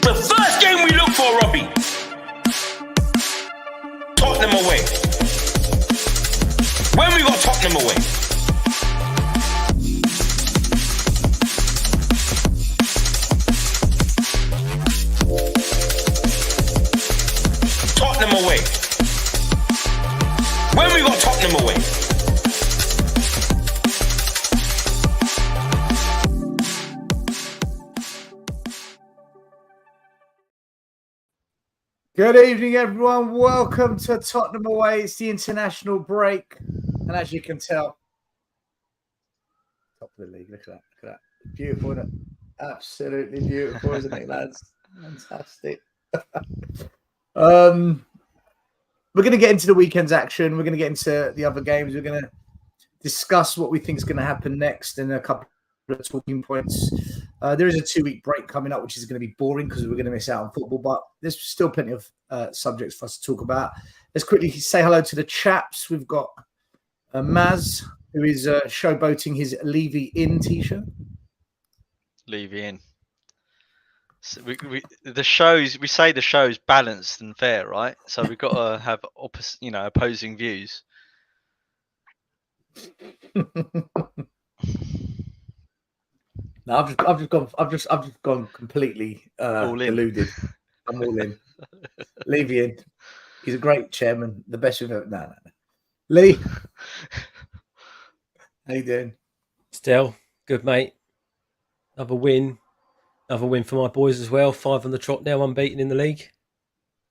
The first game we look for, Robbie. Tottenham away. When we got Tottenham away. Tottenham away. When we got Tottenham away. Good evening, everyone. Welcome to Tottenham away. It's the international break, and as you can tell, top of the league. Look at that! Look at that! Beautiful, isn't it? Absolutely beautiful, isn't it, lads? Fantastic. We're going to get into the weekend's action. We're going to get into the other games. We're going to discuss what we think is going to happen next and a couple of talking points. There is a 2-week break coming up, which is going to be boring because we're going to miss out on football, but there's still plenty of subjects for us to talk about. Let's quickly say hello to the chaps. We've got Maz, who is showboating his Levy In t-shirt. Levy In. So we say the show's balanced and fair, right? So we've got to have opposing views. No, I've just gone completely deluded. I'm all in. Levy In. He's a great chairman, the best we've ever. No. Lee, how you doing? Still good, mate. Another win for my boys as well. 5 on the trot now, unbeaten in the league.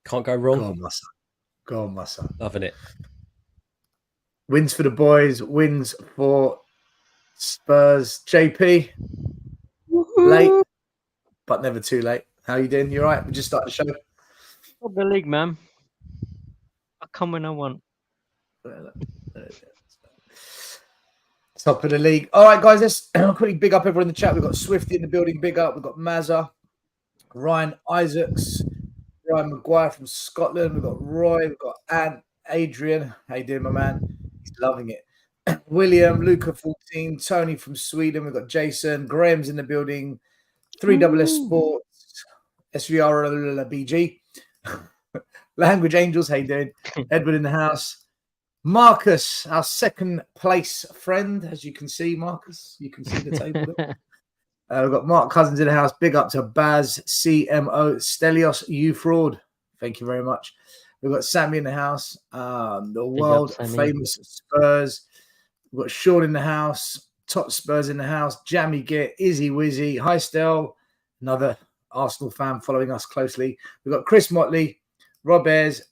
Can't go wrong. Go on, my son. Loving it. Wins for the boys. Wins for Spurs. JP. Woo-hoo. Late, but never too late. How you doing? You all right? We just started the show. Top of the league, man. I come when I want. Top of the league. All right, guys. Let's quickly big up everyone in the chat. We've got Swifty in the building. Big up. We've got Mazza, Ryan Isaacs, Ryan Maguire from Scotland. We've got Roy. We've got Ant, Adrian. How you doing, my man? He's loving it. William, Luca 14, Tony from Sweden. We've got Jason, Graham's in the building, 3SS Sports, SVR BG, Language Angels. How you doing? Edward in the house. Marcus, our second place friend, as you can see, Marcus. You can see the table there. We've got Mark Cousins in the house. Big up to Baz, CMO, Stelios, you fraud. Thank you very much. We've got Sammy in the house, the world famous Spurs. We've got Sean in the house, Tot Spurs in the house, Jammy Git, Izzy Wizzy, Hi Stel, another Arsenal fan following us closely. We've got Chris Motley, Rob Ayres,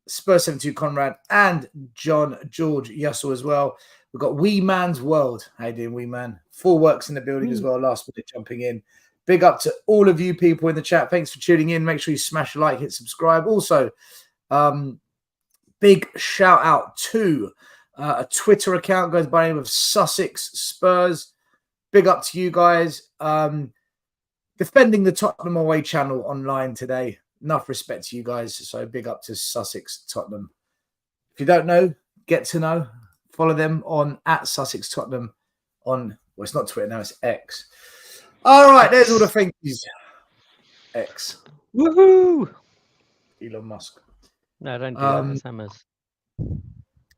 Spurs 72 Conrad, and John George Yussel as well. We've got Wee Man's World. How you doing, Wee Man? Full Works in the building as well, last minute jumping in. Big up to all of you people in the chat. Thanks for tuning in. Make sure you smash a like, hit subscribe. Also, big shout out to a Twitter account goes by the name of Sussex Spurs. Big up to you guys. Defending the Tottenham away channel online today. Enough respect to you guys. So big up to Sussex Tottenham. If you don't know, get to know. Follow them on @Sussex Tottenham on, well, it's not Twitter now, it's X. All right, there's all the thank yous. X. Woohoo! Elon Musk. No, don't do that. Summers.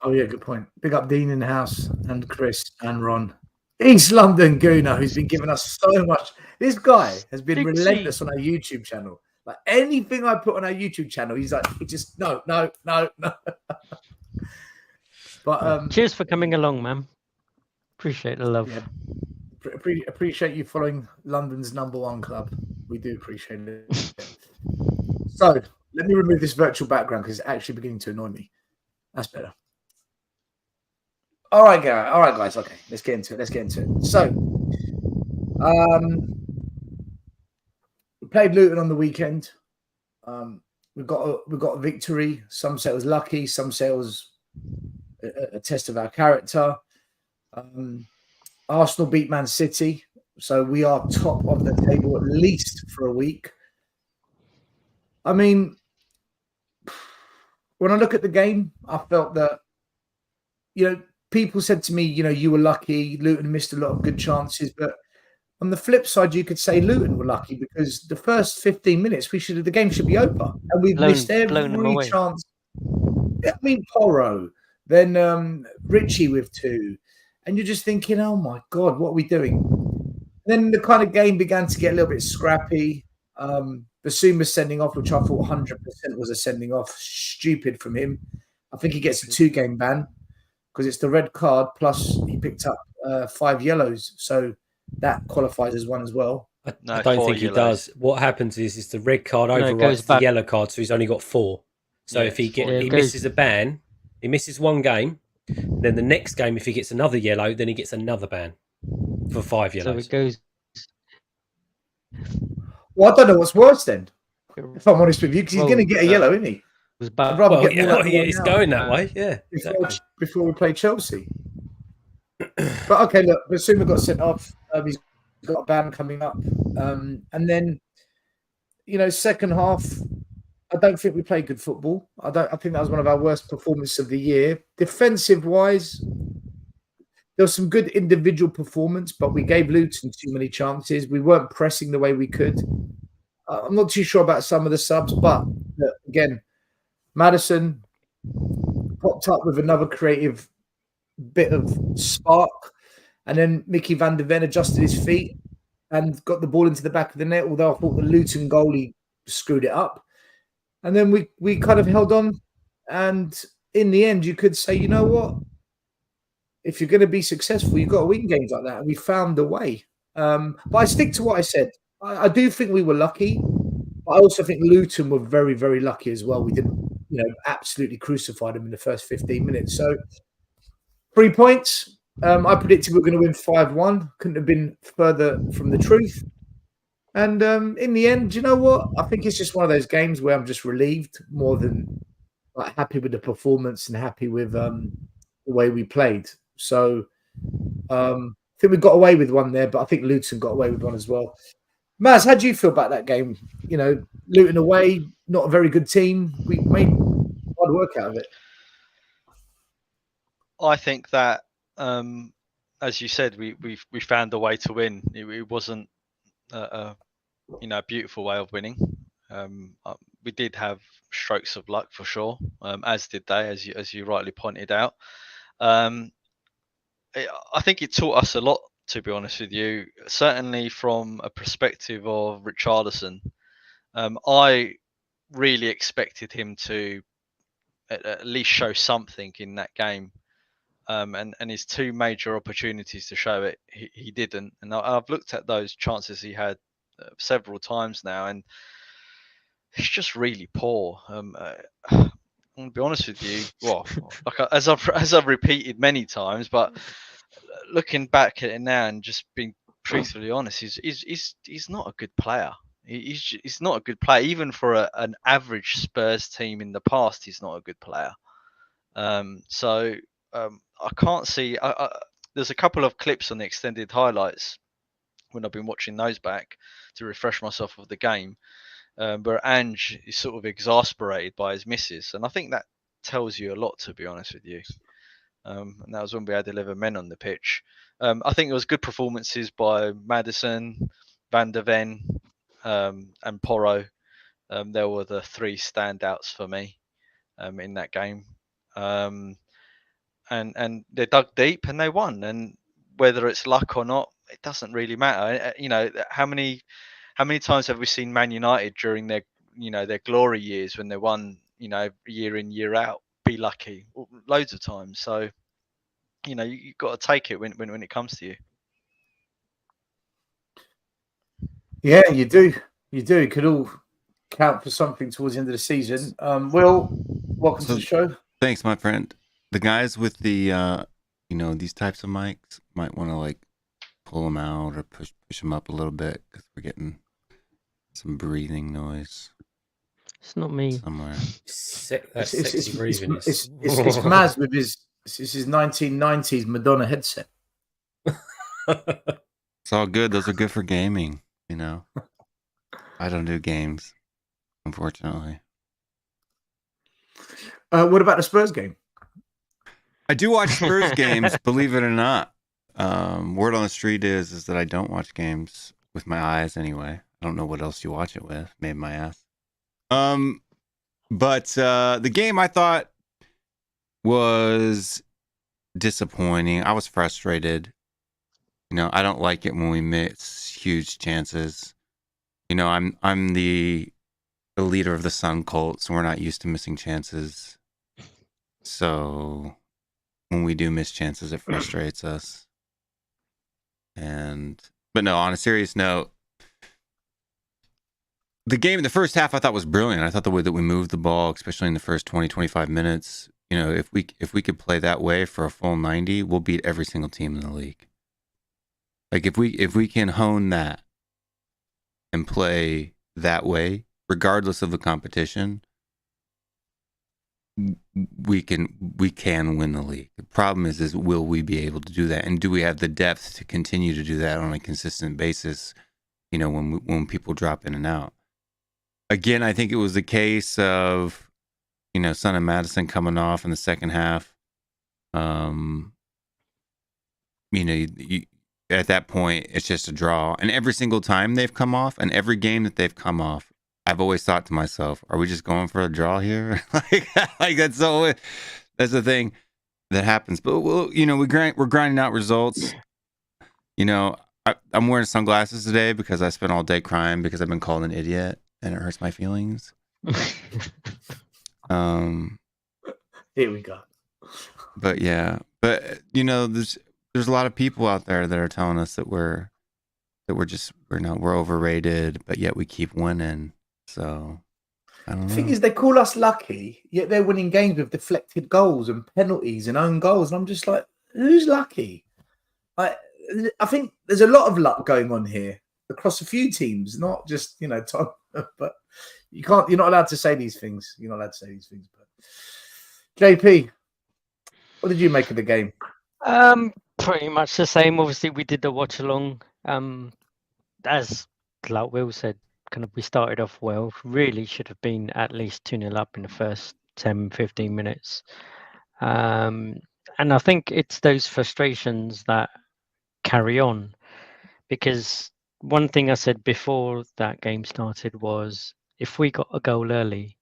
Oh, yeah, good point. Big up Dean in the house and Chris and Ron. East London Gooner, who's been giving us so much. This guy has been relentless on our YouTube channel. Like anything I put on our YouTube channel, he's like, he just, no. But cheers for coming along, man. Appreciate the love. Yeah. Appreciate you following London's #1 club. We do appreciate it. So let me remove this virtual background because it's actually beginning to annoy me. That's better. All right, Garrett. All right, guys. Okay, let's get into it. So, we played Luton on the weekend. We got a victory. Some say it was lucky. Some say it was a test of our character. Arsenal beat Man City, so we are top of the table at least for a week. I mean, when I look at the game, I felt that, people said to me, you were lucky. Luton missed a lot of good chances, but On the flip side, you could say Luton were lucky because the first 15 minutes, the game should be over, and we've missed blown them every away. chance. I mean, Porro, then Richie with 2, and you're just thinking, oh my God, what are we doing? Then the kind of game began to get a little bit scrappy. Basuma sending off, which I thought 100% was a sending off, stupid from him. I think he gets a 2-game ban because it's the red card plus he picked up 5 yellows, so that qualifies as one as well. I No, don't 4 think he yellows. does. What happens is the red card No, it overrides goes the back. yellow card, so he's only got 4. So Yeah, if he it's 4 Yeah, it he goes- misses a ban, he misses 1 game, then the next game, if he gets another yellow, then he gets another ban for 5 So yellows. it goes. Well, I don't know what's worse then, if I'm honest with you, because he's going to get a yellow, isn't he? Was back. I'd rather Well, get more like it's now going that way, yeah. Exactly. before we play Chelsea. But okay, look, Basuma got sent off. He's got a ban coming up, and then second half, I don't think we played good football. I think that was one of our worst performances of the year. Defensive wise, there was some good individual performance, but we gave Luton too many chances. We weren't pressing the way we could. I'm not too sure about some of the subs, but again, Maddison popped up with another creative bit of spark, and then Mickey van der Ven adjusted his feet and got the ball into the back of the net, although I thought the Luton goalie screwed it up. And then we kind of held on, and in the end, you could say, you know what? If you're going to be successful, you've got to win games like that, and we found a way. But I stick to what I said. I do think we were lucky, but I also think Luton were very, very lucky as well. We didn't, absolutely crucify them in the first 15 minutes. So 3 points. I predicted we were going to win 5-1. Couldn't have been further from the truth. And in the end, you know what? I think it's just one of those games where I'm just relieved more than happy with the performance and happy with the way we played. So I think we got away with one there, but I think Luton got away with one as well. Maz, how do you feel about that game? Luton away, not a very good team. We made hard work out of it. I think that, as you said, we found a way to win. It wasn't a beautiful way of winning. We did have strokes of luck for sure, as did they, as you rightly pointed out. I think it taught us a lot, to be honest with you. Certainly from a perspective of Richarlison, I really expected him to at least show something in that game. And his 2 major opportunities to show it, he didn't. And I've looked at those chances he had several times now, and it's just really poor. I'm gonna be honest with you. Well, as I've repeated many times, but looking back at it now and just being truthfully honest, he's not a good player. He's not a good player, even for an average Spurs team in the past. He's not a good player. I can't see. There's a couple of clips on the extended highlights when I've been watching those back to refresh myself of the game, where Ange is sort of exasperated by his misses, and I think that tells you a lot, to be honest with you. And that was when we had 11 men on the pitch. I think it was good performances by Maddison, Van der Ven, and Porro. There were the 3 standouts for me in that game. And they dug deep and they won. And whether it's luck or not, it doesn't really matter. How many times have we seen Man United during their glory years when they won, year in, year out, be lucky? Loads of times. So, you've got to take it when it comes to you. Yeah, you do. You do. It could all count for something towards the end of the season. Will, welcome to the show. Thanks, my friend. The guys with the, these types of mics might want to pull them out or push them up a little bit because we're getting some breathing noise. It's not me. Somewhere. That's sexy breathing. It's Maz with his 1990s Madonna headset. It's all good. Those are good for gaming, I don't do games, unfortunately. What about the Spurs game? I do watch Spurs games, believe it or not. Word on the street is that I don't watch games with my eyes anyway. I don't know what else you watch it with. Maybe my ass. But the game I thought was disappointing. I was frustrated. I don't like it when we miss huge chances. I'm the leader of the Sun cult, so we're not used to missing chances. So when we do miss chances, it frustrates us. But no, on a serious note, the first half I thought was brilliant. I thought the way that we moved the ball, especially in the first 20, 25 minutes, if we could play that way for a full 90, we'll beat every single team in the league. Like if we can hone that and play that way, regardless of the competition, we can win the league. The problem is will we be able to do that, and do we have the depth to continue to do that on a consistent basis? When people drop in and out. Again, I think it was the case of Son and Madison coming off in the second half. At that point, it's just a draw. And every single time they've come off, and every game that they've come off, I've always thought to myself, are we just going for a draw here? like that's the thing that happens. But we're grinding out results. I'm wearing sunglasses today because I spent all day crying because I've been called an idiot and it hurts my feelings. Here we go. But yeah, there's a lot of people out there that are telling us that we're overrated, but yet we keep winning. So I don't know. The thing is, they call us lucky, yet they're winning games with deflected goals and penalties and own goals, and I'm just like, who's lucky? I think there's a lot of luck going on here across a few teams, not just Tottenham. But you're not allowed to say these things. You're not allowed to say these things. But JP, what did you make of the game? Pretty much the same. Obviously, we did the watch along. As like Will said, kind of we started off well. Really should have been at least 2-0 up in the first 10, 15 minutes. And I think it's those frustrations that carry on, because one thing I said before that game started was if we got a goal early,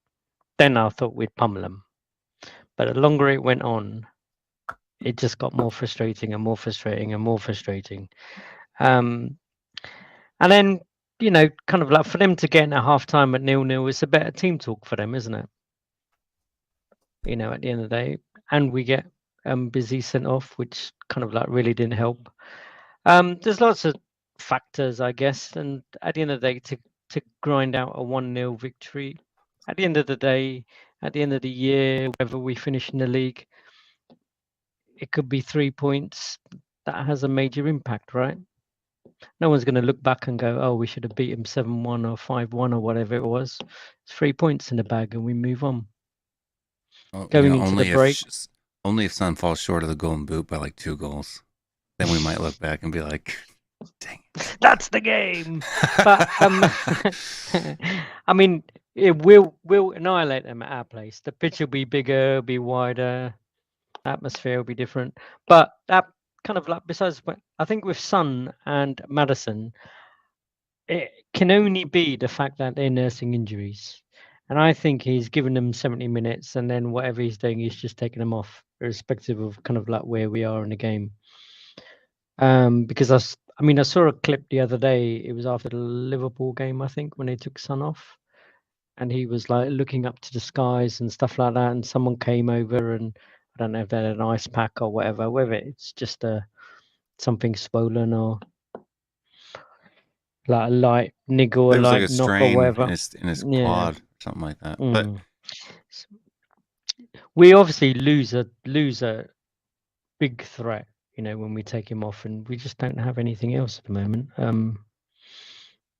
then I thought we'd pummel them. But the longer it went on, it just got more frustrating and more frustrating and more frustrating. And then, kind of like for them to get in at half time at 0-0, it's a better team talk for them, isn't it? At the end of the day. And we get Busy sent off, which kind of like really didn't help. There's lots of factors, I guess. And at the end of the day, to grind out a 1-0 victory, at the end of the day, at the end of the year, wherever we finish in the league, it could be 3 points. That has a major impact, right? No one's going to look back and go, oh, we should have beat him 7-1 or 5-1 or whatever it was. It's 3 points in the bag and we move on. Going into the break. Only if Son falls short of the golden boot by like 2 goals. Then we might look back and be like, dang it. That's the game. But, I mean, it will annihilate them at our place. The pitch will be bigger, be wider. Atmosphere will be different. But that kind of like, besides, I think with Son and Madison, it can only be the fact that they're nursing injuries. And I think he's given them 70 minutes and then whatever he's doing, he's just taking them off, irrespective of kind of like where we are in the game. Because I saw a clip the other day. It was after the Liverpool game, I think, when they took Son off. And he was like looking up to the skies and stuff like that. And someone came over and I don't know if they had an ice pack or whatever, whether it's just something swollen or like a light niggle or light like a knock or strain whatever. in his quad, something like that. But we obviously lose a big threat, when we take him off, and we just don't have anything else at the moment.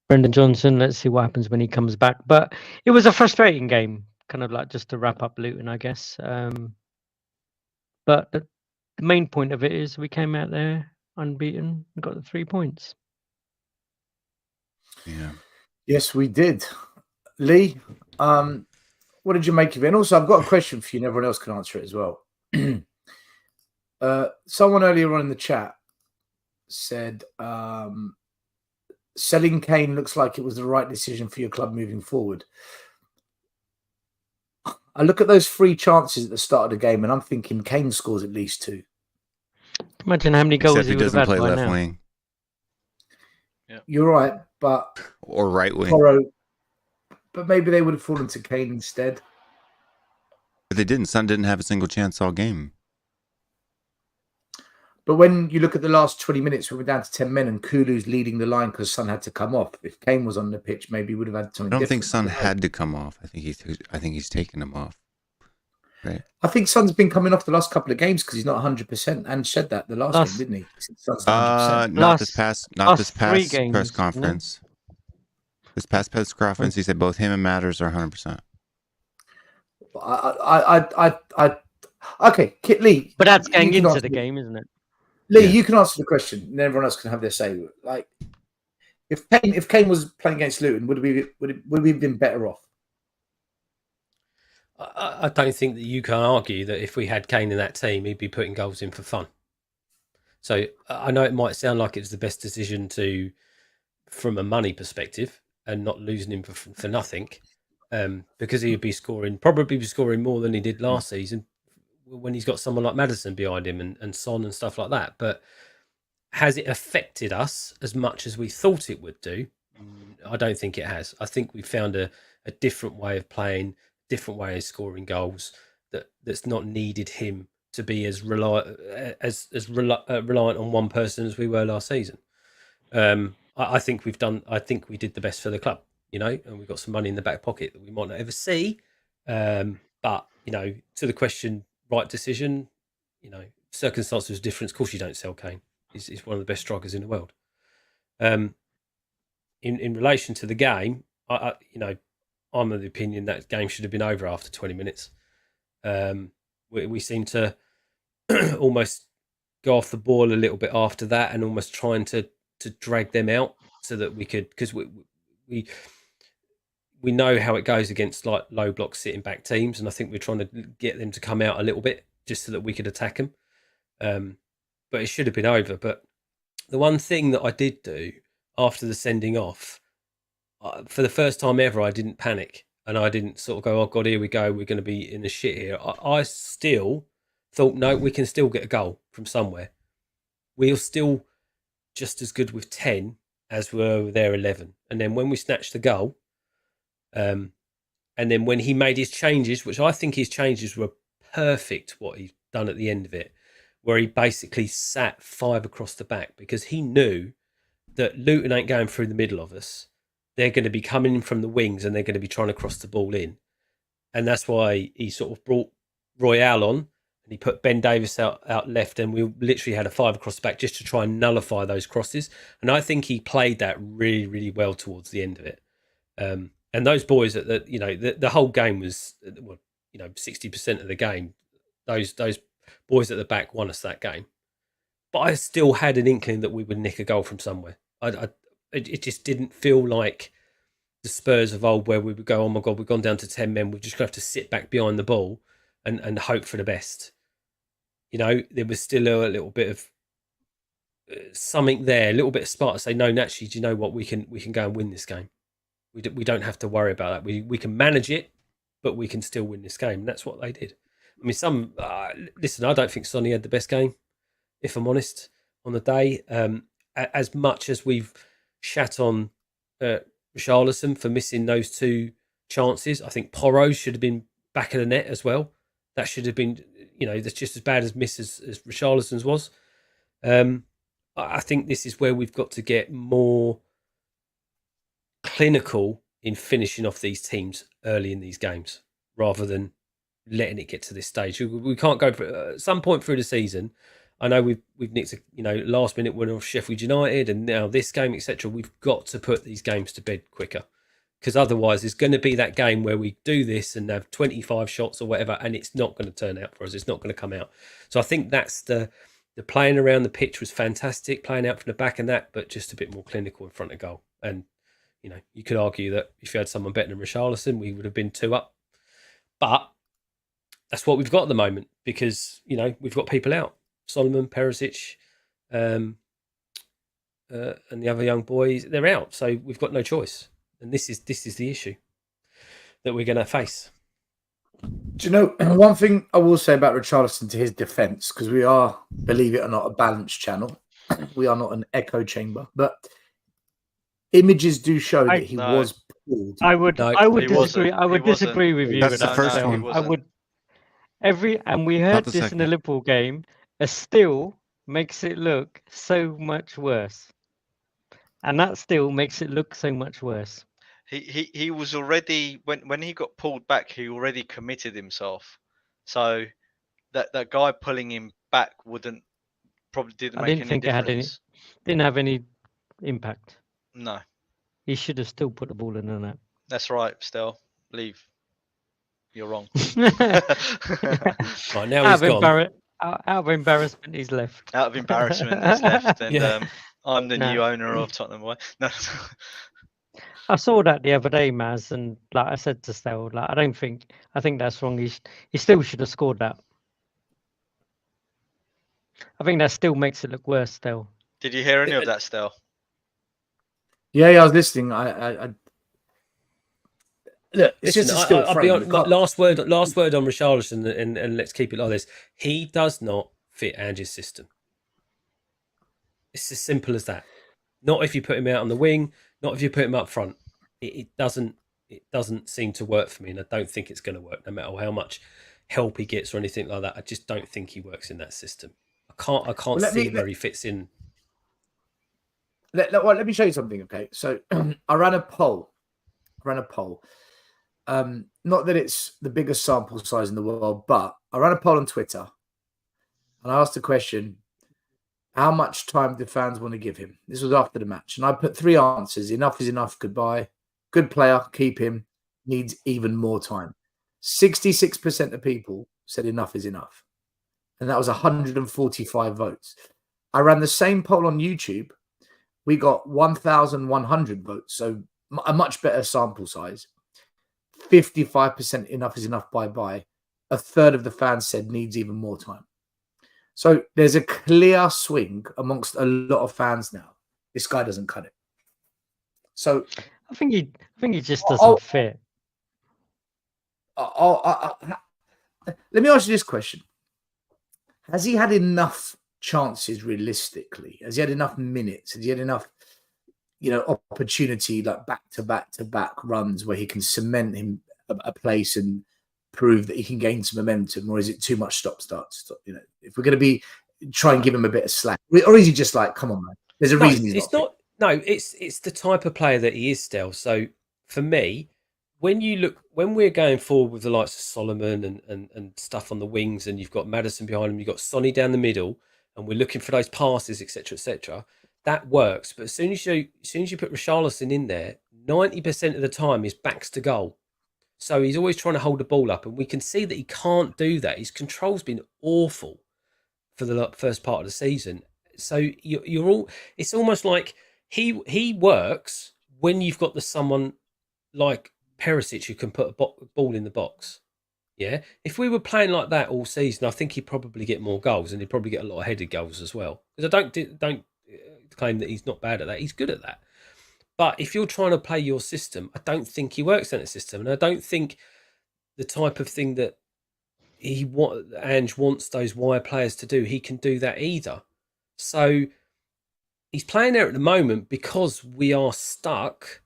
Brendan Johnson, let's see what happens when he comes back. But it was a frustrating game, kind of like just to wrap up Luton, I guess. But the main point of it is we came out there unbeaten and got the 3 points. Yeah. Yes, we did. Lee, what did you make of it? And also, I've got a question for you, and everyone else can answer it as well. Someone earlier on in the chat said, selling Kane looks like it was the right decision for your club moving forward. I look at those 3 chances at the start of the game and I'm thinking Kane scores at least 2. Imagine how many goals Except he he would have doesn't had play by left now. wing You're right, but or right wing. Porro, but maybe they would have fallen to Kane instead. But they didn't. Son didn't have a single chance all game. But when you look at the last 20 minutes, we were down to 10 men and Kulu's leading the line because Son had to come off. If Kane was on the pitch, maybe he would have had something I don't different. think Son had to come off. I think he's taken him off. Right. I think Son's been coming off the last couple of games because he's not 100%, and said that the last game, didn't he? Son's not 100%. Not this past three games, press conference. This past press conference, he said both him and Matters are 100%. Okay, Kit Lee. But that's getting into the game, isn't it? Lee, you can answer the question, and everyone else can have their say. Like, if Kane was playing against Luton, would we have been better off? I don't think that you can argue that if we had Kane in that team, he'd be putting goals in for fun. So I know it might sound like it's the best decision from a money perspective, and not losing him for nothing, because he'd probably be scoring more than he did last season when he's got someone like Maddison behind him and Son and stuff like that. But has it affected us as much as we thought it would do? I don't think it has. I think we found a different way of playing, different way of scoring goals that's not needed him to be as reliant on one person as we were last season. I think we did the best for the club, and we've got some money in the back pocket that we might not ever see. But to the question, right decision, circumstances was different. Of course, you don't sell Kane. He's one of the best strikers in the world. In relation to the game, I'm of the opinion that game should have been over after 20 minutes. We seem to almost go off the ball a little bit after that, and almost trying to drag them out so that we could, because we know how it goes against like low block sitting back teams, and I think we're trying to get them to come out a little bit just so that we could attack them. But it should have been over. But the one thing that I did do after the sending off, for the first time ever, I didn't panic, and I didn't sort of go, oh God, here we go, we're going to be in the shit here. I still thought, no, we can still get a goal from somewhere. We're still just as good with 10 as were there 11. And then when we snatched the goal, and then when he made his changes, which I think his changes were perfect, what he'd done at the end of it, where he basically sat 5 across the back, because he knew that Luton ain't going through the middle of us. They're going to be coming in from the wings, and they're going to be trying to cross the ball in. And that's why he sort of brought Royale on, and he put Ben Davies out left, and we literally had a 5 across the back just to try and nullify those crosses. And I think he played that really, really well towards the end of it. And those boys, the whole game was, 60% of the game, those boys at the back won us that game. But I still had an inkling that we would nick a goal from somewhere. It just didn't feel like the Spurs of old, where we would go, oh my God, we've gone down to 10 men, we're just going to have to sit back behind the ball and hope for the best. There was still a little bit of something there, a little bit of spark to say, no, naturally, do you know what, we can go and win this game. We don't have to worry about that. We can manage it, but we can still win this game. And that's what they did. I mean, listen, I don't think Sonny had the best game, if I'm honest, on the day. As much as we've shat on Richarlison for missing those 2 chances, I think Porro should have been back of the net as well. That should have been, that's just as bad as miss as Richarlison's was. I think this is where we've got to get more clinical in finishing off these teams early in these games, rather than letting it get to this stage. We can't go at some point through the season. I know we've nicked last minute winner of Sheffield United, and now this game, etc. We've got to put these games to bed quicker, because otherwise there's going to be that game where we do this and have 25 shots or whatever, and it's not going to turn out for us. It's not going to come out. So I think that's the playing around the pitch was fantastic, playing out from the back and that, but just a bit more clinical in front of goal. And you could argue that if you had someone better than Richarlison, we would have been 2 up. But that's what we've got at the moment, because we've got people out. Solomon, Perisic, and the other young boys, they're out. So we've got no choice, and this is the issue that we're going to face. Do you know one thing I will say about Richarlison to his defence, because we are, believe it or not, a balanced channel. We are not an echo chamber, but images do show that he No. was pulled. I would No, I would he disagree. wasn't. I would He wasn't. disagree with you. That's with the that, first Stell. one. He I wasn't. would and we Not heard the this in the second. Liverpool game. A still makes it look so much worse, and that still makes it look so much worse. He was already when he got pulled back. He already committed himself. So that guy pulling him back probably didn't I make didn't any think it had any. difference. Didn't have any impact. No, He should have still put the ball in the net. that's right. Still, leave. You're wrong. Right, now out he's gone. of embarrassment, he's left. Out of embarrassment, he's left, and Yeah. I'm the No. new owner of Tottenham. No, I saw that the other day, Maz, and like I said to Stell, like I think that's wrong. He still should have scored that. I think that still makes it look worse. Still, did you hear any of that, Still? Yeah, I was listening. I look, it's Listen, just a still I'll frame. be You on, can't- last word on Richarlison, and let's keep it like this. He does not fit Ange's system. It's as simple as that. Not if you put him out on the wing, not if you put him up front. It doesn't seem to work for me, and I don't think it's going to work no matter how much help he gets or anything like that. I just don't think he works in that system. I can't see where he fits in. Let me show you something, okay? So I ran a poll. Not that it's the biggest sample size in the world, but I ran a poll on Twitter, and I asked the question: how much time do fans want to give him? This was after the match, and I put 3 answers: enough is enough, goodbye, good player, keep him, needs even more time. 66% of people said enough is enough, and that was 145 votes. I ran the same poll on YouTube. We got 1,100 votes, so a much better sample size. 55% enough is enough, bye-bye. A third of the fans said needs even more time. So there's a clear swing amongst a lot of fans now. This guy doesn't cut it. So I think he just doesn't fit. Let me ask you this question. Has he had enough chances realistically? Has he had enough minutes? Has he had enough, opportunity, like back-to-back runs where he can cement him a place and prove that he can gain some momentum? Or is it too much stop-start? If we're going to try and give him a bit of slack, or is he just like, come on, man? There's a reason he's not. It's the type of player that he is still. So for me, when we're going forward with the likes of Solomon and stuff on the wings, and you've got Maddison behind him, you've got Sonny down the middle, and we're looking for those passes, etc., that works. But as soon as you put Richarlison in there, 90% of the time his back's to goal. So he's always trying to hold the ball up, and we can see that he can't do that. His control's been awful for the first part of the season. So it's almost like he works when you've got someone like Perisic who can put a ball in the box. Yeah, if we were playing like that all season, I think he'd probably get more goals, and he'd probably get a lot of headed goals as well. Because I don't claim that he's not bad at that; he's good at that. But if you're trying to play your system, I don't think he works in that system, and I don't think the type of thing that Ange wants those wire players to do, he can do that either. So he's playing there at the moment because we are stuck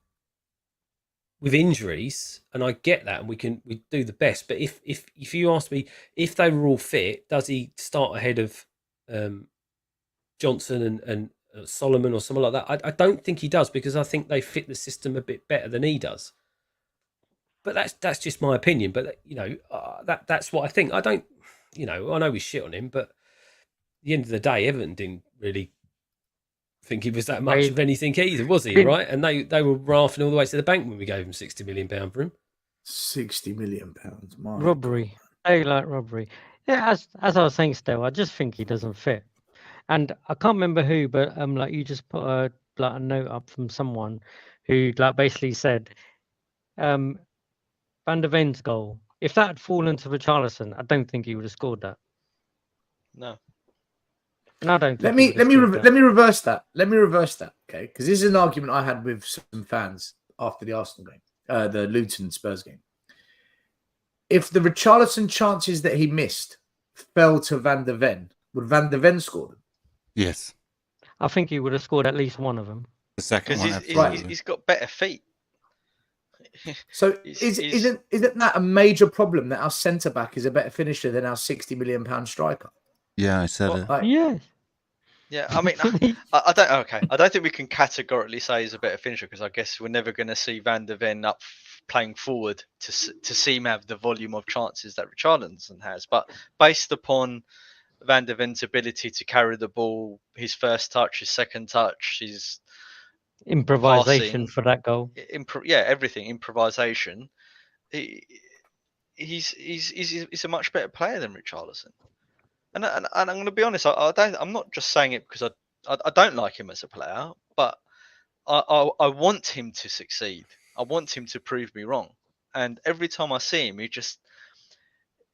with injuries, and I get that, and we do the best. But if you ask me if they were all fit, does he start ahead of Johnson and Solomon or someone like that? I don't think he does, because I think they fit the system a bit better than he does. But that's just my opinion. But that's what I think. I don't, I know we shit on him, but at the end of the day, Everton didn't really think he was that much of anything either, was he? Right? And they were rafting all the way to the bank when we gave him £60 million for him. £60 million, robbery. Daylight robbery. Yeah, as I was saying, still, I just think he doesn't fit. And I can't remember who, but like you just put a note up from someone who basically said, Van der Ven's goal, if that had fallen to Richarlison, I don't think he would have scored that. No. And I don't Let think me that. reverse that. Let me reverse that. Okay, because this is an argument I had with some fans after the Arsenal game, the Luton Spurs game. If the Richarlison chances that he missed fell to Van der Ven, would Van der Ven score them? Yes. I think he would have scored at least one of them. The second Because one, absolutely. he's got better feet. So He's- isn't that a major problem that our centre back is a better finisher than our £60 million striker? Yeah, I said it. Like, Yes. Yeah, I mean, I don't. Okay, I don't think we can categorically say he's a better finisher because I guess we're never going to see Van der Ven up playing forward to see him have the volume of chances that Richarlison has. But based upon Van der Ven's ability to carry the ball, his first touch, his second touch, his Improvisation passing, for that goal. everything, improvisation. He's a much better player than Richarlison. And I'm going to be honest, I'm not just saying it because I don't like him as a player, but I want him to succeed. I want him to prove me wrong. And every time I see him,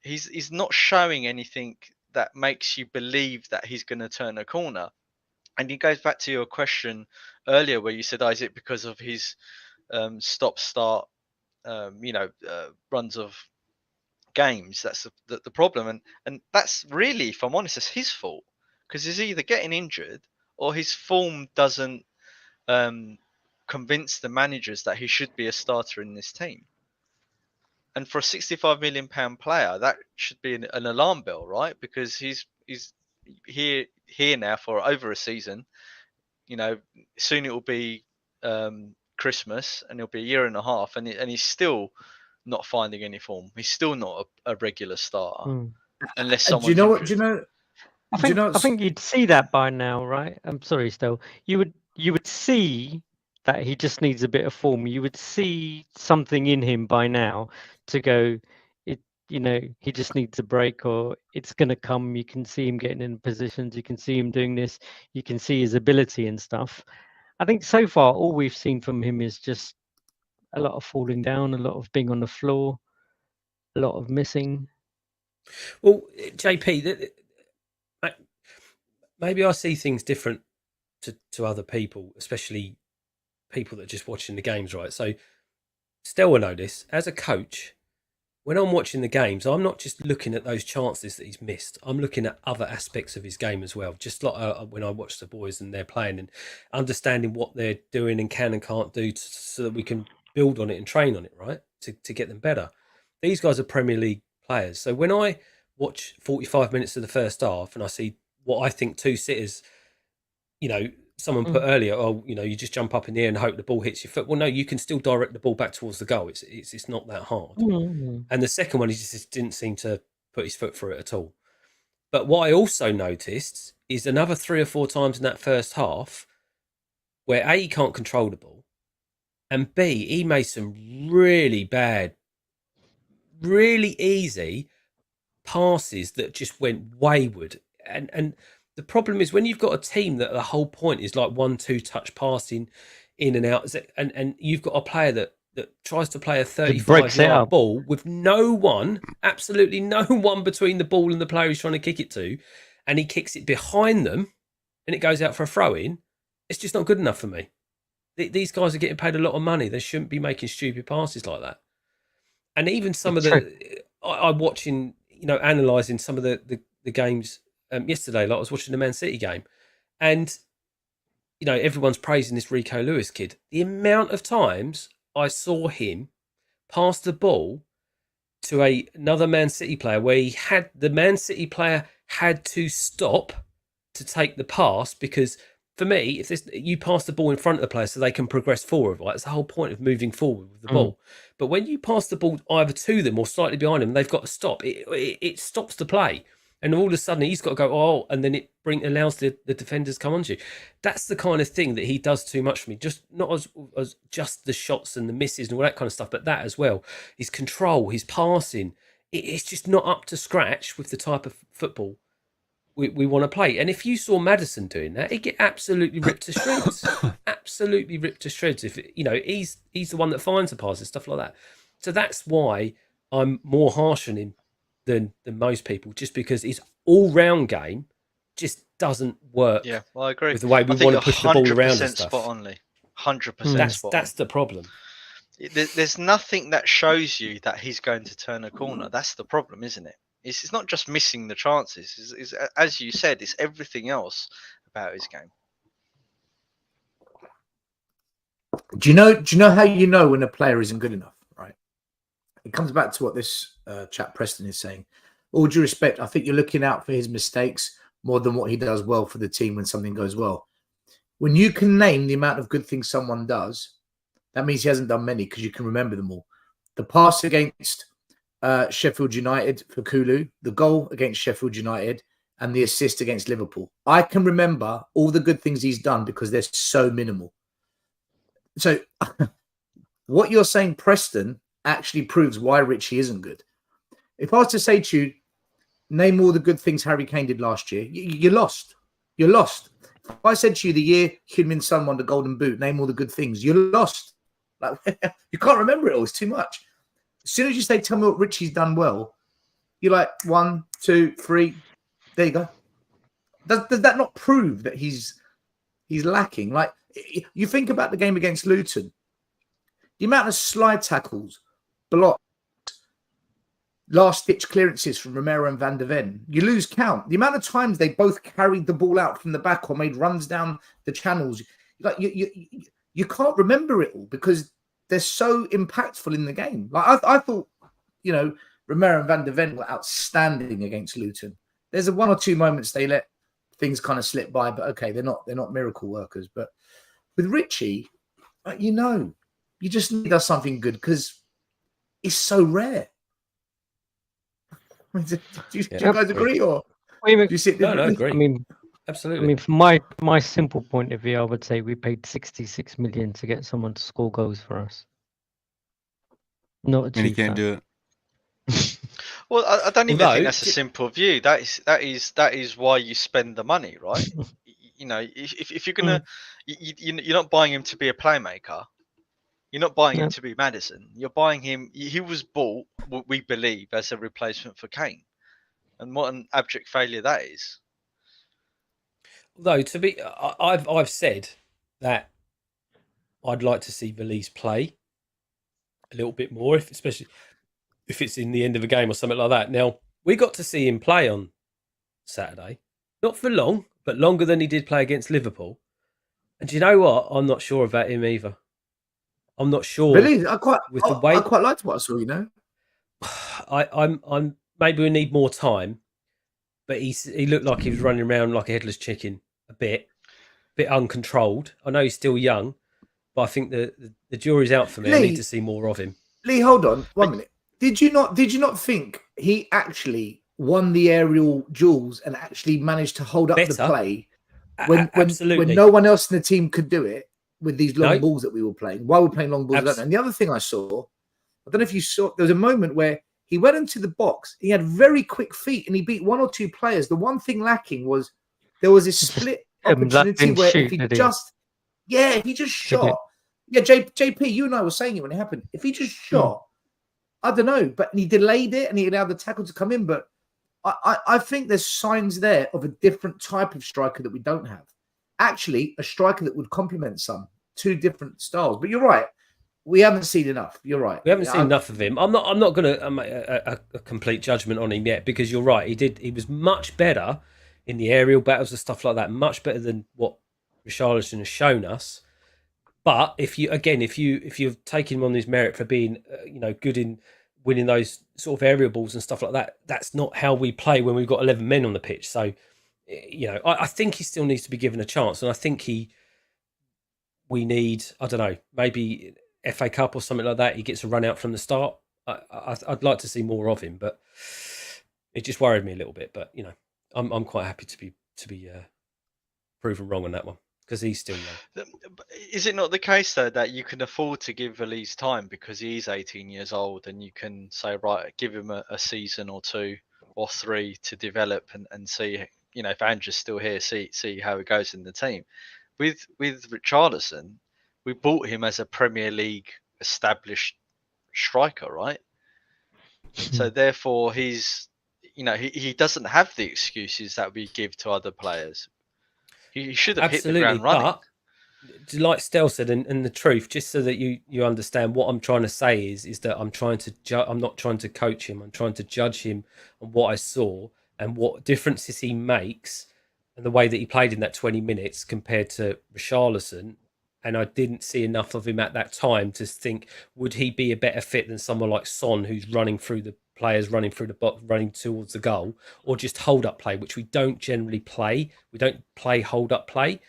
he's not showing anything that makes you believe that he's going to turn a corner. And it goes back to your question earlier where you said, is it because of his stop-start, runs of games? That's the problem. And that's really, if I'm honest, it's his fault. Because he's either getting injured or his form doesn't convince the managers that he should be a starter in this team. And for a £65 million player, that should be an alarm bell, right? Because he's here now for over a season. Soon it will be Christmas, and it'll be a year and a half, and he's still not finding any form. He's still not a regular starter, unless someone's do you know injured. what? I think you'd see that by now, right? I'm sorry, Stel. You would see that he just needs a bit of form. You would see something in him by now to go. He just needs a break, or it's going to come. You can see him getting in positions. You can see him doing this. You can see his ability and stuff. I think so far all we've seen from him is just a lot of falling down, a lot of being on the floor, a lot of missing. Well, JP, maybe I see things different to other people, especially people that are just watching the games, right? So Stel will know this. As a coach, when I'm watching the games, I'm not just looking at those chances that he's missed. I'm looking at other aspects of his game as well. Just like when I watch the boys and they're playing, and understanding what they're doing and can and can't do so that we can build on it and train on it, right? To get them better. These guys are Premier League players. So when I watch 45 minutes of the first half and I see what I think two sitters, someone put earlier, you just jump up in the air and hope the ball hits your foot. Well, no, you can still direct the ball back towards the goal. It's not that hard. And the second one, he just didn't seem to put his foot through it at all. But what I also noticed is another 3 or 4 times in that first half where A, he can't control the ball, and B, he made some really bad, really easy passes that just went wayward. And the problem is when you've got a team that the whole point is like 1-2 touch passing in and out, and you've got a player that tries to play a 35-yard ball with no one, absolutely no one between the ball and the player he's trying to kick it to, and he kicks it behind them and it goes out for a throw-in, it's just not good enough for me. These guys are getting paid a lot of money. They shouldn't be making stupid passes like that. And even some of I'm watching, analysing some of the games yesterday. Like I was watching the Man City game, and everyone's praising this Rico Lewis kid. The amount of times I saw him pass the ball to another Man City player where the Man City player had to stop to take the pass, because for me, if you pass the ball in front of the player so they can progress forward, right? That's the whole point of moving forward with the ball. But when you pass the ball either to them or slightly behind them, they've got to stop. It stops the play. And all of a sudden, he's got to go, and then it allows the defenders to come onto you. That's the kind of thing that he does too much for me. Just not as just the shots and the misses and all that kind of stuff, but that as well. His control, his passing, it's just not up to scratch with the type of football we want to play. And if you saw Maddison doing that, he'd get absolutely ripped to shreds. Absolutely ripped to shreds. If he's the one that finds the passes, stuff like that. So that's why I'm more harsh on him than most people, just because his all-round game just doesn't work Yeah, well, I agree. with the way we I think want to push the ball around and 100% stuff. spot on, Lee. 100% spot That's the problem. on. There's nothing that shows you that he's going to turn a corner. That's the problem, isn't it? It's not just missing the chances. It's, as you said, it's everything else about his game. Do you know how you know when a player isn't good enough? Right. It comes back to what this chap Preston is saying. All due respect, I think you're looking out for his mistakes more than what he does well for the team when something goes well. When you can name the amount of good things someone does, that means he hasn't done many because you can remember them all. The pass against Sheffield United for Kulu, the goal against Sheffield United, and the assist against Liverpool. I can remember all the good things he's done because they're so minimal. So what you're saying, Preston, actually proves why Richie isn't good. If I was to say to you, name all the good things Harry Kane did last year, you're lost. You're lost. If I said to you the year Heung-min Son won the Golden Boot, name all the good things, you're lost. Like, you can't remember it all. It's too much. As soon as you say, tell me what Richie's done well, you're like 1, 2, 3. There you go. Does that not prove that he's lacking? Like, you think about the game against Luton, the amount of slide tackles, blocks, last-ditch clearances from Romero and Van der Ven, you lose count. The amount of times they both carried the ball out from the back or made runs down the channels, like you can't remember it all because they're so impactful in the game. Like I thought, Romero and Van der Ven were outstanding against Luton. There's a 1 or 2 moments they let things kind of slip by, but okay, they're not miracle workers. But with Richie, you just need us something good because it's so rare. Do you guys agree, or do you see it differently? No, I agree. I mean, absolutely. from my simple point of view, I would say we paid 66 million to get someone to score goals for us. Not And he achieve can't that. do it. Well, I don't even Although- think that's a simple view. That is why you spend the money, right? If you're gonna, you're not buying him to be a playmaker. You're not buying him to be Maddison. You're buying him. He was bought, we believe, as a replacement for Kane, and what an abject failure that is. Though I've said that I'd like to see Valise play a little bit more, especially if it's in the end of a game or something like that. Now, we got to see him play on Saturday, not for long, but longer than he did play against Liverpool. And do you know what? I'm not sure about him either. I'm not sure. Really, I quite liked what I saw. I'm maybe we need more time, but he looked like he was running around like a headless chicken a bit uncontrolled. I know he's still young, but I think the jury's out for me. I need to see more of him. Lee, hold on 1 minute. Did you not think he actually won the aerial duels and actually managed to hold up the play when no one else in the team could do it with these long balls that we were playing? While we're playing long balls, I don't know. And the other thing I saw, I don't know if you saw, there was a moment where he went into the box. He had very quick feet and he beat 1 or 2 players. The one thing lacking was there was this split opportunity where if he just shot. Yeah, JP, you and I were saying it when it happened. If he just shot, I don't know, but he delayed it and he allowed the tackle to come in. But I think there's signs there of a different type of striker that we don't have. Actually, a striker that would complement 2 different styles. But you're right. We haven't seen enough. You're right. We haven't seen enough of him. I'm not going to make a complete judgment on him yet because you're right. He was much better in the aerial battles and stuff like that. Much better than what Richarlison has shown us. But if you've taken him on his merit for being good in winning those sort of aerial balls and stuff like that, that's not how we play when we've got 11 men on the pitch. So I think he still needs to be given a chance, and I think we need, I don't know, maybe FA Cup or something like that. He gets a run out from the start. I'd like to see more of him, but it just worried me a little bit. But I'm quite happy to be proven wrong on that one because he's still young. Is it not the case though that you can afford to give Valise time because he's 18 years old, and you can say, right, give him a season or 2 or 3 to develop and see, if Andrew's still here, see how it goes in the team. With Richarlison, we bought him as a Premier League established striker, right? So therefore he's he doesn't have the excuses that we give to other players. He should have hit the Absolutely, ground running. but like Stel said, and the truth, just so that you understand what I'm trying to say is that I'm trying to I'm not trying to coach him. I'm trying to judge him on what I saw and what differences he makes and the way that he played in that 20 minutes compared to Richarlison. And I didn't see enough of him at that time to think, would he be a better fit than someone like Son, who's running through the players, running through the box, running towards the goal, or just hold up play, which we don't generally play. We don't play hold up play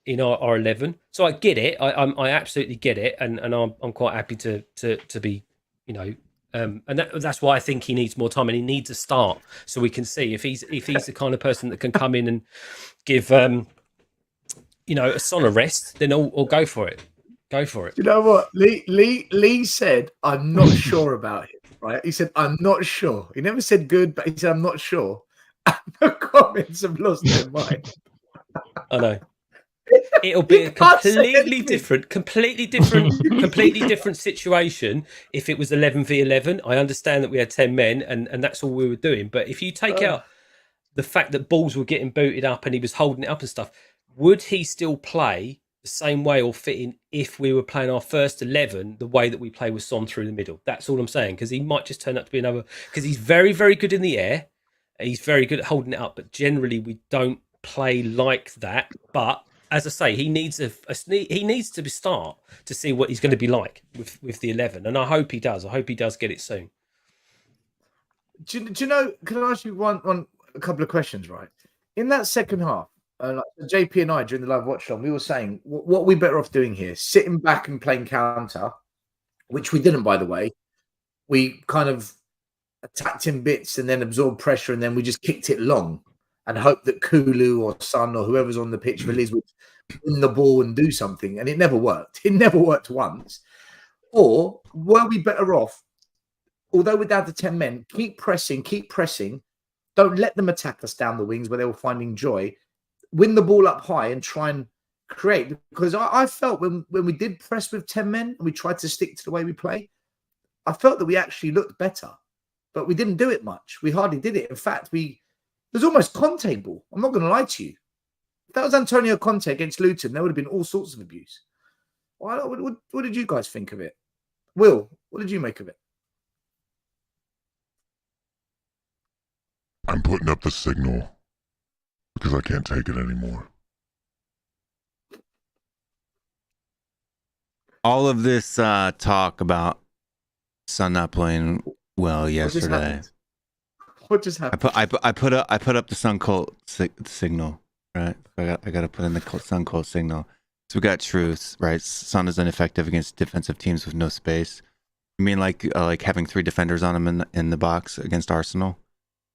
in our 11. So I get it. I absolutely get it, and I'm quite happy to be, and that's why I think he needs more time, and he needs a start so we can see if he's the kind of person that can come in and give a Son a rest, then I'll go for it. Go for it. You know what? Lee said, I'm not sure about him, right? He said, I'm not sure. He never said good, but he said, I'm not sure. And the comments have lost their mind. I know. It'll be a completely different situation if it was 11v11. I understand that we had 10 men and that's all we were doing. But if you take out the fact that balls were getting booted up and he was holding it up and stuff, would he still play the same way or fit in if we were playing our first 11 the way that we play with Son through the middle? That's all I'm saying, because he might just turn out to be another, because he's very, very good in the air. He's very good at holding it up, but generally we don't play like that. But as I say, he needs to start to see what he's going to be like with the 11, and I hope he does. I hope he does get it soon. Do you know? Can I ask you a couple of questions? Right, in that second half, like JP and I during the live watch on, we were saying what are we better off doing here? Sitting back and playing counter, which we didn't, by the way. We kind of attacked in bits and then absorbed pressure, and then we just kicked it long and hoped that Kulu or Son or whoever's on the pitch for Liz would win the ball and do something. And it never worked. It never worked once. Or were we better off, although we're down to 10 men, keep pressing. Don't let them attack us down the wings where they were finding joy. Win the ball up high and try and create. Because I felt when we did press with 10 men and we tried to stick to the way we play, I felt that we actually looked better. But we didn't do it much. We hardly did it. In fact, it was almost Conte ball. I'm not going to lie to you. If that was Antonio Conte against Luton, there would have been all sorts of abuse. What did you guys think of it? Will, what did you make of it? I'm putting up the signal because I can't take it anymore. All of this talk about Son not playing well yesterday. What just happened? I put up the Son Colt signal, right? I got to put in the Son Colt signal. So we got truths, right? Son is ineffective against defensive teams with no space. You mean like having 3 defenders on him in the box against Arsenal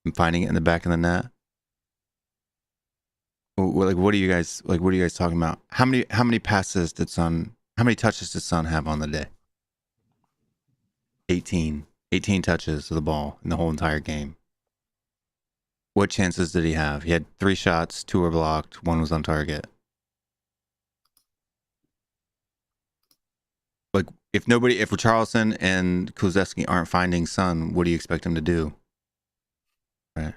and finding it in the back of the net? What are you guys talking about? How many passes did Son? How many touches did Son have on the day? 18 touches of the ball in the whole entire game. What chances did he have? He had 3 shots, 2 were blocked, 1 was on target. Like, if Richarlison and Kulusevski aren't finding Son, what do you expect him to do? Right?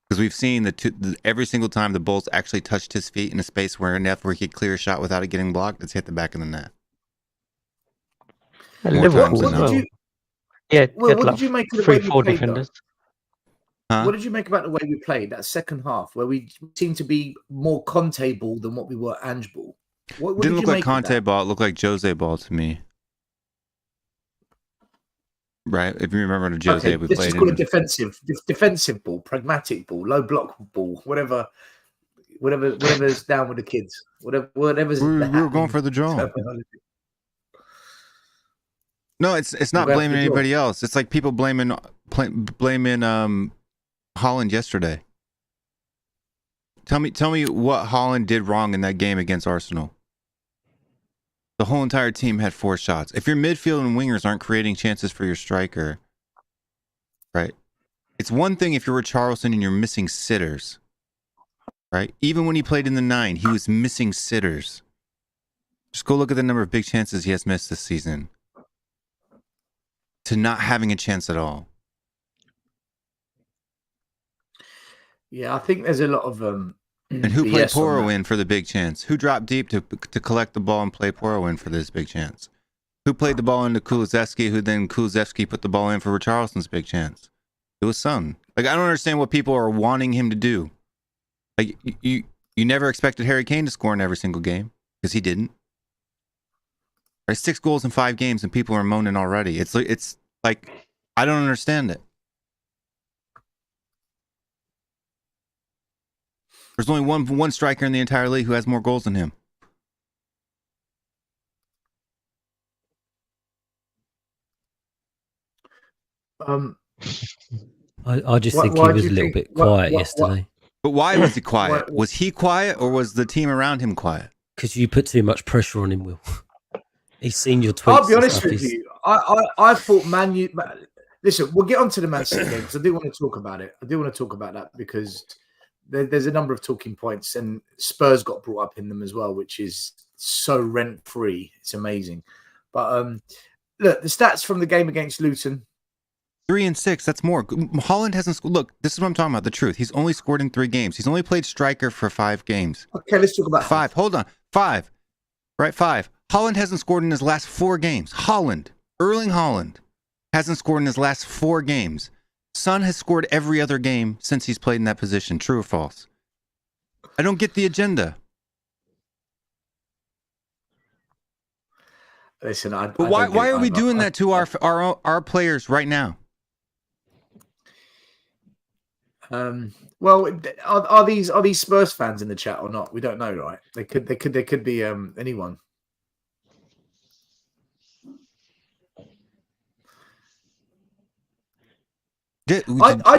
Because we've seen every single time the ball's actually touched his feet in a space where he could clear a shot without it getting blocked, it's hit the back of the net. More times than not. What did you make of the way we 3-4 played, defenders. Huh? What did you make about the way we played that second half, where we seemed to be more Conte ball than what we were Ange ball? What Didn't did look you like make of Conte that? ball. It looked like Jose ball to me. Right? If you remember the Jose we let's played just call in. it defensive ball, pragmatic ball, low block ball, whatever's down with the kids, whatever's. We were going for the draw. No, it's not blaming anybody else. It's like people blaming Haaland yesterday. Tell me what Haaland did wrong in that game against Arsenal. The whole entire team had 4 shots. If your midfield and wingers aren't creating chances for your striker, right? It's one thing if you're Richarlison and you're missing sitters, right? Even when he played in the 9, he was missing sitters. Just go look at the number of big chances he has missed this season. to not having a chance at all. Yeah, I think there's a lot of And who played BS on Poro that. in for the big chance? Who dropped deep to collect the ball and play Poro in for this big chance? Who played the ball into Kulusevski, who then Kulusevski put the ball in for Richarlison's big chance? It was Son. Like, I don't understand what people are wanting him to do. Like, you never expected Harry Kane to score in every single game, because he didn't. There's 6 goals in 5 games, and people are moaning already. It's like I don't understand it. There's only one striker in the entire league who has more goals than him. I just Why- think he why do was you a little think- bit why- quiet why- yesterday. But why was he quiet? Why- Was he quiet, or was the team around him quiet? Because you put too much pressure on him, Will. He's seen your tweets. I'll be and honest stuff. with He's- you. I thought Man U. Listen, we'll get on to the Man City game because I do want to talk about it. I do want to talk about that because there's a number of talking points, and Spurs got brought up in them as well, which is so rent free. It's amazing. But look, the stats from the game against Luton. 3 and 6. That's more. Holland hasn't scored. Look, this is what I'm talking about. The truth. He's only scored in 3 games. He's only played striker for 5 games. Okay, let's talk about 5. Hold on. 5. Right, 5. Holland hasn't scored in his last 4 games. Erling Haaland hasn't scored in his last 4 games. Son has scored every other game since he's played in that position. True or false? I don't get the agenda. Listen, But why are we doing that to our players right now? Well, are these Spurs fans in the chat or not? We don't know, right? They could be anyone. I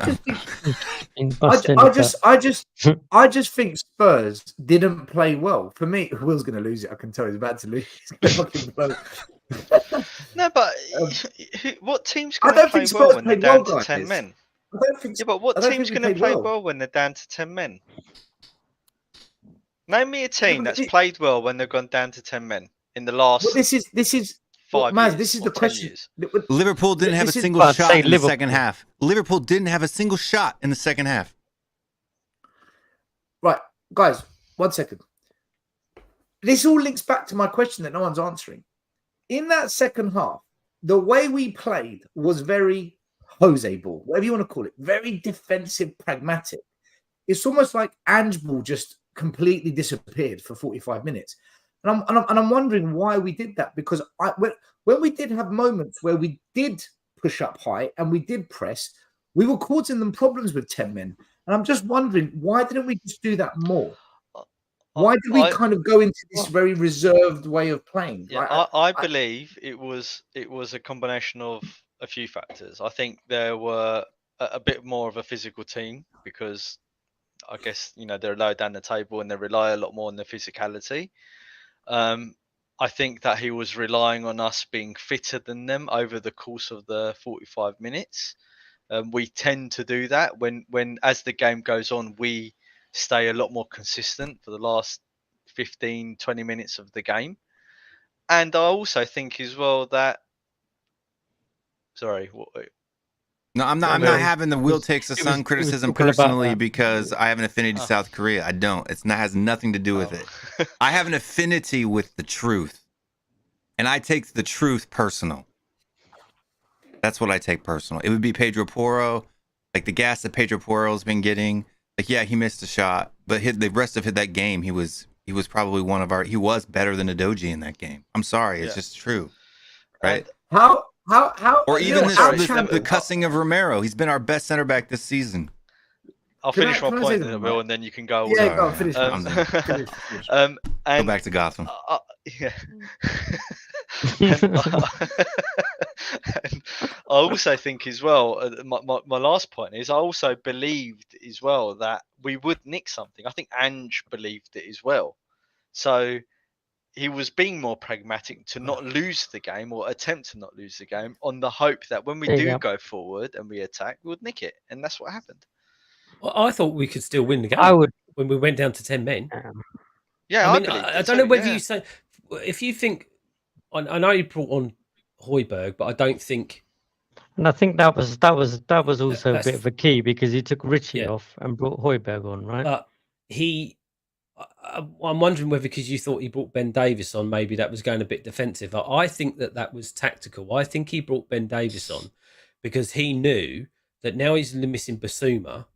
just think I just think Spurs didn't play well. For me, Will's going to lose it. I can tell he's about to lose. He's gonna fucking blow. No, but what team's I going don't to play think well Spurs when they're played well, down to guys. 10 men? I don't think. Yeah, but what I don't team's think going they to played play well when they're down to 10 men? Name me a team that's played well when they've gone down to 10 men in the last Well, this is 5 Maz, years. this is or the 10 question. years. Liverpool didn't have a single shot in the second half. Liverpool didn't have a single shot in the second half. Right, guys, 1 second. This all links back to my question that no one's answering. In that second half, the way we played was very Jose ball, whatever you want to call it, very defensive, pragmatic. It's almost like Ange ball just completely disappeared for 45 minutes. And I'm wondering why we did that, because when we did have moments where we did push up high and we did press, we were causing them problems with 10 men. And I'm just wondering, why didn't we just do that more? Why did we kind of go into this very reserved way of playing? Yeah, I believe it was a combination of a few factors. I think there were a bit more of a physical team because I guess, they're low down the table and they rely a lot more on the physicality. I think that he was relying on us being fitter than them over the course of the 45 minutes. We tend to do that when as the game goes on, we stay a lot more consistent for the last 15, 20 minutes of the game. And I also think as well that... Sorry. No, I'm not having the Will takes the Sun criticism personally because I have an affinity to South Korea. I don't. Has nothing to do with it. I have an affinity with the truth. And I take the truth personal. That's what I take personal. It would be Pedro Porro, like the gas that Pedro Porro's been getting. Like, yeah, he missed a shot, but the rest of that game, he was probably he was better than Udogie in that game. I'm sorry, it's just true, right? How? Or even the cussing of Romero. He's been our best center back this season. I'll finish my point, Will, and then you can go. Yeah, go on, finish. Finish. Go back to Gotham. Yeah. And I also think as well, my last point is I also believed as well that we would nick something. I think Ange believed it as well. So he was being more pragmatic to not lose the game or attempt to not lose the game on the hope that when we do go forward and we attack, we would nick it. And that's what happened. Well, I thought we could still win the game when we went down to 10 men. Yeah, I mean, I don't know whether you say... If you think... I know you brought on Højbjerg, but I don't think And I think that was also a bit That's of a key because he took Richie Yeah. off and brought Højbjerg on, right? but I'm wondering whether because you thought he brought Ben Davies on, maybe that was going a bit defensive. I think that was tactical. I think he brought Ben Davies on because he knew that now he's missing Basuma.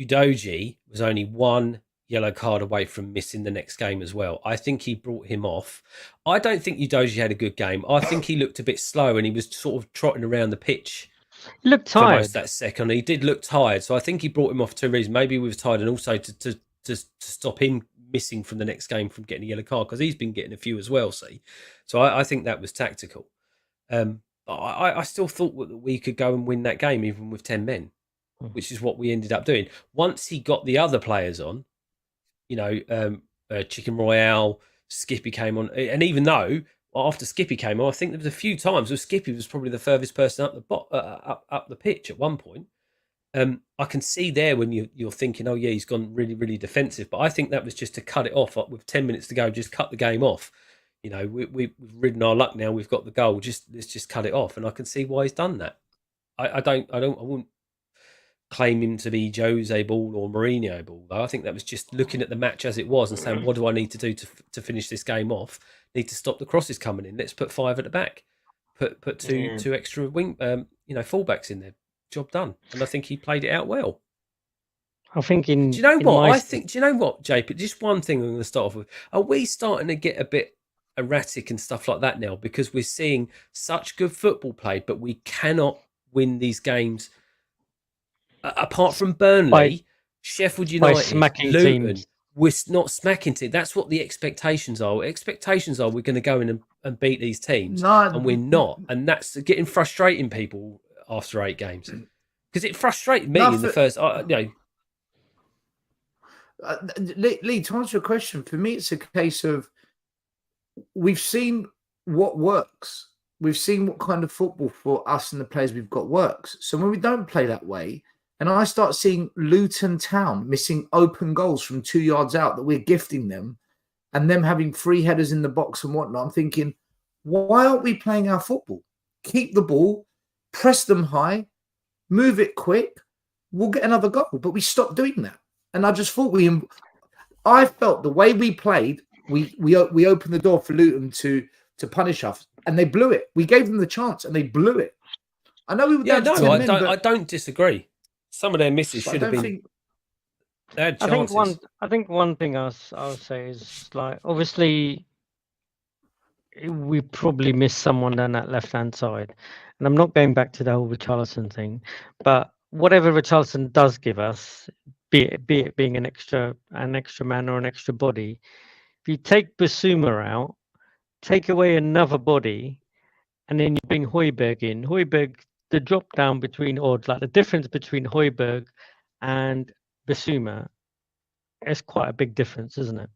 Udogie was only one yellow card away from missing the next game as well. I think he brought him off. I don't think Udogie had a good game. I think he looked a bit slow and he was sort of trotting around the pitch. He looked For most tired. of that second. He did look tired. So I think he brought him off for two reasons. Maybe he was tired and also to stop him missing from the next game from getting a yellow card because he's been getting a few as well, see. So I think that was tactical. I still thought that we could go and win that game even with 10 men, which is what we ended up doing. Once he got the other players on, Chicken Royale, Skippy came on. And even though after Skippy came on, I think there was a few times where Skippy was probably the furthest person up the pitch at one point. I can see there when you're thinking, oh yeah, he's gone really, really defensive. But I think that was just to cut it off with 10 minutes to go, just cut the game off. We've ridden our luck now. We've got the goal. Let's just cut it off. And I can see why he's done that. I wouldn't claim him to be Jose Ball or Mourinho Ball, though. I think that was just looking at the match as it was and saying, what do I need to do to finish this game off? Need to stop the crosses coming in. Let's put 5 at the back. Put two extra wing fullbacks in there. Job done. And I think he played it out well. I think do you know what, JP? Just one thing I'm going to start off with. Are we starting to get a bit erratic and stuff like that now because we're seeing such good football played, but we cannot win these games apart from Burnley, Sheffield United, Luton. Teams. We're not smacking teams. That's what the expectations are. Expectations are we're going to go in and beat these teams, and we're not. And that's getting frustrating people after 8 games because it frustrated me in the first. Lee, to answer your question, for me, it's a case of we've seen what works. We've seen what kind of football for us and the players we've got works. So when we don't play that way, and I start seeing Luton Town missing open goals from 2 yards out that we're gifting them, and them having free headers in the box and whatnot, I'm thinking, why aren't we playing our football? Keep the ball, press them high, move it quick, we'll get another goal. But we stopped doing that. And I just thought I felt the way we played, we opened the door for Luton to punish us, and they blew it. We gave them the chance, and they blew it. I know we were down to 10 men, I don't disagree. Some of their misses should have been. They had chances. I think one thing I'll say is, like, obviously we probably missed someone down that left hand side, and I'm not going back to the whole Richarlison thing, but whatever Richarlison does give us, be it being an extra man or an extra body, if you take Basuma out, take away another body, and then you bring Højbjerg in. Højbjerg, the drop down between, or like the difference between Højbjerg and Basuma is quite a big difference, isn't it?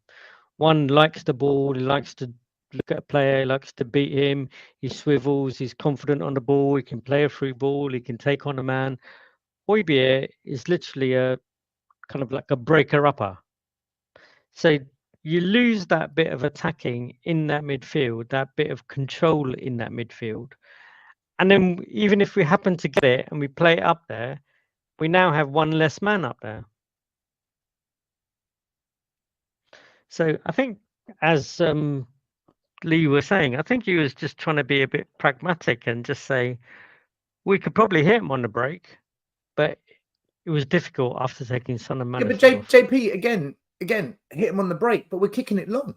One likes the ball, he likes to look at a player, he likes to beat him, he swivels, he's confident on the ball, he can play a through ball, he can take on a man. Højbjerg is literally a kind of like a breaker-upper. So you lose that bit of attacking in that midfield, that bit of control in that midfield. And then even if we happen to get it and we play it up there, we now have one less man up there. So I think, as Lee was saying, I think he was just trying to be a bit pragmatic and just say, we could probably hit him on the break, but it was difficult after taking Son and Madison. Yeah, but JP, again, hit him on the break, but we're kicking it long.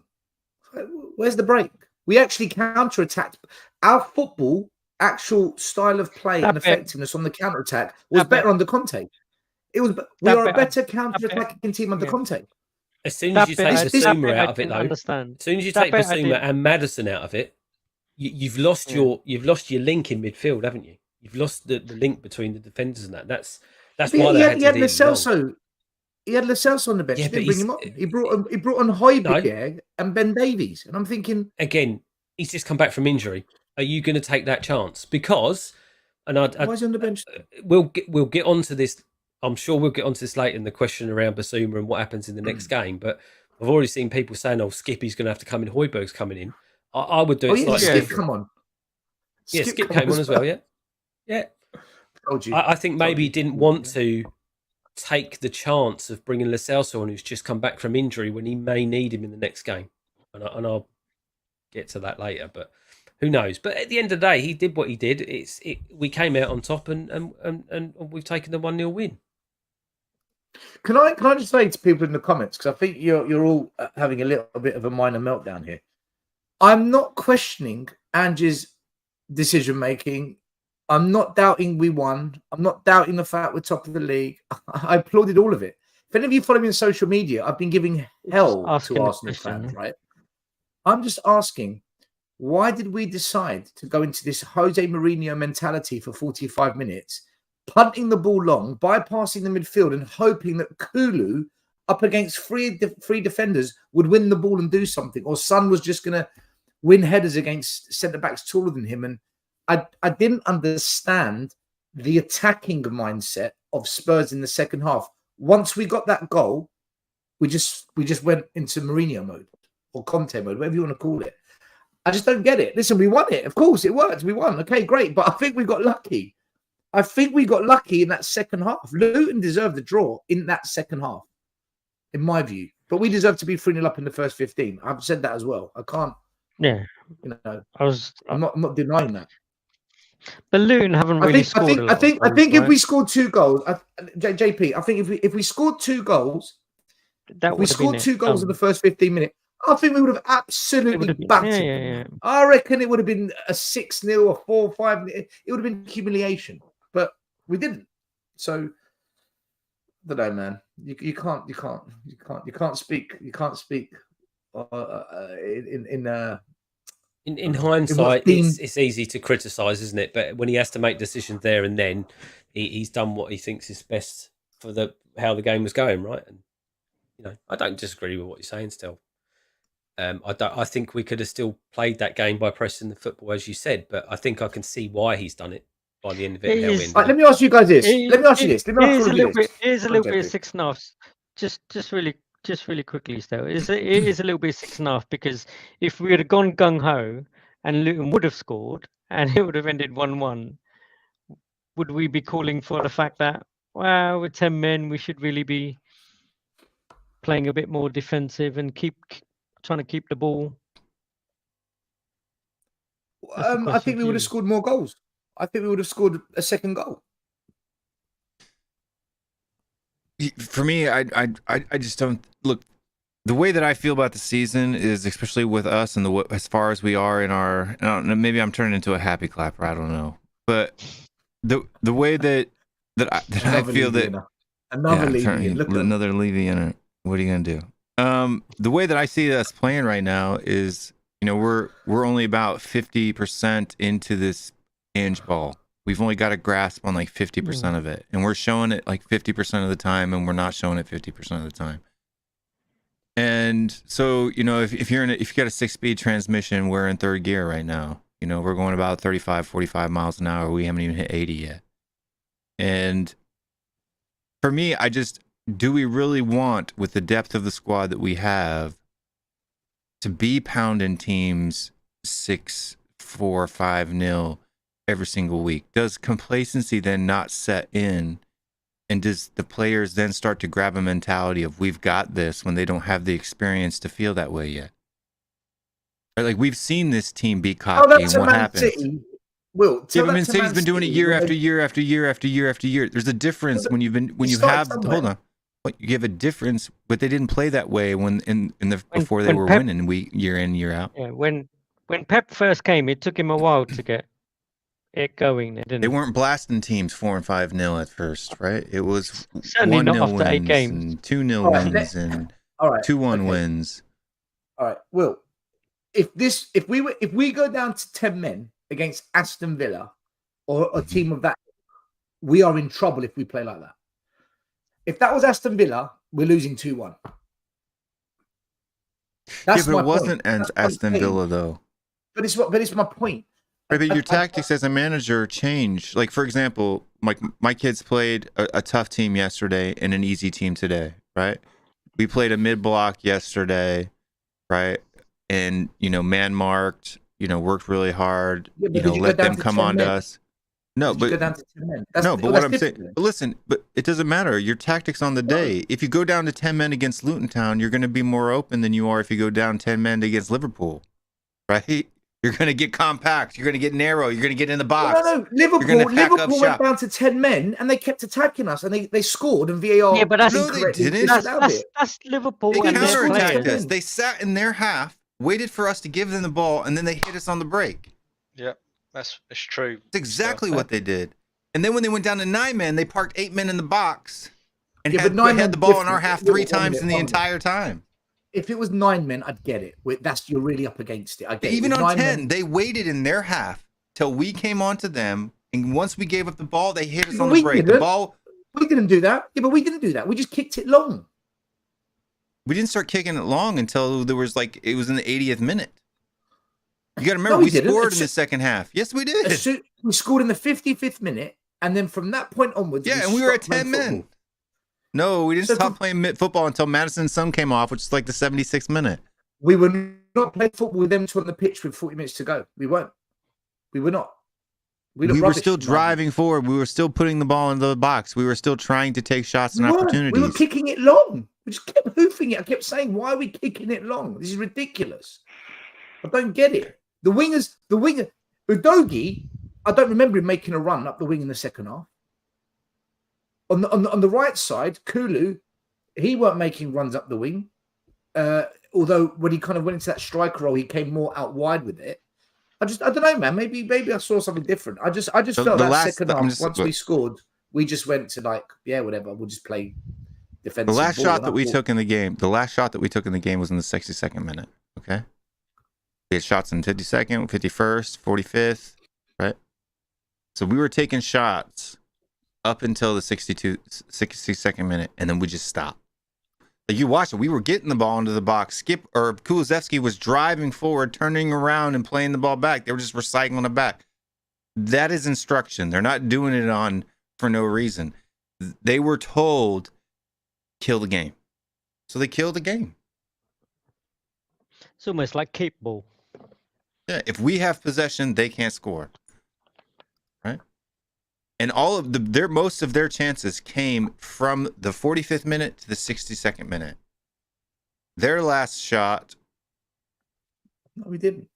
Where's the break? We actually counter-attacked. Our football, actual style of play and effectiveness on the counter-attack was better under Conte. We are a better counter-attacking team under Conte. As soon as you take Basuma out of it, though, as soon as you take Basuma and Maddison out of it, you've lost your link in midfield, haven't you? You've lost the link between the defenders and that. That's why they had Lo Celso. He had Lo Celso on the bench. He didn't bring him on. He brought on Højbjerg and Ben Davies, and I'm thinking again, he's just come back from injury. Are you going to take that chance? Because, why is he on the bench? We'll get onto this. I'm sure we'll get onto this later in the question around Basuma and what happens in the next game. But I've already seen people saying, "Oh, Skippy's going to have to come in. Højbjerg's coming in." I would do it slightly different. Skip, come on. Skip came on as well. Yeah. Yeah. Told you. I think maybe Told he you. didn't want to take the chance of bringing Lo Celso on, who's just come back from injury, when he may need him in the next game. And I'll get to that later, but who knows? But at the end of the day, he did what he did. We came out on top, and we've taken the 1-0 win. Can I just say to people in the comments, because I think you're all having a little bit of a minor meltdown here. I'm not questioning Angie's decision making. I'm not doubting we won. I'm not doubting the fact we're top of the league. I applauded all of it. If any of you follow me on social media, I've been giving hell to Arsenal fans, right? I'm just asking, why did we decide to go into this Jose Mourinho mentality for 45 minutes, punting the ball long, bypassing the midfield and hoping that Kulu, up against three defenders, would win the ball and do something, or Son was just going to win headers against centre-backs taller than him? And I didn't understand the attacking mindset of Spurs in the second half. Once we got that goal, we just went into Mourinho mode or Conte mode, whatever you want to call it. I just don't get it. Listen, we won it. Of course, it worked. We won. Okay, great. But I think we got lucky. I think we got lucky in that second half. Luton deserved the draw in that second half, in my view. But we deserve to be 3-0 up in the first 15. I've said that as well. I can't. Yeah, I'm not denying that. But Luton haven't really scored a lot. I think if we scored 2 goals, JP, I think if we scored 2 goals, if we scored 2 goals in the first 15 minutes, I think we would have absolutely battered them. I reckon it would have been a 6-0 or 4-5. It would have been humiliation, but we didn't. So I don't know, man. You can't speak in hindsight, it's easy to criticise, isn't it? But when he has to make decisions there and then, he's done what he thinks is best for how the game was going, right? And I don't disagree with what you're saying still. I think we could have still played that game by pressing the football, as you said, but I think I can see why he's done it by the end of it. Let me ask you guys this. Let me ask you this. Here's a little bit of 6.5. Just really quickly, still, it is a little bit 6.5, because if we had gone gung ho and Luton would have scored and it would have ended 1-1, would we be calling for the fact that, wow, with 10 men we should really be playing a bit more defensive and trying to keep the ball? I think we would have scored more goals. I think we would have scored a second goal. For me, I just don't look. The way that I feel about the season is, especially with us and as far as we are in our, I don't know, maybe I'm turning into a happy clapper. I don't know, but the way that I feel that another Levy in it. What are you gonna do? The way that I see us playing right now is, we're only about 50% into this Ange ball. We've only got a grasp on like 50% of it, and we're showing it like 50% of the time, and we're not showing it 50% of the time. And so, if you got a 6-speed transmission, we're in 3rd gear right now. We're going about 35, 45 miles an hour. We haven't even hit 80 yet. And for me, do we really want, with the depth of the squad that we have, to be pounding teams 6-4, 5-0 every single week? Does complacency then not set in, and does the players then start to grab a mentality of we've got this when they don't have the experience to feel that way yet? Like, we've seen this team be cocky, and what happens? Man City's been doing it year after year after year after year after year. There's a difference when you have a difference, but they didn't play that way before they were winning year in, year out. Yeah, when Pep first came, it took him a while to get it going. They weren't blasting teams 4 and 5-0 at first, right? It was certainly 1-0 not after 8 wins games, and 2-0 wins and 2-1 wins. All right, Will. If we go down to 10 men against Aston Villa or a team of that, we are in trouble if we play like that. If that was Aston Villa, we're losing 2-1. But it wasn't Aston Villa though. But it's my point. Right, but your tactics as a manager change. Like, for example, my kids played a tough team yesterday and an easy team today, right? We played a mid-block yesterday, right? And, man marked, worked really hard, let them come on to us. No, Did you but go down to 10 men? no, but what I'm saying, different. but listen, but it doesn't matter. Your tactics on the day. If you go down to 10 men against Luton Town, you're going to be more open than you are if you go down 10 men against Liverpool, right? You're going to get compact. You're going to get narrow. You're going to get in the box. No. Liverpool went down to 10 men and they kept attacking us and they scored and VAR. Yeah, but that's No, they didn't. That's Liverpool They and their counterattacked players. us. They sat in their half, waited for us to give them the ball, and then they hit us on the break. Yeah, that's true. That's exactly what they did. And then when they went down to 9 men, they parked 8 men in the box and had the ball in our half 3 times in the entire time. If it was 9 men, I'd get it. You're really up against it. I get Even it. on 10, they waited in their half till we came onto them, and once we gave up the ball, they hit us on the break. We didn't do that. Yeah, but we didn't do that. We just kicked it long. We didn't start kicking it long until it was in the 80th minute. You got to remember, we scored in the second half. Yes, we did. We scored in the 55th minute, and then from that point onwards, and we were at 10 men. No, we didn't stop playing football until Madison's son came off, which is like the 76th minute. We were not playing football with them two on the pitch with 40 minutes to go. We weren't. We were not. We were still driving forward. We were still putting the ball into the box. We were still trying to take shots and opportunities. We were kicking it long. We just kept hoofing it. I kept saying, why are we kicking it long? This is ridiculous. I don't get it. The winger, Udogie, I don't remember him making a run up the wing in the second half. On the right side, Kulu, he weren't making runs up the wing. Although when he kind of went into that striker role, he came more out wide with it. I don't know, man. Maybe I saw something different. I just felt that second half, once we scored, we just went to whatever. We'll just play defensive. The last shot that we took in the game, was in the 62nd minute. Okay. We had shots in 52nd, 51st, 45th, right? So we were taking shots up until the 62nd minute, and then we just stopped. Like you watch it, we were getting the ball into the box. Kulusevski was driving forward, turning around and playing the ball back. They were just recycling it back. That is instruction. They're not doing it for no reason. They were told, kill the game. So they killed the game. It's almost like keep ball. Yeah, if we have possession, they can't score. Right? And most of their chances came from the 45th minute to the 62nd minute. Their last shot. No, we didn't.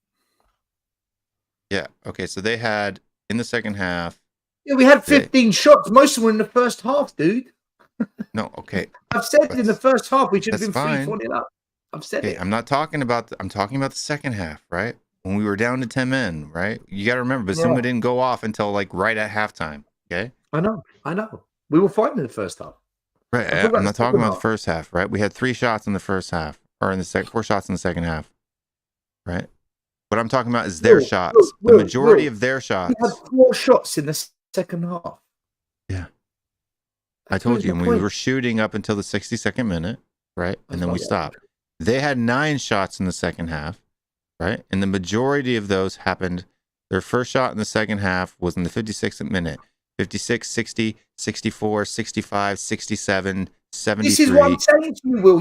Yeah. Okay. So they had in the second half. Yeah, we had 15 shots. Most of them were in the first half, dude. No. Okay. I've said in the first half we should have been 3-4 up. I've said it. I'm talking about the second half, right? When we were down to 10 men, right? You got to remember, Basuma didn't go off until right at halftime. Okay. I know. We were fighting in the first half. Right. I'm not talking about the first half, right? We had 3 shots in the first half, or in the 4 shots in the second half, right? What I'm talking about is their shots. The majority of their shots. We had 4 shots in the second half. Yeah. I told you, we were shooting up until the 62nd minute, right? And then we stopped. They had 9 shots in the second half, right? And the majority of those happened. Their first shot in the second half was in the 56th minute. 56, 60, 64, 65, 67, 73. This is what I'm saying to you, Will.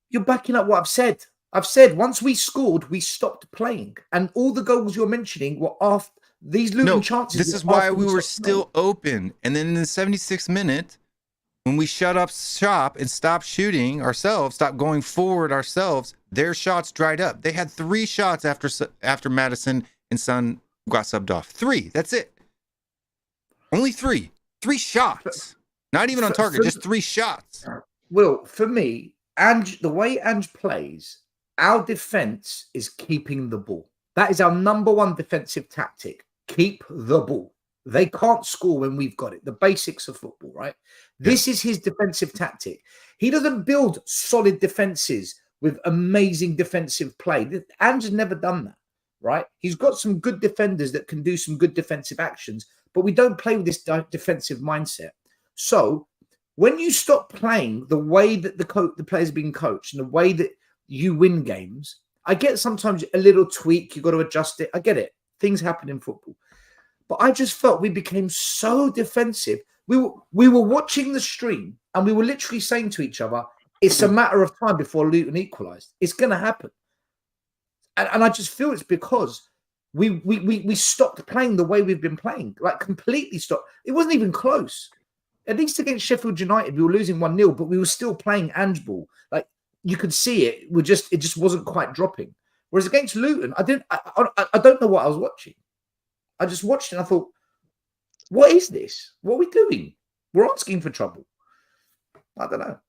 You're backing up what I've said. I've said once we scored, we stopped playing. And all the goals you're mentioning were after these Luton chances. This is why we were still open. And then in the 76th minute, when we shut up shop and stopped shooting ourselves, stopped going forward ourselves, their shots dried up. They had 3 shots after Madison and Son got subbed off. 3. That's it. Only 3. 3 shots. Not even on target, just 3 shots. Well, for me, the way Ange plays, our defense is keeping the ball. That is our number 1 defensive tactic. Keep the ball. They can't score when we've got it. The basics of football, right? This is his defensive tactic. He doesn't build solid defenses with amazing defensive play. Ange has never done that, right? He's got some good defenders that can do some good defensive actions, but we don't play with this defensive mindset. So when you stop playing the way that the players are being coached and the way that you win games, I get sometimes a little tweak. You got to adjust it. I get it. Things happen in football. But I just felt we became so defensive. We were watching the stream and we were literally saying to each other, it's a matter of time before Luton equalised. It's going to happen. And I just feel it's because we stopped playing the way we've been playing, like completely stopped. It wasn't even close. At least against Sheffield United, we were losing 1-0, but we were still playing Ange ball. Like you could see it. It just wasn't quite dropping. Whereas against Luton, I don't know what I was watching. I just watched it and I thought, what is this? What are we doing? We're asking for trouble. I don't know.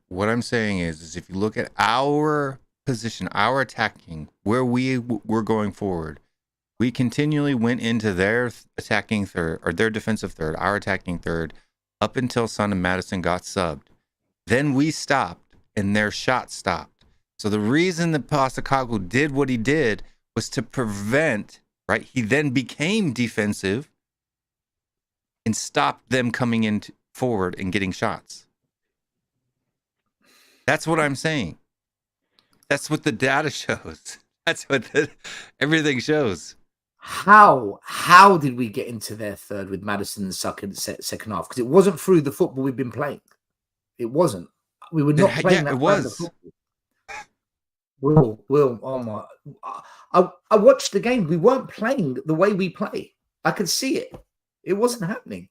What I'm saying is if you look at our position, our attacking, where we were going forward, we continually went into their attacking third or their defensive third, our attacking third, up until Son and Maddison got subbed. Then we stopped and their shot stopped. So the reason that Post-Kane did what he did was to prevent, right? He then became defensive and stopped them coming in forward and getting shots. That's what I'm saying. That's what the data shows. That's what everything shows. How did we get into their third with Maddison in the second half? Because it wasn't through the football we've been playing. It wasn't. We were not playing that. It was. Will, oh my! I watched the game. We weren't playing the way we play. I could see it. It wasn't happening.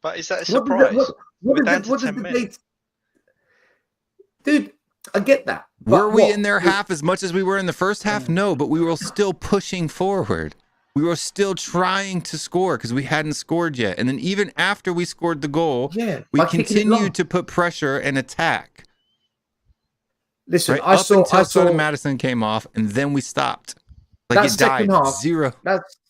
But is that a surprise? We're down to 10 minutes. Dude, I get that. Were we in their half as much as we were in the first half? No, but we were still pushing forward. We were still trying to score because we hadn't scored yet. And then even after we scored the goal, we continued to put pressure and attack. Listen, right? Up until Son Maddison came off, and then we stopped. Like it died. Half, 0.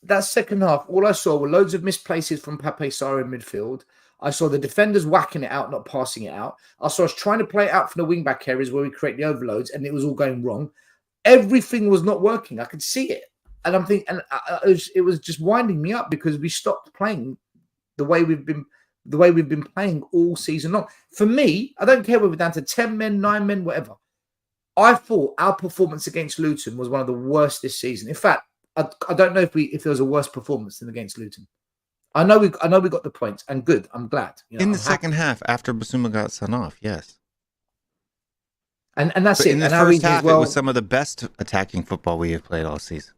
That second half, all I saw were loads of misplaces from Pape Sarr in midfield. I saw the defenders whacking it out, not passing it out. I saw us trying to play it out from the wing-back areas where we create the overloads, and it was all going wrong. Everything was not working. I could see it. And I'm thinking, and it was just winding me up because we stopped playing the way we've been playing all season long. For me, I don't care whether we're down to 10 men, 9 men, whatever. I thought our performance against Luton was one of the worst this season. In fact, I don't know if there was a worse performance than against Luton. I know we got the points, and good. I'm glad. You know, in the second half, after Basuma got sent off, yes. And that's it. In the first half, it was some of the best attacking football we have played all season.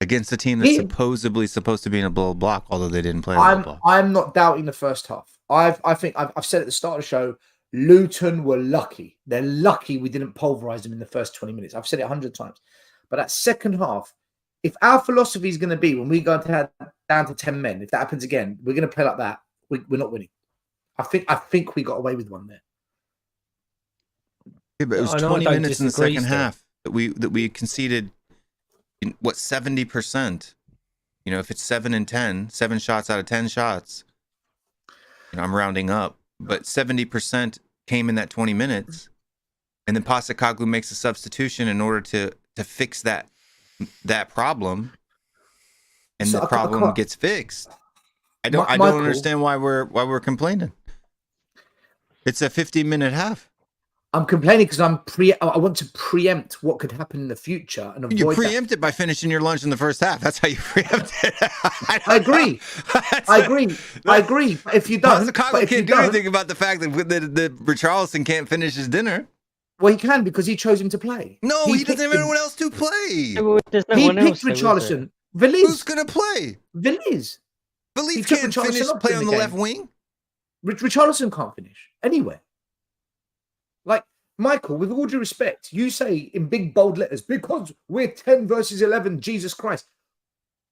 Against a team that's supposedly supposed to be in a blow block, although they didn't play a block. I'm not doubting the first half. I think I've said at the start of the show, Luton were lucky. They're lucky we didn't pulverize them in the first 20 minutes. I've said it 100 times. But that second half, if our philosophy is going to be when we go down to 10 men, if that happens again, we're going to play like that. We're not winning. I think we got away with one there. Yeah, but it was 20 minutes in the second half that we conceded. In, 70%? You know, if it's 7 and 10, 7 shots out of 10 shots. You know, I'm rounding up, but 70% came in that 20 minutes, and then Post-Kane makes a substitution in order to fix that problem, and so the problem gets fixed. I don't understand why we're complaining. It's a 15-minute half. I'm complaining because I want to preempt what could happen in the future and avoid. You preempt it by finishing your lunch in the first half. That's how you preempt it. I agree. I agree. If you don't, Post-Kane can't do anything about the fact that Richarlison can't finish his dinner. Well, he can because he chose him to play. No, he doesn't have anyone else to play. There's no he one picked else, Richarlison. Who's going to play? Veliz can't play on the left wing. Richarlison can't finish anywhere. Like, Michael, with all due respect, you say in big, bold letters, because we're 10 versus 11, Jesus Christ.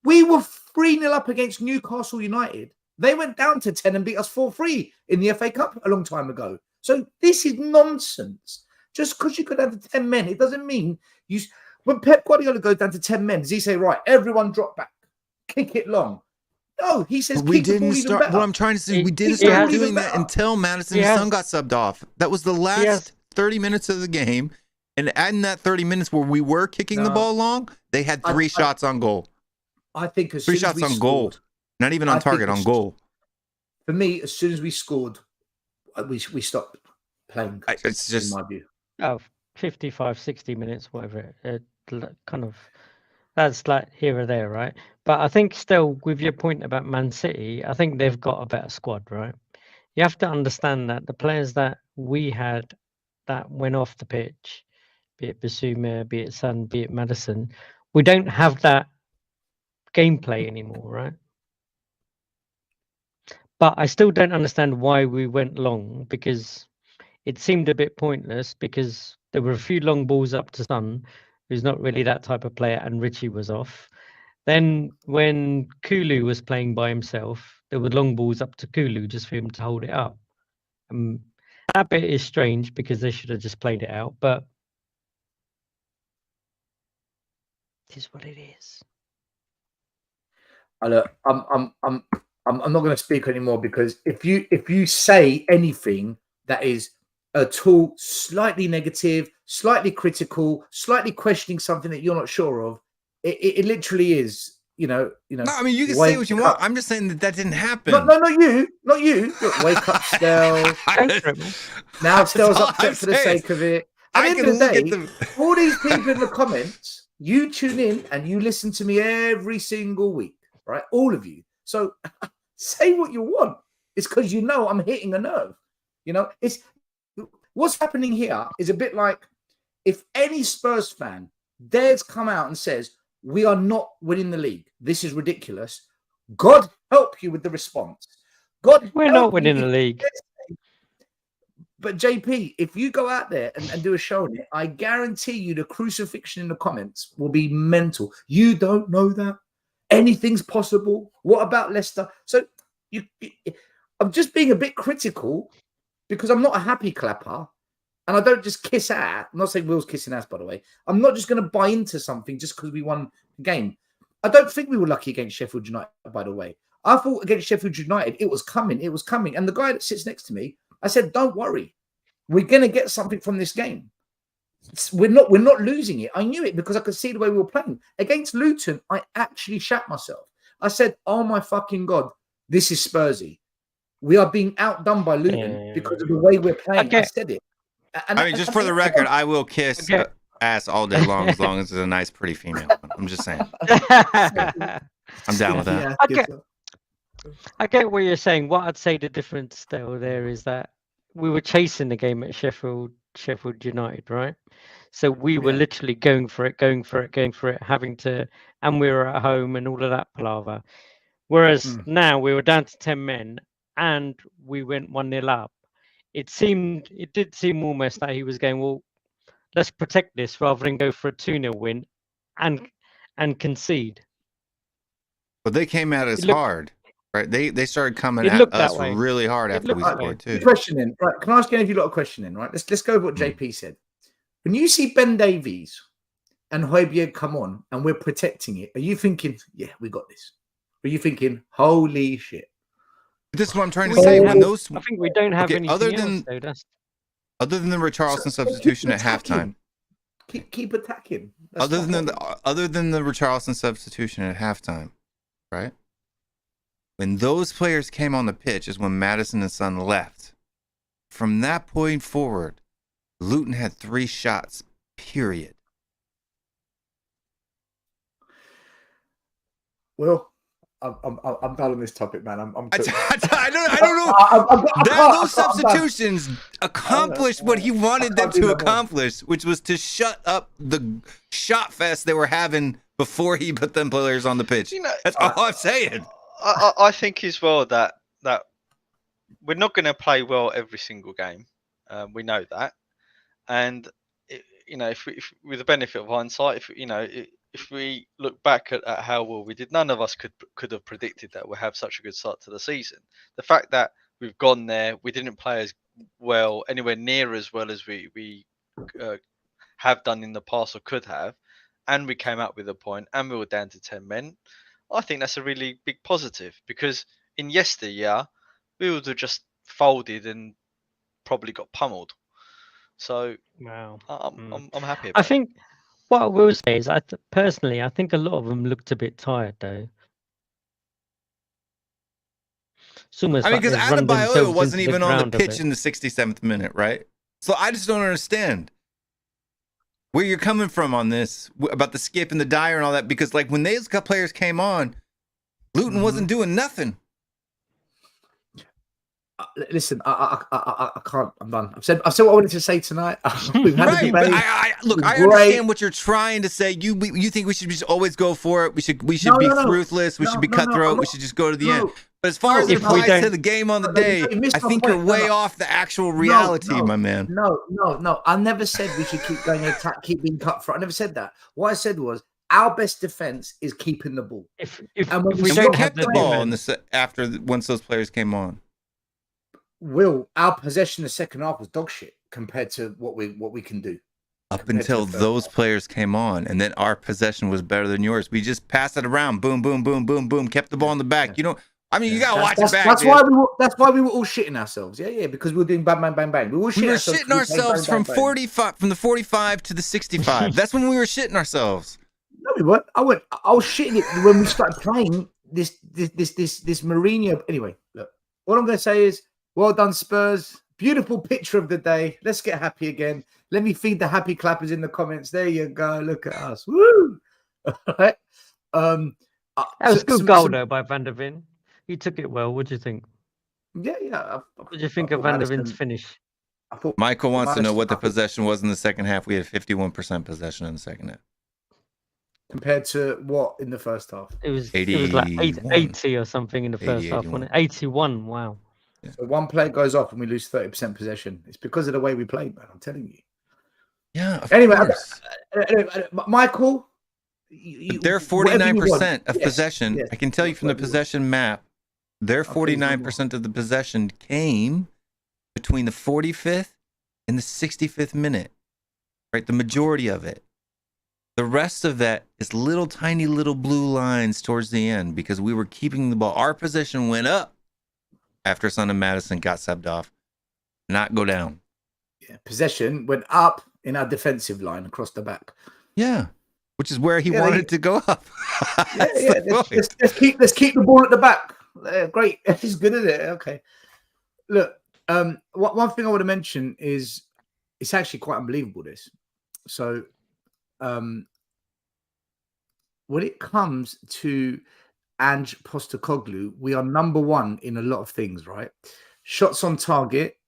We were 3-0 up against Newcastle United. They went down to 10 and beat us 4-3 in the FA Cup a long time ago. So this is nonsense. Just because you go down to 10 men, it doesn't mean you... When Pep Guardiola goes down to 10 men, does he say, right, everyone drop back, kick it long? No, he says we didn't start. What I'm trying to say, we didn't start doing that until Maddison's son got subbed off. That was the last 30 minutes of the game, and in that 30 minutes where we were kicking the ball long, they had 3 shots on goal. I think as 3 soon as shots we on scored, goal, not even on target, on goal. For me, as soon as we scored, we stopped playing. It's just in my view. 55, 60 minutes, whatever. Kind of. That's like here or there, right? But I think still, with your point about Man City, I think they've got a better squad, right? You have to understand that the players that we had that went off the pitch, be it Basuma, be it Son, be it Madison. We don't have that gameplay anymore, right? But I still don't understand why we went long, because it seemed a bit pointless, because there were a few long balls up to Son, who's not really that type of player, and Richie was off. Then when Kulu was playing by himself, there were long balls up to Kulu just for him to hold it up. That bit is strange because they should have just played it out, but it is what it is. Look, I'm not going to speak anymore, because if you say anything that is at all slightly negative, slightly critical, slightly questioning something that you're not sure of, it literally is. No, I mean, you can say what you want. I'm just saying that didn't happen. No, not you. Look, wake up, Stel. Now Stel's upset for the sake of it. At the end of the day, all these people in the comments, you tune in and you listen to me every single week, right? All of you. So say what you want. It's because I'm hitting a nerve. It's what's happening here is a bit like if any Spurs fan dares come out and says, we are not winning the league, this is ridiculous, God help you with the response. We're not winning the league. But JP, if you go out there and do a show on it, I guarantee you the crucifixion in the comments will be mental. You don't know that. Anything's possible. What about Leicester? So I'm just being a bit critical because I'm not a happy clapper. And I don't just kiss ass. I'm not saying Will's kissing ass, by the way. I'm not just going to buy into something just because we won the game. I don't think we were lucky against Sheffield United, by the way. I thought against Sheffield United, it was coming. It was coming. And the guy that sits next to me, I said, don't worry. We're going to get something from this game. We're not losing it. I knew it because I could see the way we were playing. Against Luton, I actually shat myself. I said, oh my fucking God, this is Spursy. We are being outdone by Luton because of the way we're playing. Okay. I said it. I mean, just for the record, I will kiss ass all day long as it's a nice, pretty female. I'm just saying. I'm down with that. I get what you're saying. What I'd say the difference still there is that we were chasing the game at Sheffield United, right? So we were literally going for it, having to, and we were at home and all of that palaver. Whereas now we were down to 10 men and we went 1-0 up. It did seem almost that he was going, well, let's protect this rather than go for a 2-0 win and concede. But they came at us hard, right? They started coming at us really hard after we scored too. Question then, right? Can I ask any of you a lot of question then, right? Let's go with what JP said. When you see Ben Davies and Højbjerg come on and we're protecting it, are you thinking, yeah, we got this? Or are you thinking, holy shit? This is what I'm trying to say. I think we don't have anything other than other than the Richarlison substitution at halftime. Keep attacking. Other than the Richarlison substitution at halftime, right? When those players came on the pitch is when Madison and Son left. From that point forward, Luton had 3 shots. Period. Well, I'm done on this topic, man. I don't know. Those substitutions accomplished what he wanted them to accomplish, which was to shut up the shot fest they were having before he put them players on the pitch. That's all I'm saying. I think as well that we're not going to play well every single game. We know that, and if with the benefit of hindsight, if we look back at how well we did, none of us could have predicted that we'll have such a good start to the season. The fact that we've gone there, we didn't play as well, anywhere near as well as we have done in the past or could have, and we came out with a point and we were down to 10 men. I think that's a really big positive, because in yesteryear, we would have just folded and probably got pummeled. So wow. I'm happy about I think what I will say is, personally, I think a lot of them looked a bit tired, though. Because Adebayo wasn't even on the pitch in the 67th minute, right? So I just don't understand where you're coming from on this, about the skip and the Dyer and all that, because when those players came on, Luton wasn't doing nothing. listen, I can't. I'm done. I've said what I wanted to say tonight. We've had a Right, but debate. look, I Great. understand what you're trying to say. You think we should just always go for it. We should be ruthless. We should be cutthroat. We should just go to the end. But as far as it applies to the game on the day, I think you're way off the actual reality, my man. No. I never said we should keep going attack, keep being cutthroat. I never said that. What I said was our best defense is keeping the ball. If we kept the ball once those players came on. Our possession in the second half was dog shit compared to what we can do. Up until those players came on, and then our possession was better than yours. We just passed it around, boom, boom, boom, boom, boom, kept the ball in the back. You gotta watch it back. That's why we were all shitting ourselves. Yeah, because we were doing bang, bang, bang, bang. We were shitting ourselves from 45 to the 65. That's when we were shitting ourselves. No, we weren't. I was shitting it when we started playing this Mourinho. Anyway, look, what I'm gonna say is, well done, Spurs. Beautiful picture of the day. Let's get happy again. Let me feed the happy clappers in the comments. There you go. Look at us. Woo! All right. That was a good goal, though, by Van der Ven. He took it well. What do you think? Yeah. What do you think of Van der Ven's finish? Michael wants to know what the possession was in the second half. We had 51% possession in the second half. Compared to what in the first half? It was like 80 or something in the first half, wasn't it? 81. Wow. Yeah. So one player goes off and we lose 30% possession. It's because of the way we played, man. I'm telling you. Yeah. Anyway, Michael, they're 49% of possession. Yes. I can tell you from the possession map, their 49% of the possession came between the 45th and the 65th minute. Right, the majority of it. The rest of that is tiny little blue lines towards the end because we were keeping the ball. Our possession went up after Son of Madison got subbed off, not go down. Yeah, possession went up in our defensive line across the back. Yeah, which is where he wanted to go up. Let's keep the ball at the back. Great, he's good at it. Okay, look. One thing I want to mention is it's actually quite unbelievable. This, so, when it comes to Ange Postecoglou, we are number one in a lot of things, right? Shots on target,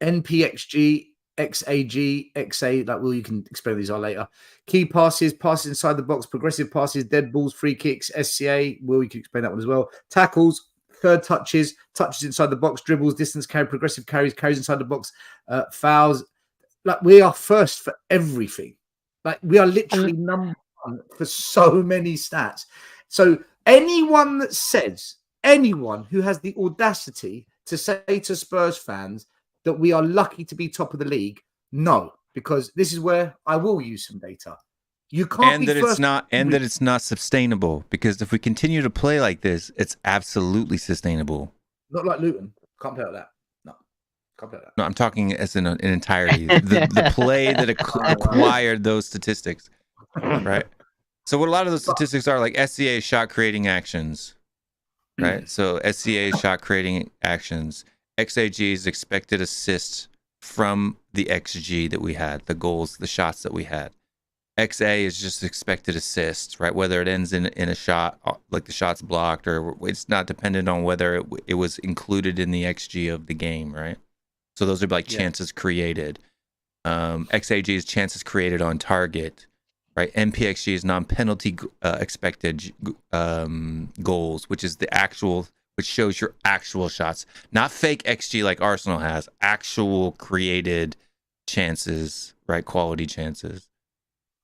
NPXG, XAG, XA, like, well, you can explain these are later. Key passes inside the box, progressive passes, dead balls, free kicks, SCA, well, you can explain that one as well. Tackles, third touches inside the box, dribbles, distance carry, progressive carries inside the box, fouls. Like, we are first for everything. Like, we are literally number one for so many stats. So anyone who has the audacity to say to Spurs fans that we are lucky to be top of the league, no, because this is where I will use some data. You can't and be that first it's not, and that it's not sustainable. Because if we continue to play like this, it's absolutely sustainable. Not like Luton. Can't play like that. No, can't play like that. No, I'm talking as in entirety. the play that acquired those statistics, right? So what a lot of those statistics are, like SCA shot creating actions, right? So SCA shot creating actions. XAG is expected assists from the XG that we had, the goals, the shots that we had. XA is just expected assists, right? Whether it ends in a shot, like the shot's blocked, or it's not dependent on whether it was included in the XG of the game, right? So those are like chances created. XAG is chances created on target, right? NPXG is non-penalty expected goals, which is the actual, which shows your actual shots, not fake XG like Arsenal has, actual created chances, right? Quality chances.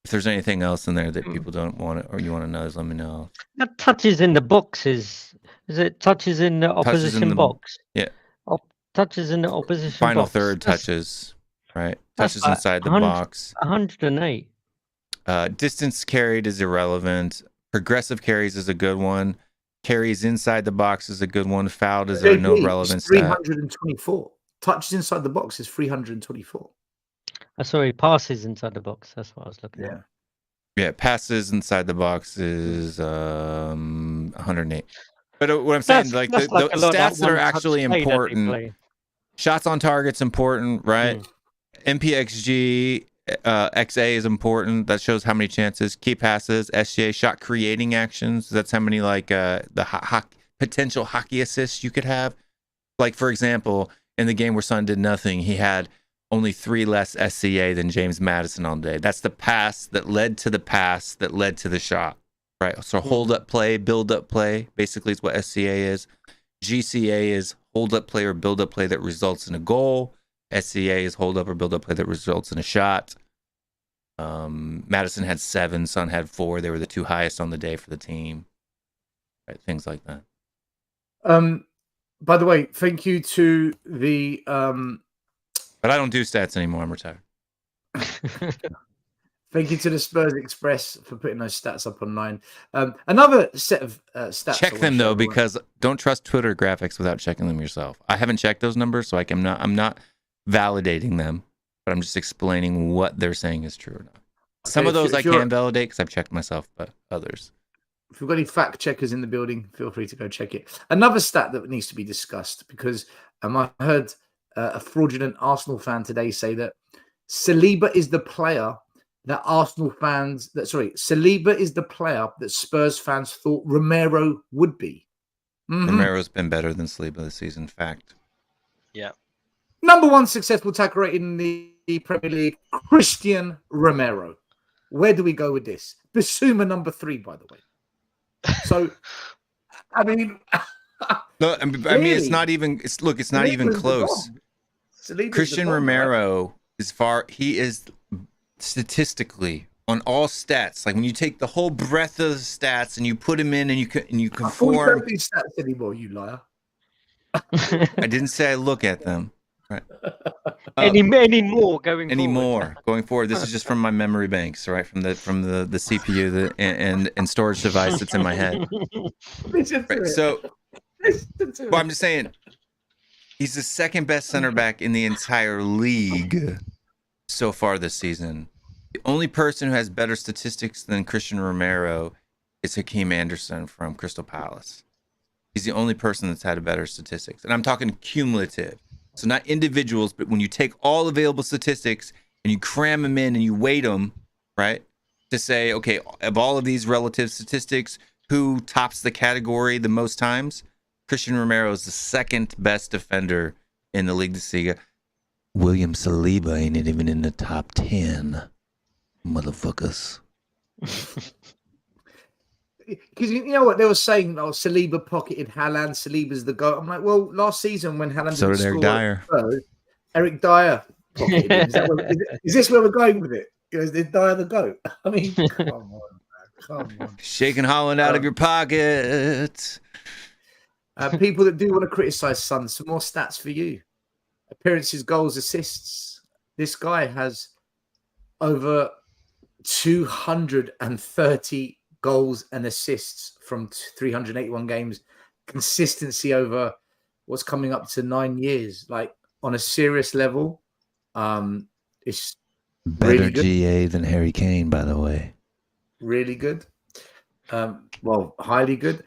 If there's anything else in there that people don't want or you want to know, just let me know. That touches in the boxes. Is it touches in the opposition box? Yeah. Touches in the opposition Final box. third touches, right? Touches inside the box. 108. Distance carried is irrelevant. Progressive carries is a good one. Carries inside the box is a good one. Fouled is no relevance. 324. Touches inside the box is 324. Sorry, passes inside the box. That's what I was looking at. Yeah, passes inside the box is 108. But what I'm saying, like the stats that are actually important. Shots on target's important, right? NPXG, XA is important. That shows how many chances. Key passes, SGA, shot creating actions. That's how many, like the potential hockey assists you could have. Like, for example, in the game where Son did nothing, he had only 3 less SCA than James Madison all day. That's the pass that led to the pass that led to the shot, right? So hold up play, build up play, basically is what SCA is. GCA is hold up play or build up play that results in a goal. SCA is hold up or build up play that results in a shot. Madison had 7, Son had 4. They were the 2 highest on the day for the team. Right, things like that. By the way, thank you to the But I don't do stats anymore. I'm retired. thank you to the Spurs Express for putting those stats up online. Another set of stats. Check them though, because don't trust Twitter graphics without checking them yourself. I haven't checked those numbers, so I'm not validating them, but I'm just explaining what they're saying is true or not. Some of those I can validate because I've checked myself, but others. If we've got any fact checkers in the building, feel free to go check it. Another stat that needs to be discussed, because I heard a fraudulent Arsenal fan today say that Saliba is the player that Saliba is the player that Spurs fans thought Romero would be. Romero's been better than Saliba this season, fact. Yeah. Number 1 successful tackle rate in the Premier League, Christian Romero. Where do we go with this? Bissouma number 3, by the way. So, I mean, no, I mean, it's not even. It's not even close. Christian Romero he is statistically on all stats. Like when you take the whole breadth of the stats and you put him in and you conform. I don't do stats anymore, you liar. I didn't say I look at them. Right. Any more going forward. This is just from my memory banks, right? From the CPU and storage device that's in my head. Right. So, well, I'm just saying, he's the second best center back in the entire league so far this season. The only person who has better statistics than Christian Romero is Hakeem Anderson from Crystal Palace. He's the only person that's had a better statistics, and I'm talking cumulative. So not individuals, but when you take all available statistics and you cram them in and you weight them, right, to say, okay, of all of these relative statistics, who tops the category the most times? Christian Romero is the second best defender in the league this year. William Saliba ain't even in the top 10, motherfuckers. Because you know what they were saying? Oh, Saliba pocketed Haaland. Saliba's the GOAT. I'm like, well, last season when Haaland did Eric Dyer. Eric Dyer pocketed him. Is this where we're going with it? Is Dyer the GOAT? I mean, come on, man. Come on. Shaking Holland out of your pocket. People that do want to criticize Son, some more stats for you. Appearances, goals, assists. This guy has over 230 goals and assists from 381 games. Consistency over what's coming up to 9 years. Like on a serious level, it's better really good. GA than Harry Kane, by the way. Really good. Well, highly good.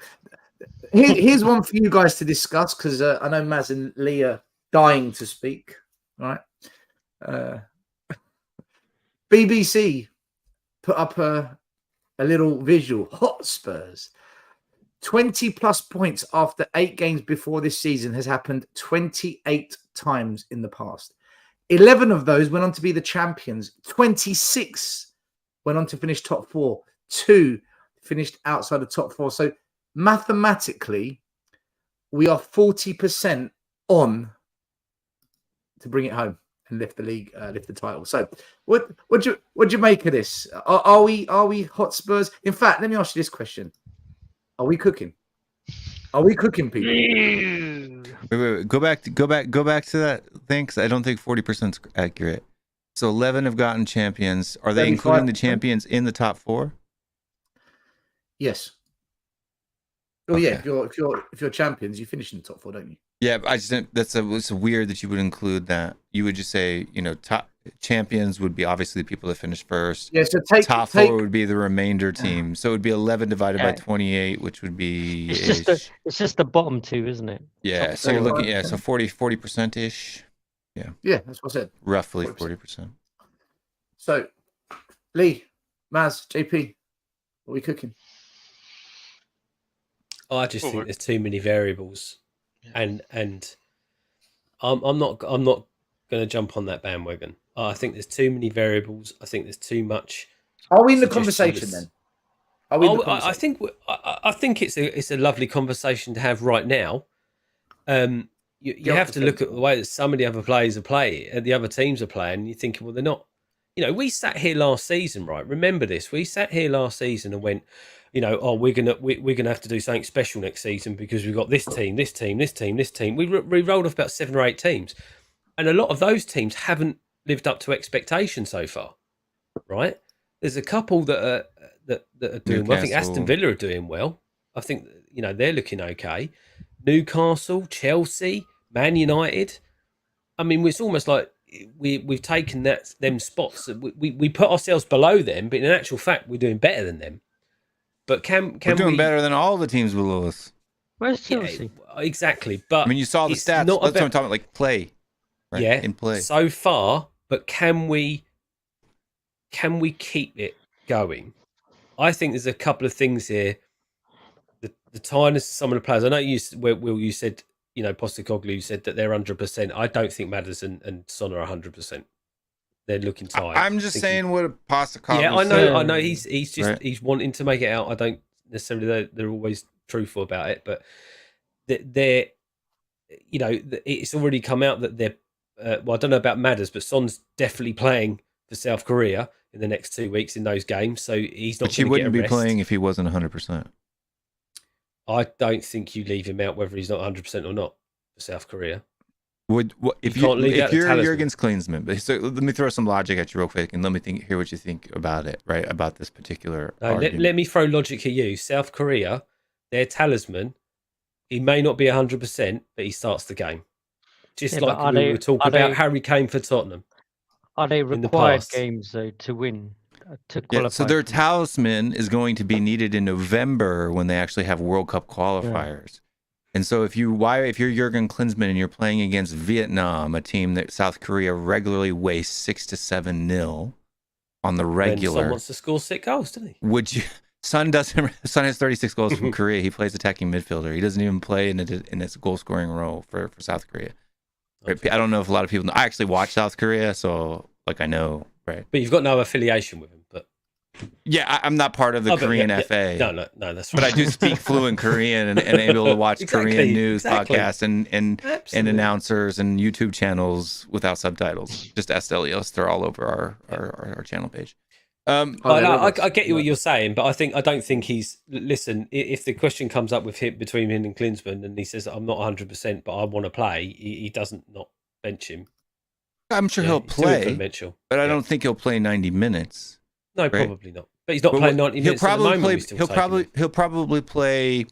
Here's one for you guys to discuss, because I know Maz and Lee are dying to speak. Right? BBC put up a little visual. Hot Spurs. 20 plus points after 8 games before this season has happened 28 times in the past. 11 of those went on to be the champions. 26 went on to finish top 4. 2 finished outside the top 4. So mathematically, we are 40% on to bring it home and lift the league, lift the title. So what do you make of this? Are we Hot Spurs? In fact, let me ask you this question. Are we cooking? Are we cooking, people? Wait. Go back to that thing, because I don't think 40% is accurate. So 11 have gotten champions. Are they including the champions in the top 4? Yes. Oh okay. Yeah, if you're champions, you finish in the top 4, don't you? Yeah, I just think it's weird that you would include that. You would just say, top champions would be obviously the people that finished first. Yeah, so top 4 would be the remainder team. So it would be 11 divided by 28, which would be it's just the bottom 2, isn't it? Yeah, top so you're looking so 40% ish. Yeah. Yeah, that's what I said. Roughly 40%. So Lee, Maz, JP, what are we cooking? I just think there's too many variables. And I'm not going to jump on that bandwagon. I think there's too many variables. I think there's too much. Are we in the suggestion conversation that's- then? Are we in the Oh, conversation? I think it's a lovely conversation to have right now. You have to look at the way that some of the other players are playing, the other teams are playing, and you're thinking, well, they're not. You know, we sat here last season, right? Remember this? We sat here last season and went, you know, oh, we're gonna have to do something special next season because we've got this team, this team, this team, this team. We rolled off about 7 or 8 teams, and a lot of those teams haven't lived up to expectation so far, right? There's a couple that are doing well. I think Aston Villa are doing well. I think, you know, they're looking okay. Newcastle, Chelsea, Man United. I mean, it's almost like we've taken them spots. We put ourselves below them, but in actual fact, we're doing better than them. But can We're doing we, better than all the teams below us. Where's Chelsea? Yeah, exactly. But I mean, you saw the it's stats. not That's what about- I'm talking about, like play. Right? Yeah, In play. so far. But can we keep it going? I think there's a couple of things here. The tiredness of some of the players. I know Will, you said, you know, Postecoglou said that they're 100%. I don't think Maddison and Son are 100%. They're looking tired. I'm just saying what Postecoglou Yeah, I said. know. I know. He's just Right. he's wanting to make it out. I don't necessarily. They're always truthful about it, but they're, you know, it's already come out that they're. Well, I don't know about Madders, but Son's definitely playing for South Korea in the next 2 weeks in those games, so he's not. But he going to wouldn't get a be rest. playing if he wasn't 100%. I don't think you leave him out whether he's not 100% or not for South Korea. If You can't leave out the you're talisman. Jurgen's Klinsmann, but so let me throw some logic at you real quick, and let me hear what you think about it, right? About this particular argument. Let me throw logic at you. South Korea, their talisman, he may not be 100%, but he starts the game. Just Yeah, like but we were talking about Harry Kane for Tottenham. Are they the required past. games though to win? To Yeah, qualify? so their talisman is going to be needed in November when they actually have World Cup qualifiers. And so if you're Jurgen Klinsmann and you're playing against Vietnam, a team that South Korea regularly wastes 6-7-0 on the regular, Son wants to score 6 goals, doesn't he? would you? Son has 36 goals from Korea. He plays attacking midfielder. He doesn't even play in its goal scoring role for South Korea. Right? I don't know if a lot of people know. I actually watch South Korea, so like I know, right? But you've got no affiliation with him. But yeah, I'm not part of the Korean FA. No, that's right. But I do speak fluent Korean and able to watch Korean news podcasts and announcers and YouTube channels without subtitles. Just ask Elios; they're all over our channel page. I get you what you're saying, but I don't think he's. Listen, if the question comes up with him between him and Klinsmann, and he says I'm not 100%, but I want to play, he doesn't not bench him. I'm sure he'll play, but I don't think he'll play 90 minutes. No, probably not. But he's not playing 90 minutes. He'll probably play.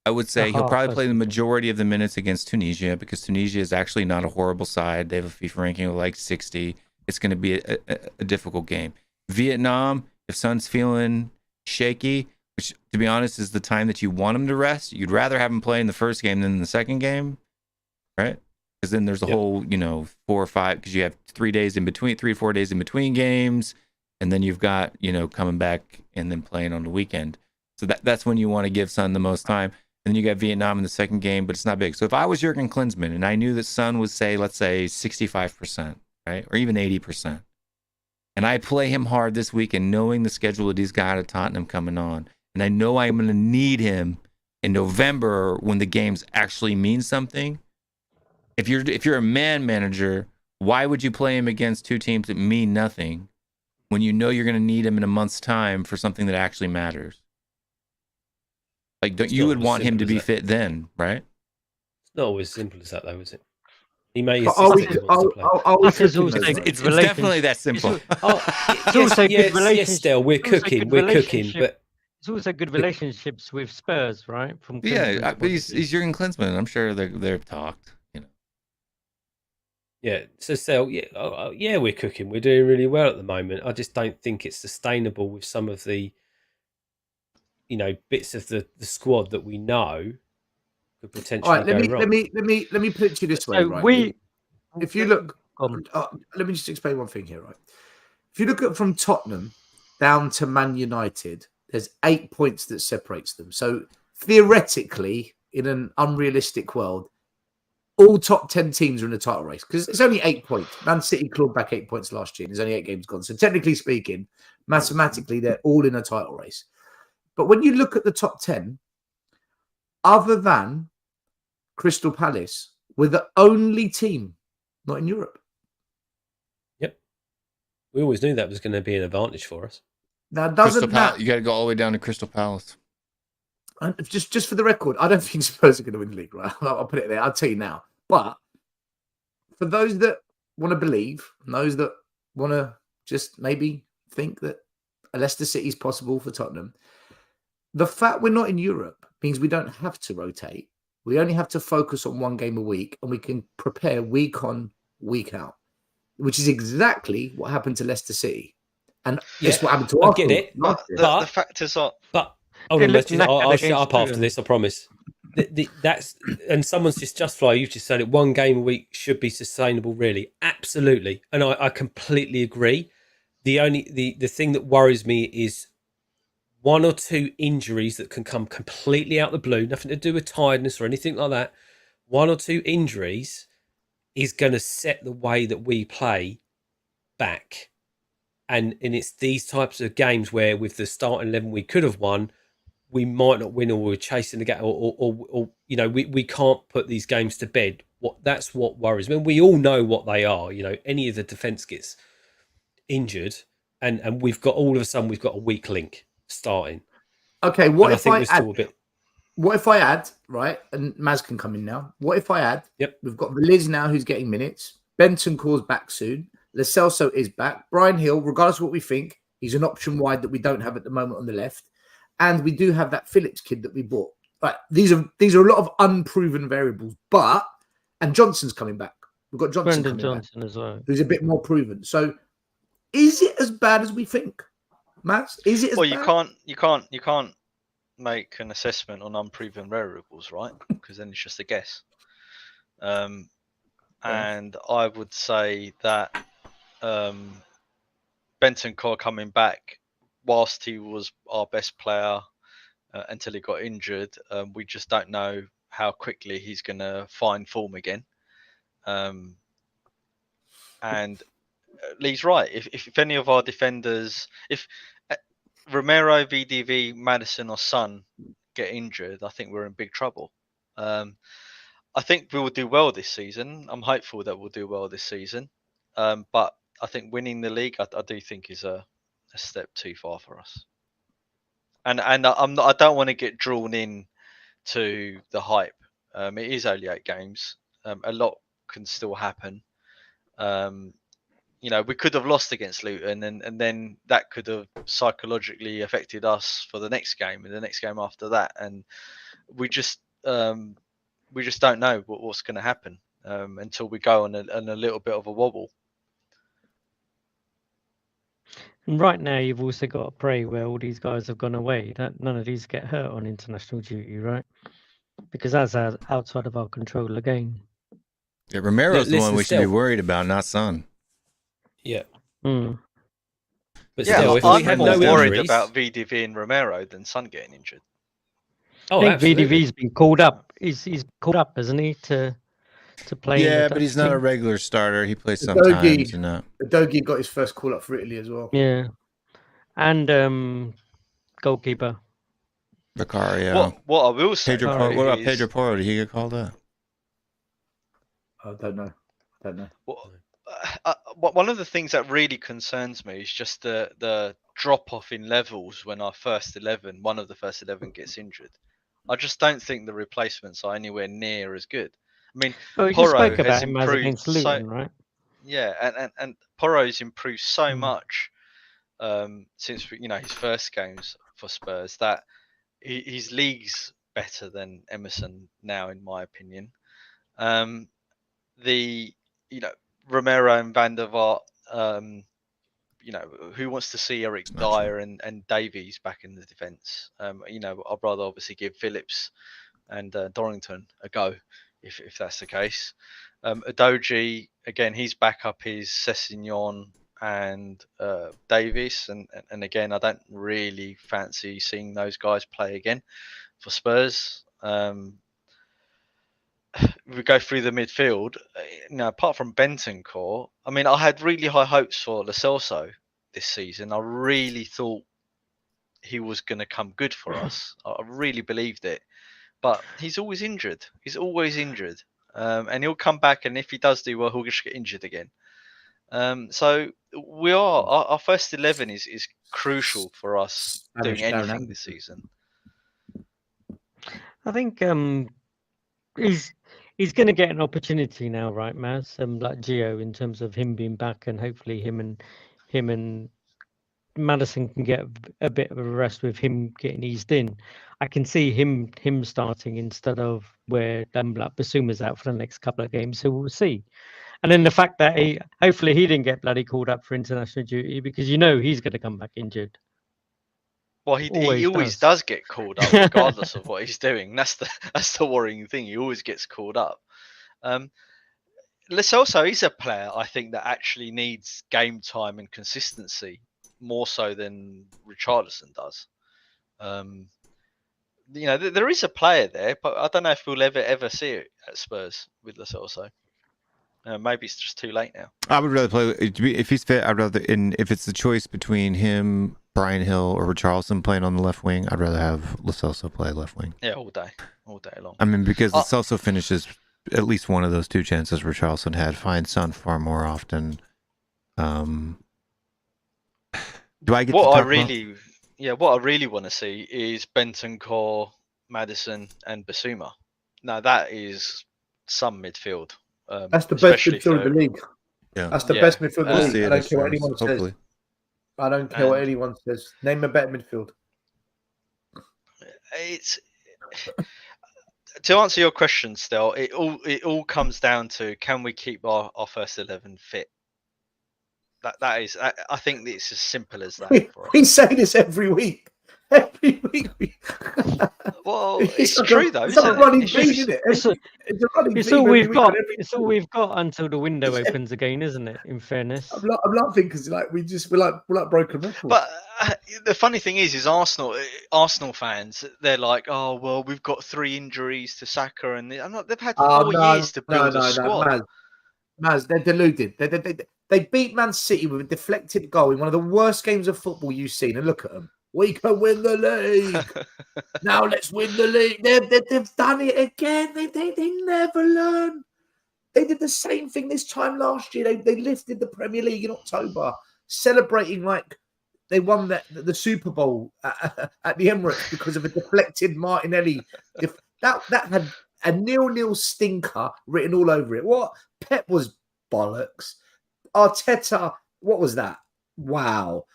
I would say he'll probably play the majority of the minutes against Tunisia because Tunisia is actually not a horrible side. They have a FIFA ranking of like 60. It's going to be a difficult game. Vietnam, if Son's feeling shaky, which to be honest is the time that you want him to rest, you'd rather have him play in the first game than in the second game, right? Because then there's a whole, 4 or 5, because you have 3 days in between, 3 or 4 days in between games, and then you've got, coming back and then playing on the weekend. So that's when you want to give Son the most time. And then you got Vietnam in the second game, but it's not big. So if I was Jurgen Klinsmann and I knew that Son was, let's say 65%, right? Or even 80%. And I play him hard this week and knowing the schedule that he's got at Tottenham coming on, and I know I'm going to need him in November when the games actually mean something. If you're a man manager, why would you play him against 2 teams that mean nothing when you know you're going to need him in a month's time for something that actually matters? Like, you would want him to be fit then, right? It's not always as simple as that, though, is it? He may. It's definitely that simple. It's also good relationships. Yes, still we're cooking, but it's also good relationships with Spurs, right? From but he's Jurgen Klinsmann. I'm sure they've talked. Yeah, so we're cooking. We're doing really well at the moment. I just don't think it's sustainable with some of the, bits of the squad that we know could potentially All right, go wrong. let me put it to you this way, right? If you look, let me just explain one thing here, right? If you look at from Tottenham down to Man United, there's 8 points that separates them. So theoretically, in an unrealistic world, all top 10 teams are in the title race because it's only 8 points. Man City clawed back 8 points last year. And there's only 8 games gone. So technically speaking, mathematically, they're all in a title race. But when you look at the top 10, other than Crystal Palace, we're the only team not in Europe. Yep. We always knew that was going to be an advantage for us. Now, doesn't that... You got to go all the way down to Crystal Palace. Just for the record, I don't think Spurs are going to win the league, right? I'll put it there. I'll tell you now. But for those that want to believe, and those that want to just maybe think that a Leicester City is possible for Tottenham, the fact we're not in Europe means we don't have to rotate. We only have to focus on one game a week, and we can prepare week on, week out, which is exactly what happened to Leicester City. And it's what happened to Arsenal. I get it. But the factors are... Hold on, I'll shut up after this, I promise. That's and someone's just fly. You've just said it. One game a week should be sustainable, really. Absolutely, and I completely agree. The thing that worries me is 1 or 2 injuries that can come completely out of the blue, nothing to do with tiredness or anything like that. 1 or 2 injuries is going to set the way that we play back, and it's these types of games where with the starting 11 we could have won, we might not win, or we're chasing the game, or you know, we can't put these games to bed. That's what worries me. We all know what they are. You know, any of the defence gets injured, and we've got all of a sudden we've got a weak link starting. Okay, what if I add, right? And Maz can come in now. What if I add? Yep, we've got Liz now who's getting minutes. Benton calls back soon. Lo Celso is back. Brian Hill, regardless of what we think, he's an option wide that we don't have at the moment on the left. And we do have that Phillips kid that we bought. Right, these are a lot of unproven variables, and Johnson's coming back. We've got Johnson as well, who's a bit more proven. So, is it as bad as we think, Matt? Is it as bad? You can't make an assessment on unproven variables, right? Because then it's just a guess. And I would say that Benton Core coming back, whilst he was our best player until he got injured, we just don't know how quickly he's going to find form again. And Lee's right. If any of our defenders, if Romero, VDV, Maddison, or Son get injured, I think we're in big trouble. I think we will do well this season. I'm hopeful that we'll do well this season. But I think winning the league, I do think is a step too far for us. And I don't want to get drawn in to the hype. It is only 8 games. A lot can still happen. You know, we could have lost against Luton, and then that could have psychologically affected us for the next game and the next game after that. And we just don't know what's going to happen until we go on a little bit of a wobble. And right now, you've also got to pray where all these guys have gone away, that none of these get hurt on international duty, right? Because that's outside of our control again. Yeah, Romero's the one we should be worried about, not Son. Yeah. Mm. But yeah, still, if I'm we had more no worried injuries, about VDV and Romero than Son getting injured. I think VDV's been called up. He's called up, hasn't he, to play? Yeah, but he's not a regular starter. He plays sometimes. Dogi got his first call up for Italy as well. Yeah, and goalkeeper Vicario. What I will say, what about Pedro Porro? Did he get called up? I don't know. One of the things that really concerns me is just the drop off in levels when one of the first 11 gets injured. I just don't think the replacements are anywhere near as good. I mean, Porro has improved against Luton, right? Yeah, and Porro's improved so much since his first games for Spurs that his league's better than Emerson now, in my opinion. Romero and Van der Vaart, who wants to see Eric Dyer and Davies back in the defence? I'd rather obviously give Phillips and Dorrington a go if that's the case. Udogie, again, his backup is Sessegnon and Davies, and again, I don't really fancy seeing those guys play again for Spurs. we go through the midfield, apart from Bentancur, I mean, I had really high hopes for Lo Celso this season. I really thought he was going to come good for us. I really believed it. But he's always injured. And he'll come back, and if he does do well, he'll just get injured again. So our first 11 is crucial for us doing anything this season. I think he's going to get an opportunity now, right, Maz? Like Gio, in terms of him being back, and hopefully him and Maddison can get a bit of a rest with him getting eased in. I can see him starting instead of where like Basuma's out for the next couple of games. So we'll see. And then the fact that hopefully he didn't get bloody called up for international duty, because he's going to come back injured. Well, he always does get called up regardless of what he's doing. That's the worrying thing. He always gets called up. Lo Celso is a player, I think, that actually needs game time and consistency more so than Richarlison does. There is a player there, but I don't know if we'll ever see it at Spurs with Lo Celso. Maybe it's just too late now. I would rather play if he's fit. I'd rather, if it's the choice between him, Brian Hill, or Richarlison playing on the left wing, I'd rather have Lo Celso play left wing. Yeah, all day long. I mean, because Lo Celso finishes at least one of those two chances Richarlison had. Finds Son far more often. Do I get what I really want to see is Bentancur, Maddison, and Basuma. Now that is some midfield. That's the best midfield in the league. Yeah, that's the best midfield in the league. I don't care what anyone hopefully. says. I don't care what anyone says. Name a better midfield. It's to answer your question, Stel. It all comes down to, can we keep our first 11 fit? That is, I think it's as simple as that. We say this every week. Every week. Well, it's true though. It's a running theme, isn't it? It's all we've got. It's all we've got until the window opens again, isn't it? In fairness, I'm laughing because we're like broken records. But the funny thing is Arsenal fans, they're like, oh well, we've got 3 injuries to Saka, and they've had 4 years to build a squad. Maz, they're deluded. They beat Man City with a deflected goal in one of the worst games of football you've seen, and look at them. We can win the league. Now let's win the league. They've done it again. They never learn. They did the same thing this time last year. They lifted the Premier League in October, celebrating like they won the Super Bowl at the Emirates because of a deflected Martinelli. That had a 0-0 stinker written all over it. What? Pep was bollocks. Arteta, what was that? Wow.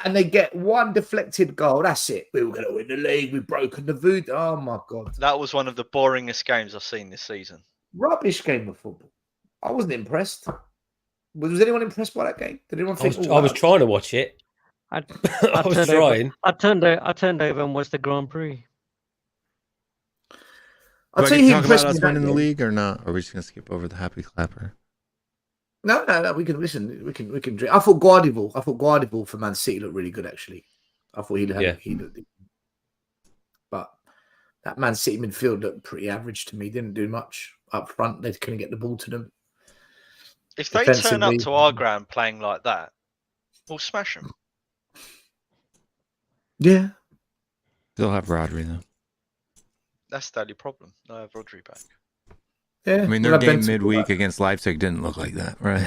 And they get one deflected goal. That's it. We were going to win the league. We've broken the voodoo. Oh, my God. That was one of the boringest games I've seen this season. Rubbish game of football. I wasn't impressed. Was anyone impressed by that game? Did anyone think? I was trying to watch it. I was trying. I turned over and watched the Grand Prix. I'll tell you who talk about us winning winning the league or not? Or are we just going to skip over the happy clapper? No. We can listen. We can drink. I thought Guardiola for Man City looked really good. Actually, I thought he looked. But that Man City midfield looked pretty average to me. Didn't do much up front. They couldn't get the ball to them. If they turn up to our ground playing like that, we'll smash them. Yeah. They'll have Rodri though. That's the only problem. I have Rodri back. Yeah, I mean, their game midweek against Leipzig didn't look like that, right?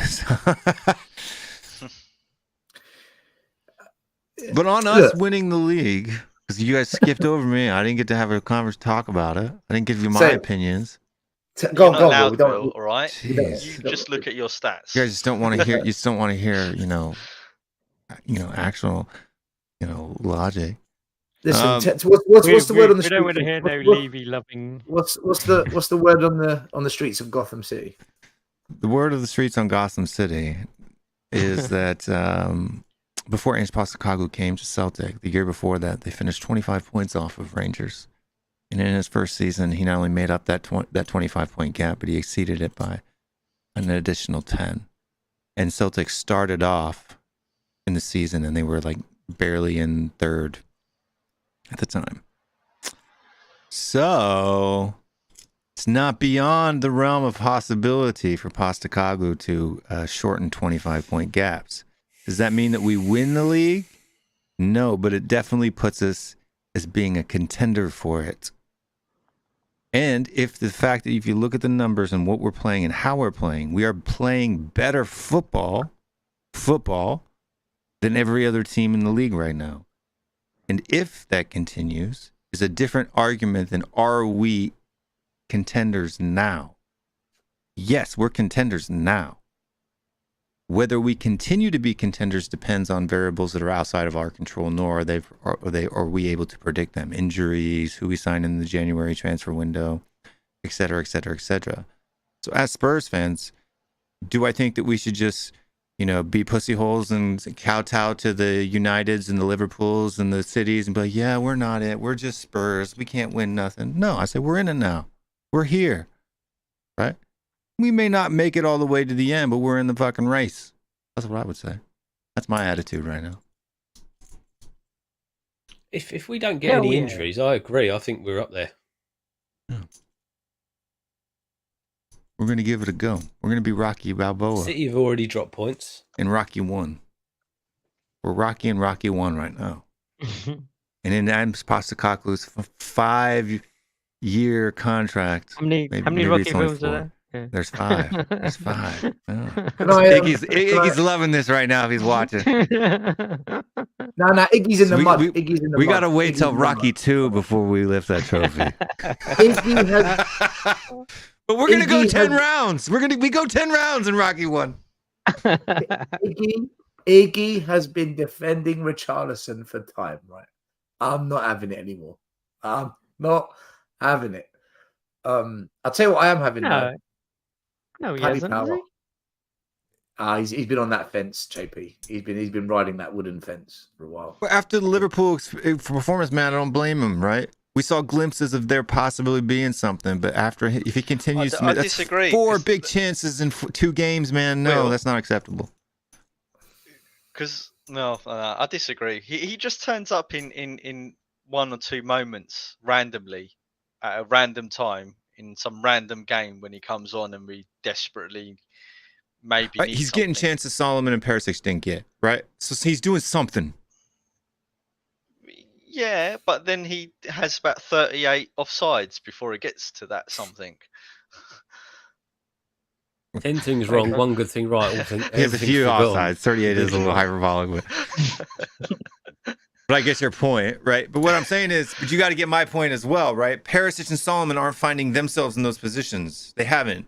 But on us winning the league, because you guys skipped over me, I didn't get to have a talk about it. I didn't give you my opinions. Go on, Will, all right? Jeez. You just look at your stats. You guys just don't want to hear. You just don't want to hear. Actual, logic. Listen, what's the word on the street? We don't want to hear no Levy loving. What's the word on the streets of Gotham City? The word of the streets on Gotham City is that before Ange Postecoglou came to Celtic, the year before that, they finished 25 points off of Rangers, and in his first season, he not only made up that 25-point gap, but he exceeded it by an additional 10. And Celtic started off in the season, and they were like barely in third at the time. So It's not beyond the realm of possibility for Post-Kane to shorten 25-point gaps. Does that mean that we win the league? No, but it definitely puts us as being a contender for it. And if the fact that if you look at the numbers and what we're playing and how we're playing, we are playing better football than every other team in the league right now. And if that continues, is a different argument than are we contenders now? Yes, we're contenders now. Whether we continue to be contenders depends on variables that are outside of our control, nor are we able to predict them. Injuries, who we signed in the January transfer window, et cetera, et cetera, et cetera. So as Spurs fans, do I think that we should just, be pussy holes and kowtow to the Uniteds and the Liverpools and the cities and be like, yeah, we're not it. We're just Spurs. We can't win nothing. No, I say we're in it now. We're here, right? We may not make it all the way to the end, but we're in the fucking race. That's what I would say. That's my attitude right now. If we don't get any injuries, I agree. I think we're up there. Yeah. We're going to give it a go. We're going to be Rocky Balboa. City have already dropped points. In Rocky 1. We're Rocky and Rocky 1 right now. And in Postecoglou's 5-year contract. How many Rocky films are there? Yeah. There's 5. There's 5. Oh. Iggy's loving this right now if he's watching. No, Iggy's in the mud. Iggy's in the we mud. got to wait Iggy's till Rocky 2 before we lift that trophy. Iggy has... But we're going to go 10 rounds. We go 10 rounds in Rocky 1. Iggy has been defending Richarlison for time, right? I'm not having it anymore. I'm not having it. I'll tell you what I am having. No, he hasn't. He's been on that fence, JP. He's been riding that wooden fence for a while. Well, after the Liverpool performance, man, I don't blame him, right? We saw glimpses of there possibly being something, but if he continues to, that's disagree. 4 big chances in 2 games, man. No, that's not acceptable. Because I disagree. He just turns up in 1 or 2 moments randomly at a random time in some random game when he comes on, and we desperately maybe need he's getting chances Solomon and Perisic didn't get, right? So he's doing something. Yeah, but then he has about 38 offsides before he gets to that something. 10 things wrong, 1 good thing right. He has a few offsides. 38 is a little hyperbolic. But I get your point, right? But what I'm saying is, but you got to get my point as well, right? Perisic and Solomon aren't finding themselves in those positions. They haven't,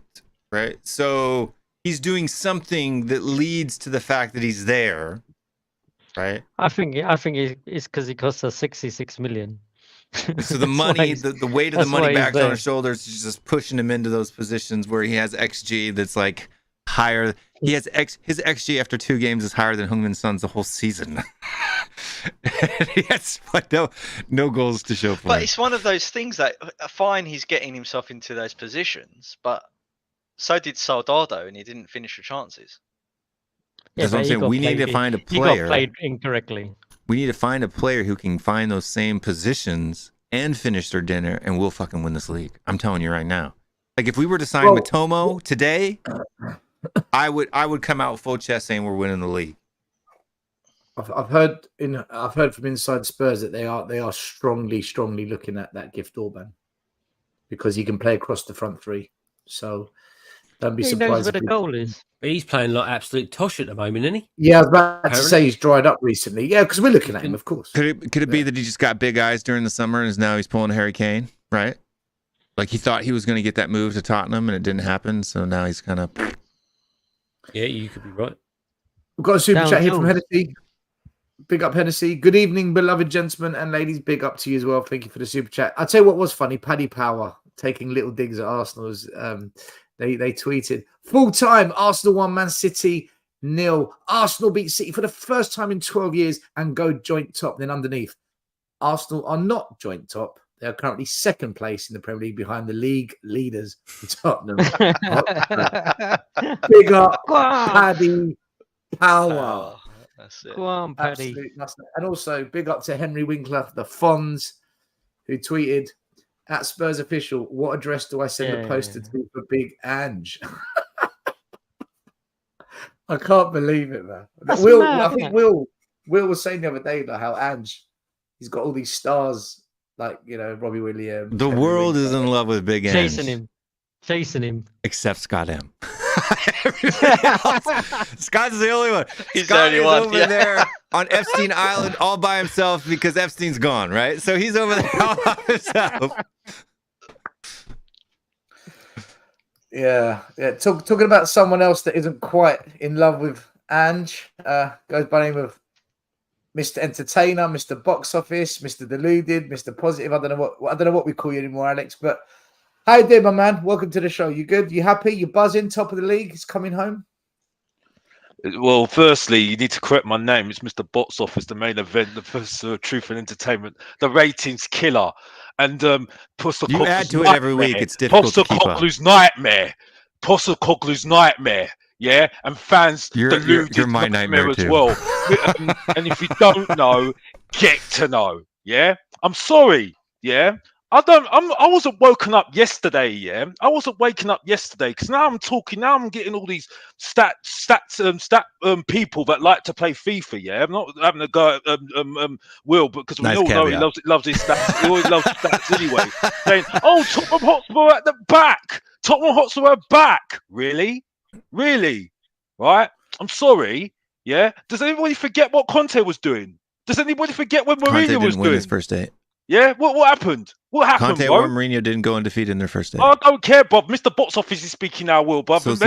right? So he's doing something that leads to the fact that he's there, right? I think it's because he cost us 66 million. So the money, the weight of the money back on his shoulders is just pushing him into those positions where he has XG that's like higher. He has his XG after 2 games is higher than Heung-min Son's the whole season. He has no goals to show for But it. it's one of those things that fine, he's getting himself into those positions, but so did Soldado, and he didn't finish the chances. Yeah, That's what I'm saying. We need to find a player. He got played incorrectly. We need to find a player who can find those same positions and finish their dinner, and we'll fucking win this league. I'm telling you right now. Like if we were to sign Matomo today, I would come out full chest saying we're winning the league. I've heard from inside Spurs that they are strongly looking at that Gift Orban because he can play across the front 3. So don't be surprised. He knows where the goal is. But he's playing like absolute tosh at the moment, isn't he? Yeah, I was about to say he's dried up recently. Yeah, because we're looking at him, of course. Could it be that he just got big eyes during the summer and now he's pulling Harry Kane, right? Like he thought he was going to get that move to Tottenham and it didn't happen, so now he's kind of. Yeah, you could be right. We've got a super chat here from Hennessy. Big up, Hennessy. Good evening, beloved gentlemen and ladies. Big up to you as well. Thank you for the super chat. I'll tell you what was funny. Paddy Power taking little digs at Arsenal's. They tweeted, full-time, Arsenal 1, Man City 0. Arsenal beat City for the first time in 12 years and go joint top. Then underneath, Arsenal are not joint top. They are currently 2nd place in the Premier League behind the league leaders, Tottenham. Big up, Paddy Power. That's it. Go on, Paddy. And also, big up to Henry Winkler, the Fonz, who tweeted, At Spurs official, what address do I send the poster to for Big Ange? I can't believe it, man. That's Will, mad, I isn't think it? Will was saying the other day like, how Ange, he's got all these stars, like, you know, Robbie Williams. The Henry world Ring. is in love with Big Ange. Chasing him. Except Scott M. Everybody else, Scott's the only one. He's Scott the only is one, over yeah. there on Epstein Island all by himself because Epstein's gone, right? So he's over there all by himself. Yeah. Talking about someone else that isn't quite in love with Ange, goes by the name of Mr. Entertainer, Mr. Box Office, Mr. Deluded, Mr. Positive. I don't know what we call you anymore, Alex. But how you doing, my man? Welcome to the show. You good? You happy? You buzzing? Top of the league? It's coming home. Well, firstly, you need to correct my name. It's Mr. Box Office, the main event, the first Truth and Entertainment, the ratings killer, and You add to it every week. It's difficult to keep up. Postacoglu's nightmare, Postacoglu's nightmare. Yeah, and fans deluded you're my nightmare as too. well. And if you don't know, get to know. Yeah, I'm sorry. Yeah. I wasn't woken up yesterday, yeah. I wasn't waking up yesterday because now I'm talking. Now I'm getting all these stat people that like to play FIFA. Yeah, I'm not having a go at Will, because we Nice all know he caveat. loves his stats. He always loves stats anyway. Saying, "Oh, Tottenham Hotspur at the back. Tottenham Hotspur are back. Really, right? I'm sorry. Yeah. Does anybody forget what Conte was doing? Does anybody forget what Conte Mourinho didn't was win doing? his first date. Yeah, what happened? What happened, Conte bro? or Mourinho didn't go undefeated in their first date. I don't care, Bob. Mr. Box Office is speaking now, Will, Bob. So it's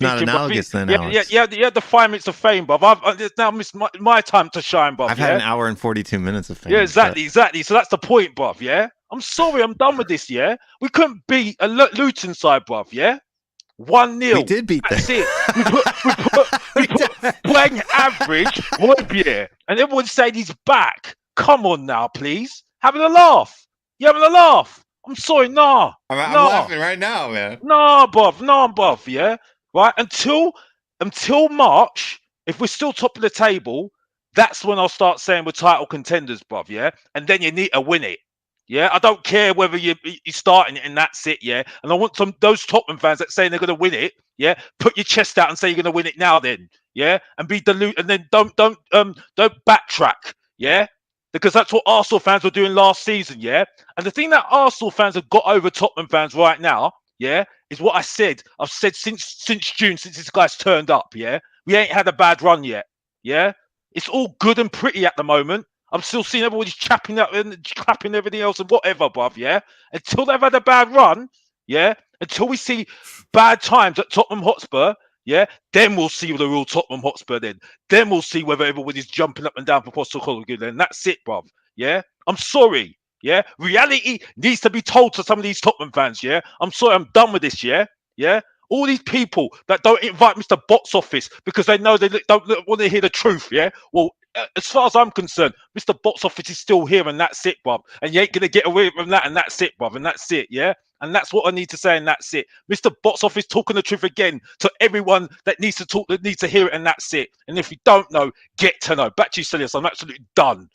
not analogous then, Alex. Yeah, the 5 minutes of fame, Bob. It's now my time to shine, Bob. I've had an hour and 42 minutes of fame. Yeah, exactly. So that's the point, Bob. Yeah, I'm sorry, I'm done with this. Yeah, we couldn't beat a Luton side, Bob. Yeah, 1-0. We did beat them. That's it. We put playing average Roybier, and everyone's saying he's back. Come on now, please. Having a laugh. You having a laugh? I'm sorry, nah. I'm nah. laughing right now, man. Nah, Bob, yeah? Right? Until March, if we're still top of the table, that's when I'll start saying we're title contenders, bruv, yeah? And then you need to win it. Yeah, I don't care whether you're starting it and that's it, yeah. And I want those Tottenham fans that saying they're gonna win it, yeah. Put your chest out and say you're gonna win it now, then, yeah. And be deluded, and then don't backtrack, yeah. Because that's what Arsenal fans were doing last season, yeah. And the thing that Arsenal fans have got over Tottenham fans right now, yeah, is what I've said since June, since this guy's turned up, yeah. We ain't had a bad run yet, yeah. It's all good and pretty at the moment. I'm still seeing everybody chapping up and clapping everything else and whatever, bruv, yeah? Until they've had a bad run, yeah? Until we see bad times at Tottenham Hotspur, yeah? Then we'll see the real Tottenham Hotspur then. Then we'll see whether everybody's jumping up and down for Post-Kane again. Then that's it, bruv, yeah? I'm sorry, yeah? Reality needs to be told to some of these Tottenham fans, yeah? I'm sorry, I'm done with this, yeah? Yeah? All these people that don't invite Mr. Box Office because they know they don't want to hear the truth, yeah? Well, as far as I'm concerned, Mr. Box Office is still here, and that's it, bruv. And you ain't going to get away from that, and that's it, bruv. And that's it, yeah? And that's what I need to say, and that's it. Mr. Box Office talking the truth again to everyone that needs to talk, that needs to hear it, and that's it. And if you don't know, get to know. Back to you, Celius. I'm absolutely done.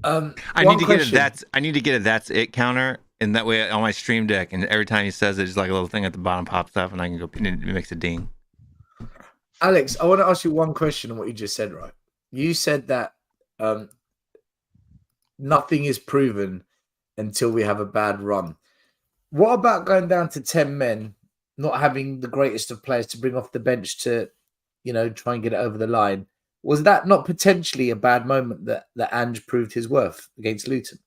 I need to get a that's it counter, and that way on my stream deck, and every time he says it, just like a little thing at the bottom pops up, and I can go. It makes a ding. Alex, I want to ask you one question on what you just said. Right, you said that nothing is proven until we have a bad run. What about going down to 10 men, not having the greatest of players to bring off the bench to, you know, try and get it over the line? Was that not potentially a bad moment that Ange proved his worth against Luton?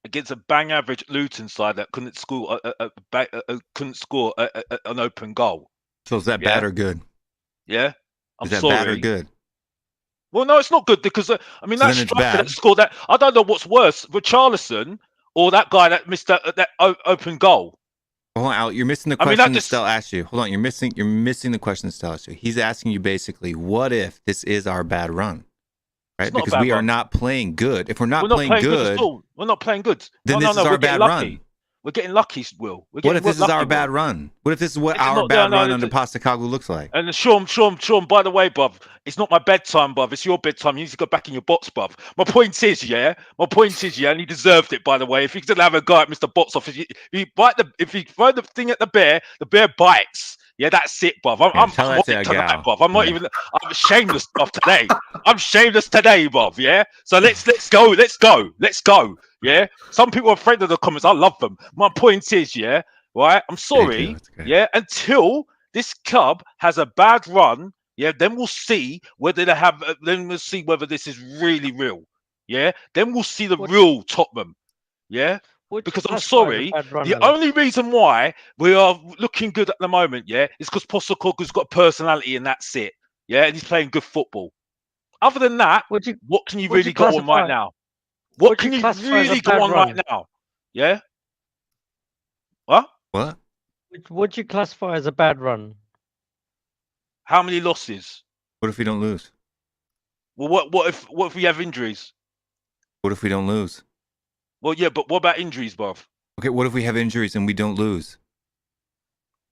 Against a bang average Luton side that couldn't score an open goal. So is that bad or good? Yeah, Is that bad or good? Well, no, it's not good because that striker that scored that. I don't know what's worse, Richarlison or that guy that missed that open goal. Hold on, Al, you're missing the question that Stell asked you. Hold on, you're missing the question that Stell asked you. He's asking you basically, what if this is our bad run? Right? Because we are not playing good. If we're not playing good, we're not playing good. Then this is our bad run. We're getting lucky, Will. We're What getting if this is lucky, our Will. bad run? What if this is what It's our not- bad no, run no, under it's- Postecoglou looks like? And Sean, by the way, bruv, it's not my bedtime, bruv. It's your bedtime. You need to go back in your box, bruv. My point is, and he deserved it, by the way. If he didn't have a guy at Mr. Box off, if you throw the thing at the bear bites. Yeah, that's it, bruv. I'm tell on that to it a tonight, gal. bruv. I'm shameless of today. I'm shameless today, bruv. Yeah. So let's go. Yeah. Some people are afraid of the comments. I love them. My point is, right. I'm sorry. Yeah. Until this club has a bad run, then we'll see whether they have. Then we'll see whether this is really real. Yeah. Then we'll see the real Tottenham. Yeah. Because I'm sorry, the only reason why we are looking good at the moment, is because Postecoglou's got personality and that's it. Yeah, and he's playing good football. Other than that, what can you really go on right now? What can you really go on right now? Yeah. What? What do you classify as a bad run? How many losses? What if we don't lose? Well, what if we have injuries? What if we don't lose? Well, yeah, but what about injuries, bruv? Okay, what if we have injuries and we don't lose?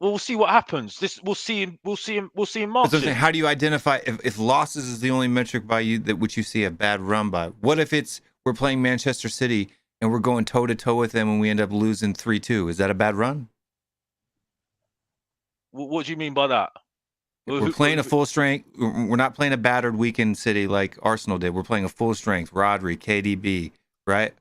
Well, we'll see what happens. We'll see in March. So how do you identify if losses is the only metric by you that which you see a bad run by? What if we're playing Manchester City and we're going toe to toe with them and we end up losing 3-2? Is that a bad run? What do you mean by that? We're playing a full strength. We're not playing a battered weekend City like Arsenal did. We're playing a full strength. Rodri, KDB, right?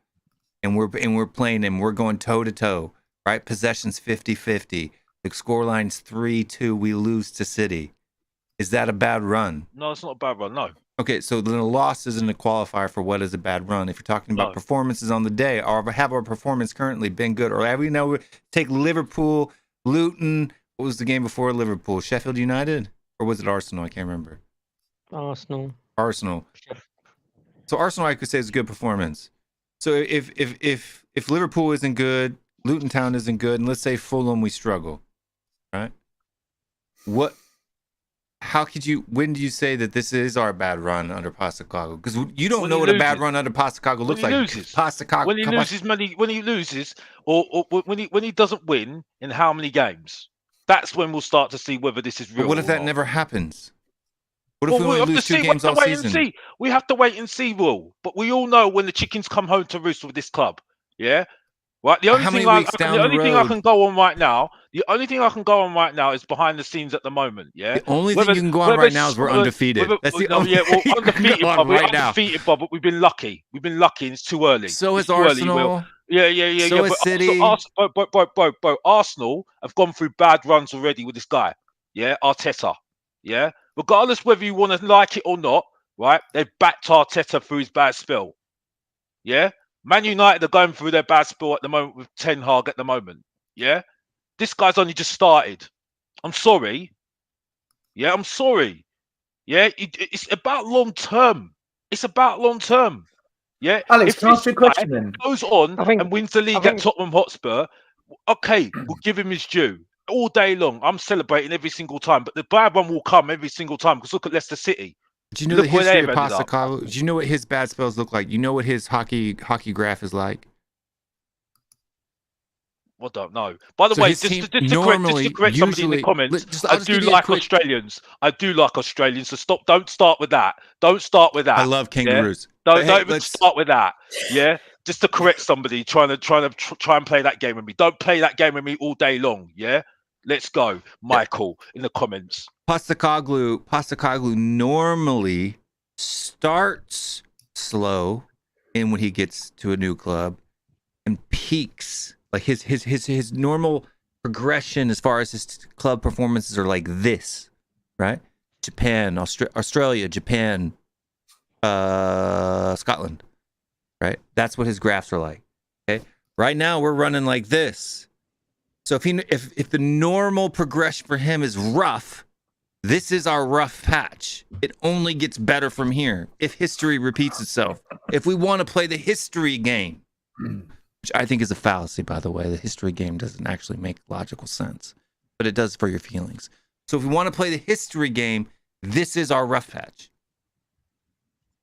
And we're playing them. We're going toe to toe, right? Possessions 50-50. The scoreline's 3-2. We lose to City. Is that a bad run? No, it's not a bad run. No. Okay, so then a loss isn't a qualifier for what is a bad run. If you're talking about performances on the day, or have our performance currently been good, or have we take Liverpool, Luton? What was the game before Liverpool? Sheffield United, or was it Arsenal? I can't remember. Arsenal. So Arsenal, I could say, is a good performance. So if Liverpool isn't good, Luton Town isn't good, and let's say Fulham, we struggle, right? When do you say that this is our bad run under Postecoglou? Because you don't know what a bad run under Postecoglou looks like. When he loses, or when he doesn't win in how many games? That's when we'll start to see whether this is real. But what if that never happens? What if we only lose 2 games all season? We have to wait and see, Will. But we all know when the chickens come home to roost with this club. Yeah? Right? The only thing I can go on right now is behind the scenes at the moment. Yeah. The only thing you can go on right now is we're undefeated. That's the only thing undefeated, Bob. We're undefeated, Bob, but we've been lucky. And it's too early. So is Arsenal. Yeah. So is City. Arsenal have gone through bad runs already with this guy. Yeah, Arteta. Yeah. Regardless whether you want to like it or not, right? They've backed Arteta through his bad spell. Yeah? Man United are going through their bad spell at the moment with Ten Hag at the moment. Yeah? This guy's only just started. I'm sorry. Yeah, I'm sorry. Yeah, it's about long term. Yeah? Alex, if can I ask you a question then? Goes on and wins the league at Tottenham Hotspur, okay, we'll give him his due. All day long, I'm celebrating every single time, but the bad one will come every single time because look at Leicester City. Do you know the history of Postecoglou? Do you know what his bad spells look like? You know what his hockey graph is like? I don't know. By the way, just to correct somebody in the comments, I do like Australians. So don't start with that. I love kangaroos. Don't start with that. Yeah. Just to correct somebody trying and play that game with me. Don't play that game with me all day long. Yeah. Let's go, Michael, in the comments. Postecoglou normally starts slow, and when he gets to a new club, and peaks. Like his normal progression as far as his club performances are like this, right? Japan, Australia, Japan, Scotland, right? That's what his graphs are like. Okay, right now we're running like this. So if the normal progression for him is rough, this is our rough patch. It only gets better from here if history repeats itself. If we want to play the history game, which I think is a fallacy, by the way. The history game doesn't actually make logical sense, but it does for your feelings. So if we want to play the history game, this is our rough patch.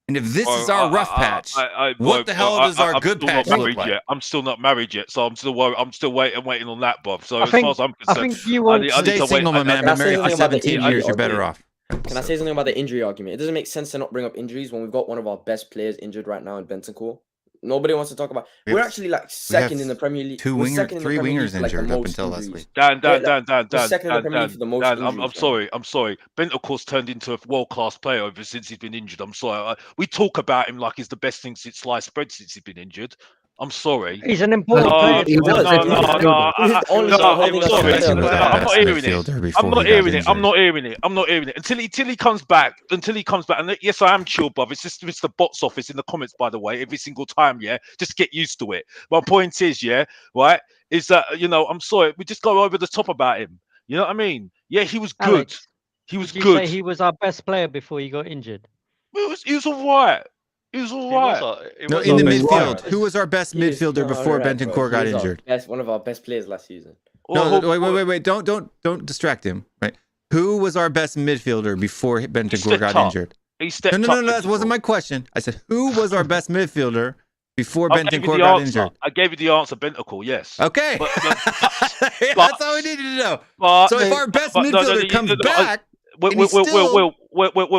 And if this is our rough patch, what the hell does our good patch look like? I'm still not married yet, so I'm still worried. I'm still waiting on that, Bob. So I as think- far as I'm I concerned, think you want I need Stay to single, wait. my man. Can I Been say married for something about the 17 injury years. You're better argument? off. Can I say something about the injury argument? It doesn't make sense to not bring up injuries when we've got one of our best players injured right now in Bentancur. Nobody wants to talk about. We We're have- actually like we second have in the Premier League. Two We're wingers, second in the three Premier League wingers for, like, the injured up most until last injuries. week. Dan. We're second in the Premier League for the most I'm injuries. sorry. I'm sorry. Bentancur's turned into a world-class player ever since he's been injured. I'm sorry. We talk about him like he's the best thing since sliced bread since he's been injured. I'm sorry. He's an important player. he was. No. This is the only No, holding I'm us sorry. together. I'm not hearing it. Midfielder before I'm not he got hearing it. I'm injured. not hearing it. I'm not hearing it until he comes back. And yes, I am chill, bruv. It's the box office in the comments, by the way, every single time. Yeah, just get used to it. My point is, yeah, right, is that I'm sorry, we just go over the top about him. You know what I mean? Yeah, he was good. Alex, He was Did you say good. he was our best player before he got injured? He was all right. He was all right. No, was in the our best midfield. player. Who was our best He was midfielder before alright, bro. Bentancur got He was our injured? one of our best players last season. No, wait. Don't distract him. Right? Who was our best midfielder before Bentancur stepped got up. injured? He stepped No, up. that wasn't my question. I said, who was our best midfielder before I gave you Bentancur the got answer. injured? I gave you the answer, Bentancur, yes. Okay. But- That's all we needed to know. But- So if our best but- no, midfielder comes back, Well, and he's still-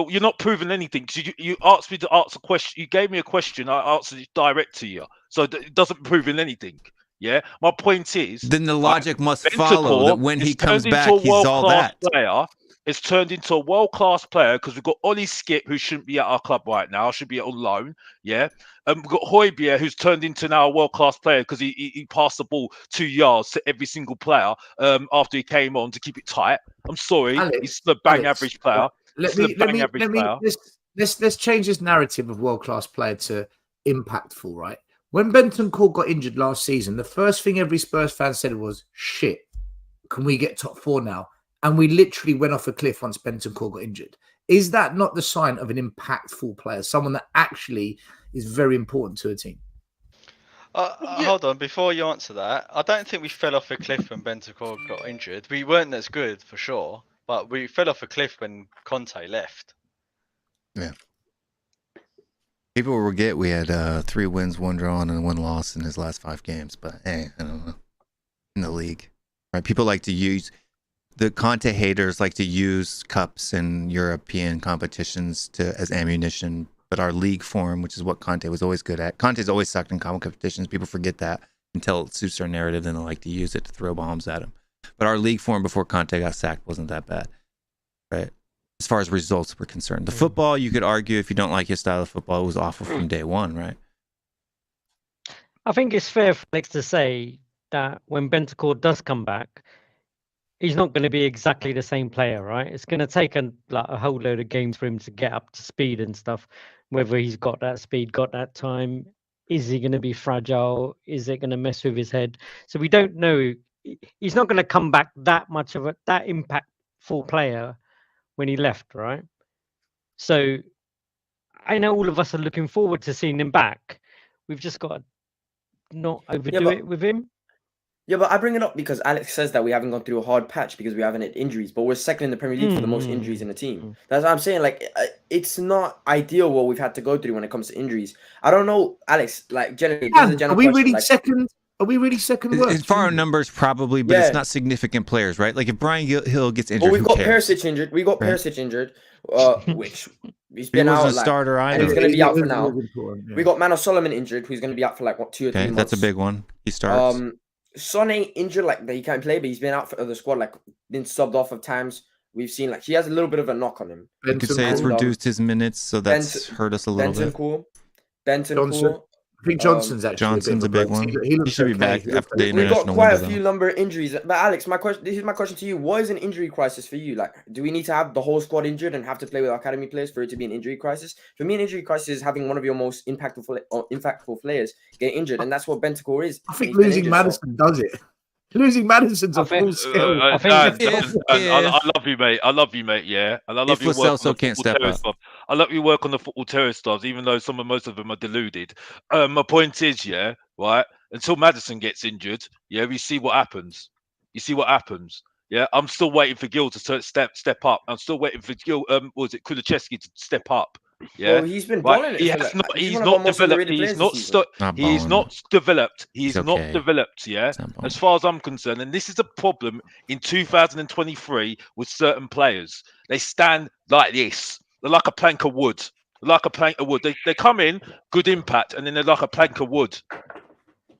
you're not proving anything because you asked me to answer a question. You gave me a question. I answered it direct to you, so it doesn't prove in anything. Yeah, my point is. then the logic must Bentancur follow that when he is comes turned back, into a he's all world-class that. player. It's turned into a world-class player because we've got Ollie Skip, who shouldn't be at our club right now, should be on loan. Yeah, we've got Højbjerg, who's turned into now a world-class player because he passed the ball 2 yards to every single player after he came on to keep it tight. I'm sorry, Alex, he's still a bang average player. Let's change this narrative of world-class player to impactful, right? When Bentancur got injured last season, the first thing every Spurs fan said was, shit, can we get top 4 now? And we literally went off a cliff once Bentancur got injured. Is that not the sign of an impactful player, someone that actually is very important to a team? Hold on, before you answer that, I don't think we fell off a cliff when Bentancur got injured. We weren't as good, for sure, but we fell off a cliff when Conte left. Yeah. People will forget we had 3 wins, 1 draw, and 1 loss in his last 5 games. But hey, I don't know. In the league, right? People like to use the Conte haters like to use cups and European competitions as ammunition. But our league form, which is what Conte was always good at, Conte's always sucked in common competitions. People forget that until it suits their narrative, then they like to use it to throw bombs at him. But our league form before Conte got sacked wasn't that bad, right? As far as results were concerned. The football, you could argue if you don't like his style of football, it was awful from day one, right? I think it's fair for Alex to say that when Bentancur does come back, he's not going to be exactly the same player, right? It's going to take a whole load of games for him to get up to speed and stuff. Whether he's got that speed, got that time, is he going to be fragile? Is it going to mess with his head? So we don't know. He's not going to come back that much of that impactful player when he left, right? So I know all of us are looking forward to seeing him back. We've just got to not overdo it with him. Yeah, but I bring it up because Alex says that we haven't gone through a hard patch because we haven't had injuries, but we're second in the Premier League for the most injuries in the team. That's what I'm saying. Like, it's not ideal what we've had to go through when it comes to injuries. I don't know, Alex. Like, generally, Are we really second? Are we really second worst? In far numbers, probably, but it's not significant players, right? Like if Brian Hill gets injured, but we've got cares? Perisic injured. We got Perisic injured, which he's He been out. wasn't a starter and either. he's going to be out for It now. was important, yeah. We got Mano Solomon injured, who's going to be out for like 2 or 3 months. That's a big one. He starts. Son ain't injured, like that he can't play, but he's been out for the squad, like been subbed off of times. We've seen like he has a little bit of a knock on him. You could say it's reduced his minutes, so that's hurt us a little bit. Benton, I think Johnson's actually Johnson's a big one. He should be back after the international. We've got quite a few number of injuries. But Alex, this is my question to you. What is an injury crisis for you? Like, do we need to have the whole squad injured and have to play with our academy players for it to be an injury crisis? For me, an injury crisis is having one of your most impactful players get injured, and that's what Bentancur is. I think losing Maddison does it. Losing Madison's a full skill. I love you, mate. I love you, mate. Yeah, and I love your work. Also can't step up. Stuff. I love your work on the football terrorist stuff, even though most of them are deluded. My point is, yeah, right. Until Maddison gets injured, yeah, we see what happens. You see what happens. Yeah, I'm still waiting for Gil to step up. I'm still waiting for Gil. Was it Kulusevski to step up? Yeah, Well, he's been right. balling it. He for, has like, not. he's He's one of our not most developed. underrated He's players not. this season. Not He's balling. not developed. He's He's not okay. developed. Yeah, He's not balling. as far as I'm concerned, and this is a problem in 2023 with certain players. They stand like this. They're like a plank of wood. Like a plank of wood. They come in, good impact, and then they're like a plank of wood.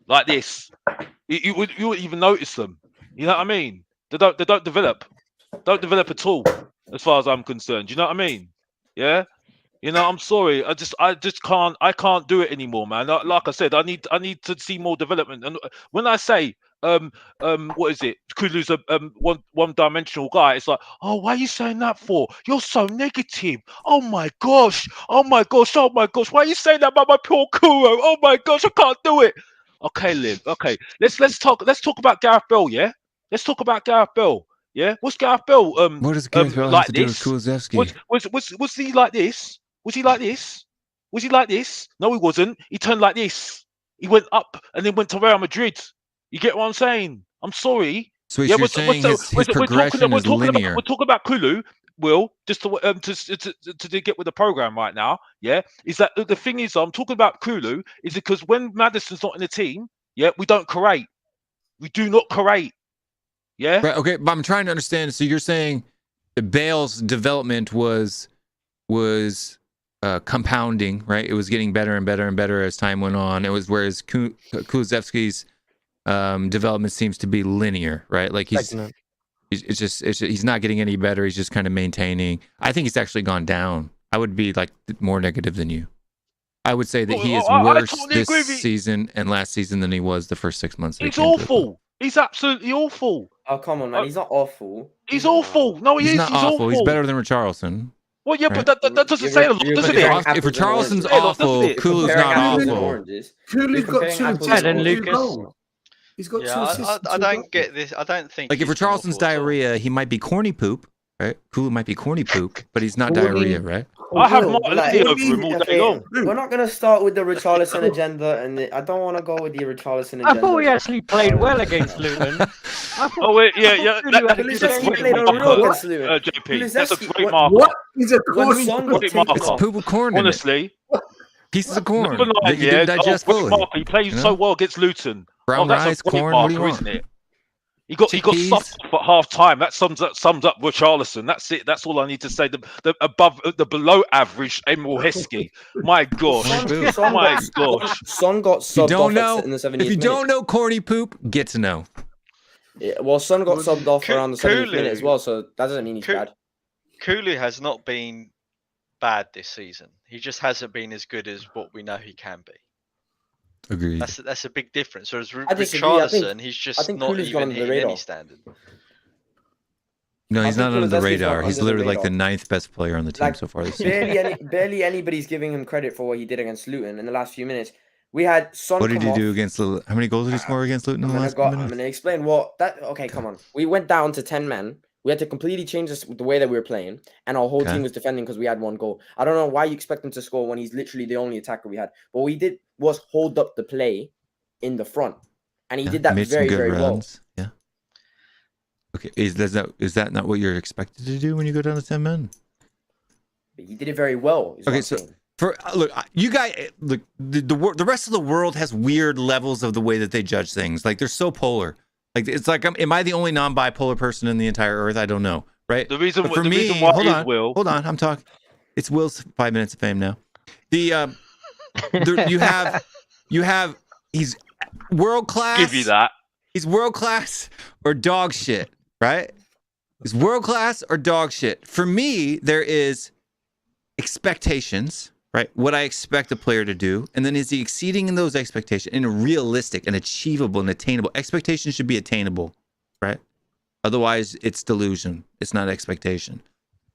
Like this. You wouldn't even notice them. You know what I mean? They don't develop. Don't develop at all, as far as I'm concerned. You know what I mean? Yeah. You know, I'm sorry. I just can't. I can't do it anymore, man. Like I said, I need to see more development. And when I say, what is it? Kulu's a one dimensional guy. It's like, oh, why are you saying that for? You're so negative. Oh my gosh. Oh my gosh. Oh my gosh. Why are you saying that about my poor Kuro? Oh my gosh, I can't do it. Okay, Lynn. Okay, let's talk about Gareth Bell. Yeah, let's talk about Gareth Bell. Yeah, what's Gareth Bell? What does Gareth Bell have Like to do with this? Kulusevski? Was he like this? Was he like this? Was he like this? No, he wasn't. He turned like this. He went up and then went to Real Madrid. You get what I'm saying? I'm sorry. So you're saying his progression is linear. We're talking about Kulu. Will just to get with the program right now. Yeah, is that the thing is? I'm talking about Kulu is because when Maddison's not in the team, yeah, we don't create. We do not create. Yeah. Right. Okay, but I'm trying to understand. So you're saying Bale's development was compounding, right? It was getting better and better and better as time went on. It was whereas Kulusevski's development seems to be linear, right? Like he's not getting any better. He's just kind of maintaining. I think it's actually gone down. I would be like more negative than you. I would say that he is worse this season and last season than he was the first 6 months. He's awful. He's absolutely awful. Oh, come on, man. He's not awful. He's awful. No, he's not awful. He's better than Richarlison. Well, yeah, right? but that doesn't say a lot, doesn't it? If Richarlison's awful, Kulu's not awful. Kulu's got 2 assists and Lucas. He's got 2 assists. I don't get this. I don't think. Like if Richarlison's diarrhea, he might be corny poop, right? Kulu might be corny poop, but he's not diarrhea, right? I have Martinelli over him all day long. We're not going to start with the Richarlison agenda, and I don't want to go with the Richarlison agenda. I thought we actually played well against Luton. Oh wait, yeah. Kulusevski played a real against Luton. JP, that's a great marker. What is a corny It's poop of corn. Honestly, pieces of corn. That you didn't digest fully. He plays so well against Luton. Brown rice, corn. What do you want? Isn't it? He got stuffed up at half time. That sums up Richarlison. That's it. That's all I need to say. The below average Emil Heskey. My gosh. My gosh. Son got subbed off in the 70th minute. If you don't know corny poop, get to know. Yeah, well, Son got subbed off around the 70th minute as well, so that doesn't mean he's bad. Kulu has not been bad this season. He just hasn't been as good as what we know he can be. Agreed. That's a big difference. Whereas Richarlison, he's just not even hitting any standard. No, he's not under the radar. He's literally like the 9th best player on the team so far this season. Barely anybody's giving him credit for what he did against Luton in the last few minutes. We had Son. What did he do against Luton? How many goals did he score against Luton in the last minute? I'm going to explain what that. Okay, come on. We went down to 10 men. We had to completely change the way that we were playing, and our whole team was defending because we had 1 goal. I don't know why you expect him to score when he's literally the only attacker we had. But what we did was hold up the play in the front, and he did that very, very runs. Well. Yeah. Okay, is that not what you're expected to do when you go down to 10 men? But he did it very well. Okay, so look, you guys, look, the rest of the world has weird levels of the way that they judge things. Like they're so polar. Like it's like, am I the only non-bipolar person in the entire earth? I don't know, right? The reason for me, hold on, I'm talking. It's Will's 5 minutes of fame now. You have he's world class. Give you that. He's world class or dog shit, right? He's world class or dog shit. For me, there is expectations, right? What I expect a player to do, and then is he exceeding in those expectations in a realistic and achievable and attainable? Expectations should be attainable, right? Otherwise, it's delusion. It's not expectation.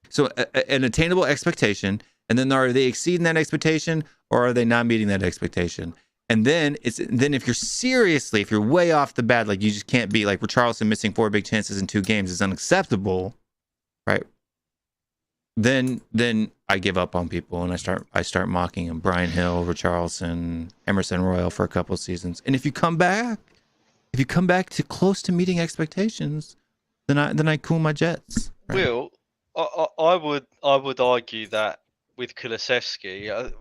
So an attainable expectation, and then are they exceeding that expectation or are they not meeting that expectation? And then if you're way off the bat, like you just can't be like Richarlison missing 4 big chances in 2 games is unacceptable, right? Then I give up on people and I start mocking him. Brian Hill, Richarlison, Emerson Royal for a couple of seasons. And if you come back to close to meeting expectations, then I cool my jets. Right? Will, I would argue that with Kulusevski,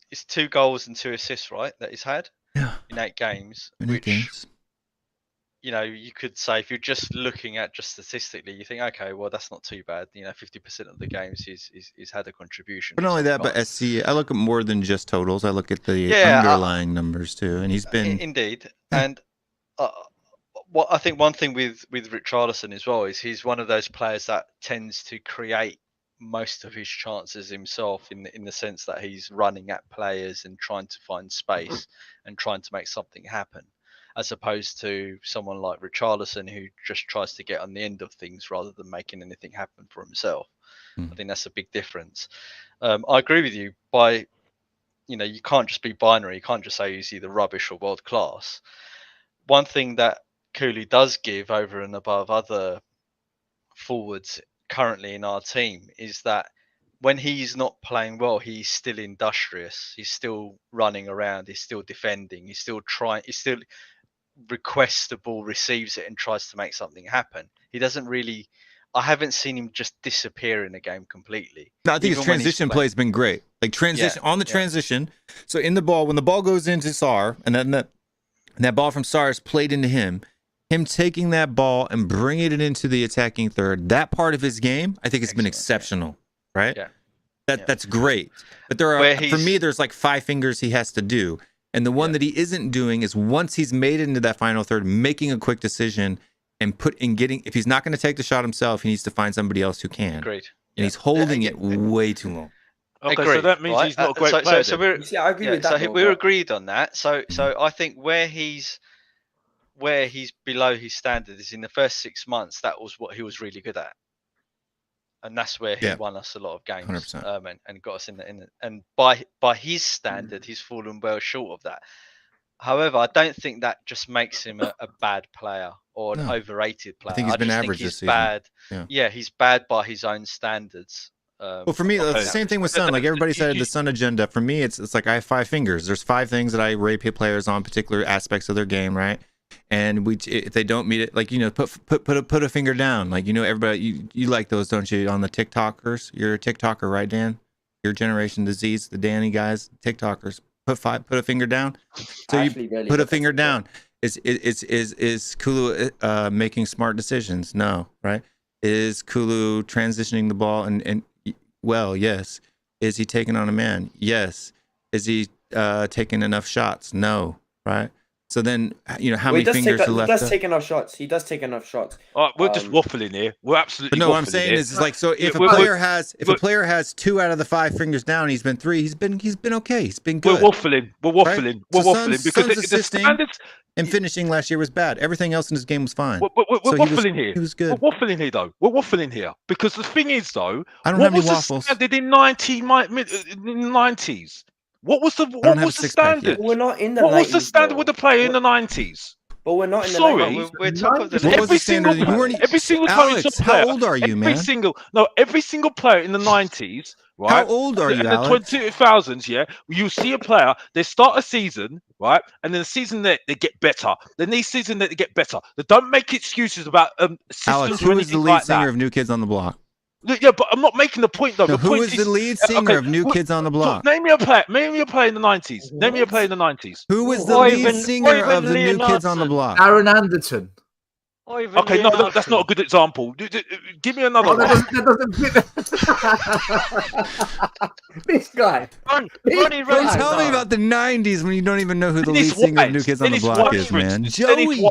it's 2 goals and 2 assists, right? That he's had in 8 games, which you could say if you're just looking at just statistically, you think, okay, well that's not too bad. 50% of the games he's had a contribution. But not only that, but SC, I look at more than just totals. I look at the underlying numbers too, and he's been indeed. And what I think one thing with Richarlison as well is he's one of those players that tends to create most of his chances himself in the sense that he's running at players and trying to find space and trying to make something happen, as opposed to someone like Richarlison who just tries to get on the end of things rather than making anything happen for himself. I think that's a big difference. I agree with you. You can't just be binary. You can't just say he's either rubbish or world class. One thing that Cooley does give over and above other forwards currently in our team is that when he's not playing well, he's still industrious. He's still running around. He's still defending. He's still trying. He still requests the ball, receives it, and tries to make something happen. He doesn't really. I haven't seen him just disappear in a game completely. No, I think his transition play has been great. Like transition. So in the ball, when the ball goes into Sarr, and then that ball from Sarr is played into him taking that ball and bringing it into the attacking third, that part of his game, I think it's been exceptional, right? Yeah. That's great. But for me, there's like 5 fingers he has to do. And the one that he isn't doing is once he's made it into that final third, making a quick decision and if he's not going to take the shot himself, he needs to find somebody else who can. Agreed. And he's holding it way too long. Okay, agreed, so that means he's not a great player. So I agree with that. We're agreed on that. So I think where he's below his standard is in the first 6 months. That was what he was really good at, and that's where he won us a lot of games, 100%. and got us in the. And by his standard, he's fallen well short of that. However, I don't think that just makes him a bad player or an overrated player. I think he's been average this season. Bad. Yeah, he's bad by his own standards. Well, for me, it's the same thing with Son. Like everybody said, the Son agenda. For me, it's like I have 5 fingers. There's 5 things that I rate players on particular aspects of their game, right? And if they don't meet it, like put a finger down. Like everybody, you like those, don't you? On the TikTokers, you're a TikToker, right, Dan? Your generation disease, the Danny guys, TikTokers. Put a finger down. So you put a finger down. Is Kulu making smart decisions? No, right? Is Kulu transitioning the ball and well, yes. Is he taking on a man? Yes. Is he taking enough shots? No, right? So then, how many fingers are left? He does take enough shots. He does take enough shots. All right, we're just waffling here. We're absolutely. But no, what I'm saying is like, so if a player has 2 out of the 5 fingers down, he's been 3. He's been okay. He's been good. We're waffling. Right? We're waffling because the standards and finishing last year was bad. Everything else in his game was fine. We're waffling here. He was good. We're waffling here, though. We're waffling here because the thing is, though, I don't have any waffles. What was the standard in 90s? What was the standard? We're not in the. What was the standard with the player in the 90s? But we're not in the. Sorry, we're top of the what was the standard? Every single time Alex, how old are you, man? Every single player in the 90s, right? How old are you, in Alex? the 2000s, yeah, you see a player. They start a season, right, and then the season that they get better. The next season that they get better. They don't make excuses about systems. Alex, who is the lead singer of New Kids on the Block? Yeah, but I'm not making the point though. No, who is the lead singer of New Kids on the Block? Name me a player. Name me a player in the 90s. Name me a player in the 90s. Who was the lead singer of the New Kids on the Block? Aaron Anderson. Okay, no, that's not a good example. Give me another one. That doesn't fit. This guy. Don't tell me about the 90s when you don't even know who the lead singer of New Kids on the Block is, man. Joey.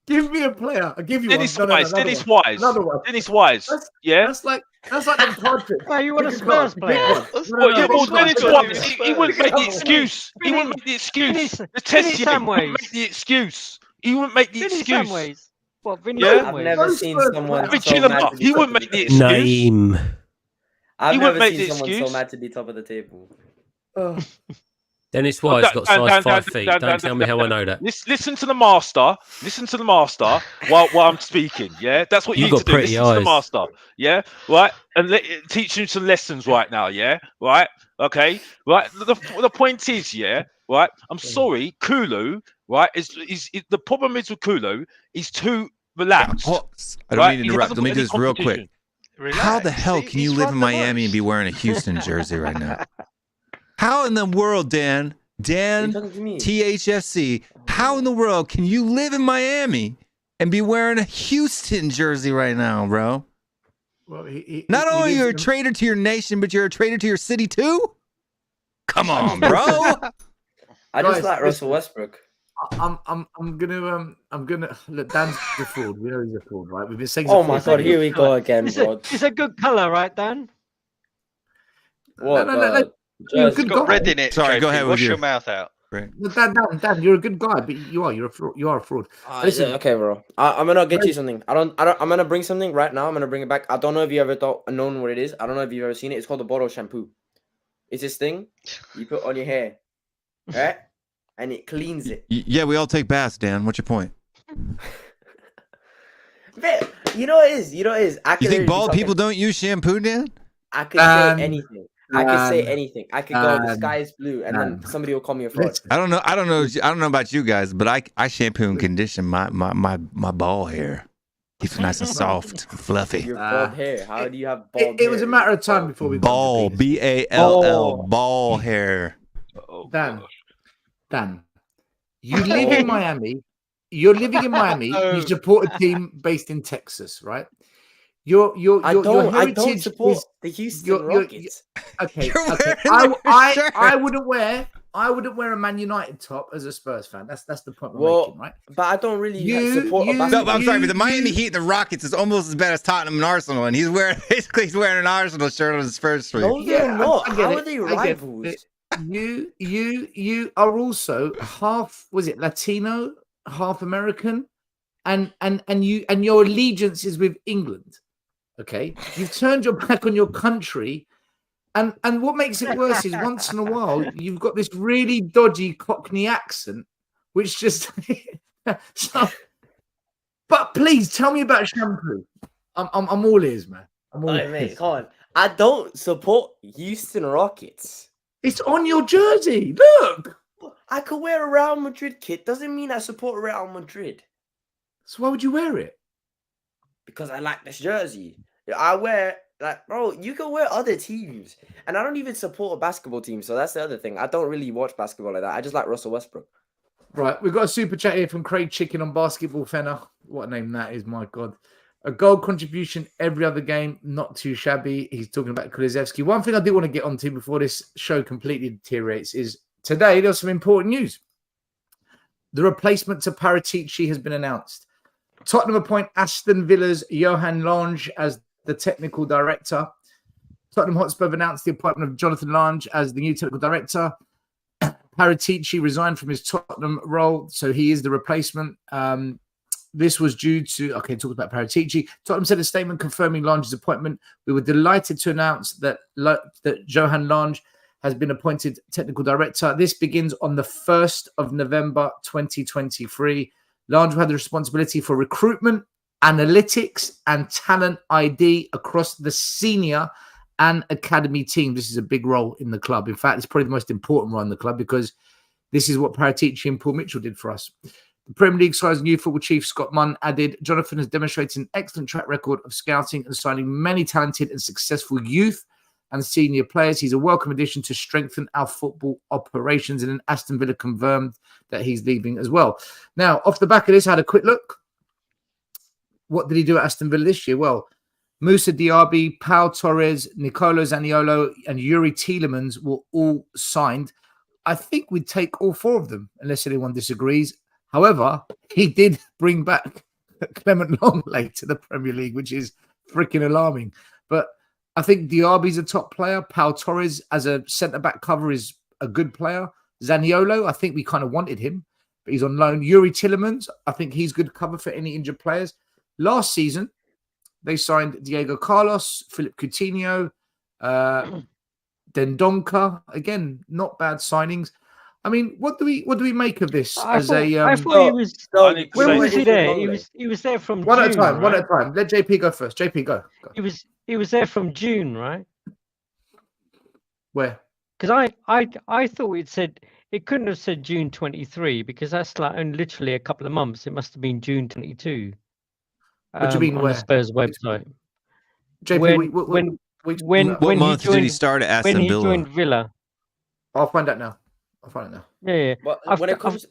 Give me a player. I'll give you Dennis one. Wise. Dennis Wise. Another one. Dennis Wise. Yeah. That's like them cartridge. Oh, you want a Spurs player? Well, Dennis Wise. He wouldn't make the excuse. He wouldn't make the excuse. The test he wouldn't make the excuse. He wouldn't make the excuse. What, Vinny? I've never seen someone so mad to be he wouldn't make the excuse. Name. I've never seen someone so mad to be top of the table. Dennis Wise got size 5 feet. Don't tell me how I know that. Listen to the master. Listen to the master while I'm speaking. Yeah, that's what you need to do. Listen to the master. Yeah, right. And teach you some lessons right now. Yeah, right. Okay, right. The point is, yeah, right. I'm sorry, Kulu. Right, is the problem is with Kulu? He's too relaxed. I don't need to interrupt. Let me do this real quick. How the Relax. hell can you He's live run in the Miami and be most. wearing a Houston jersey right now? How in the world, Dan? Are you Dan, talking to me? THFC, how in the world can you live in Miami and be wearing a Houston jersey right now, bro? Well, Not he only lives you're a in- traitor to your nation, but you're a traitor to your city too? Come on, bro. I just Guys, like Russell listen. Westbrook. I'm gonna look. Dan's a fraud. We know he's a fraud, right? We've been saying. Oh my god, here we go again, bro. It's a good color, right, Dan? What? no, jersey? you're a It's good got guy. red in it. Sorry, go JP. ahead with Wash you. your mouth out. Dan, you're a good guy, but you're a fraud. You are a fraud. Listen, Okay, bro. I'm gonna get you something. I'm gonna bring something right now. I'm gonna bring it back. I don't know if you ever known what it is. I don't know if you've ever seen it. It's called the bottle shampoo. It's this thing you put on your hair, right? And it cleans it. Yeah, we all take baths, Dan. What's your point? Man, you know what it is. You I You could think literally bald be people talking- don't use shampoo, Dan? I could say anything. I could say anything. I could go. The Dan, sky is blue, and then somebody will call me a fraud. listen, I don't know about you guys, but I shampoo and condition my ball hair. Keeps it nice and soft and fluffy. Your bald hair. How do you have bald it was a hair? matter of time before we Ball, got to penis. BALL, ball hair. Oh, Dan, gosh. Dan, you live in Miami. You're living in Miami. No. You support a team based in Texas, right? Your I don't heritage support is- the Houston you're- Rockets. okay. You're Okay. wearing their shirt. I wouldn't wear a Man United top as a Spurs fan. That's the point we're Well, making, right? but I don't really You- support a you- No, basketball. but I'm sorry, but the You- Miami Heat and the Rockets is almost as bad as Tottenham and Arsenal, and he's wearing an Arsenal shirt on his first street. No, they're not. I get How it. are they I get rivals? it. You are also half, was it Latino, half American, and your allegiance is with England. Okay, you've turned your back on your country, and what makes it worse is once in a while you've got this really dodgy Cockney accent, which just so. But please tell me about shampoo. I'm all ears, man. I'm all Hey, ears. mate, come on. I don't support Houston Rockets. It's on your jersey. Look. I could wear a Real Madrid kit. Doesn't mean I support Real Madrid So why would you wear it? because I like this jersey. I wear bro. You can wear other teams, and I don't even support a basketball team. So that's the other thing. I don't really watch basketball like that. I just like Russell Westbrook. Right, we've got a super chat here from Craig Chicken on Basketball Fenner. What a name that is, my God. A goal contribution every other game, not too shabby. He's talking about Kulusevski. One thing I do want to get onto before this show completely deteriorates is today there's some important news. The replacement to Paratici has been announced. Tottenham appoint Aston Villa's Johan Lange as the technical director. Tottenham Hotspur have announced the appointment of Jonathan Lange as the new technical director. Paratici resigned from his Tottenham role, so he is the replacement. This was due to, talk about Paratici. Tottenham said a statement confirming Lange's appointment. We were delighted to announce that Johan Lange has been appointed technical director. This begins on the 1st of November 2023. Lange had the responsibility for recruitment, analytics, and talent ID across the senior and academy team. This is a big role in the club. In fact, it's probably the most important role in the club because this is what Paratici and Paul Mitchell did for us. The Premier League side's new football chief, Scott Munn, added, Jonathan has demonstrated an excellent track record of scouting and signing many talented and successful youth and senior players. He's a welcome addition to strengthen our football operations. And then Aston Villa confirmed that he's leaving as well. Now, off the back of this, I had a quick look. What did he do at Aston Villa this year? Well, Moussa Diaby, Pau Torres, Nicolo Zaniolo, and Yuri Tielemans were all signed. I think we'd take all four of them, unless anyone disagrees. However, he did bring back Clement Longley to the Premier League, which is freaking alarming. But I think Diaby's a top player. Pau Torres as a centre-back cover is a good player. Zaniolo, I think we kind of wanted him, but he's on loan. Yuri Tielemans, I think he's good cover for any injured players. Last season, they signed Diego Carlos, Philip Coutinho, Dendonka. Again, not bad signings. I mean, what do we make of this? I thought he was. I need to When say was he this. there? He was there from one June, at a time. right? One at a time. Let JP go first. JP, go. He was there from June, right? Where? Because I thought it couldn't have said June 23 because that's like only literally a couple of months. It must have been June 22. What do you mean on where? the Spurs website? JP, when What when he month did he joined start at when Aston he Villa? joined Villa. I'll find out now. Yeah. But when it comes,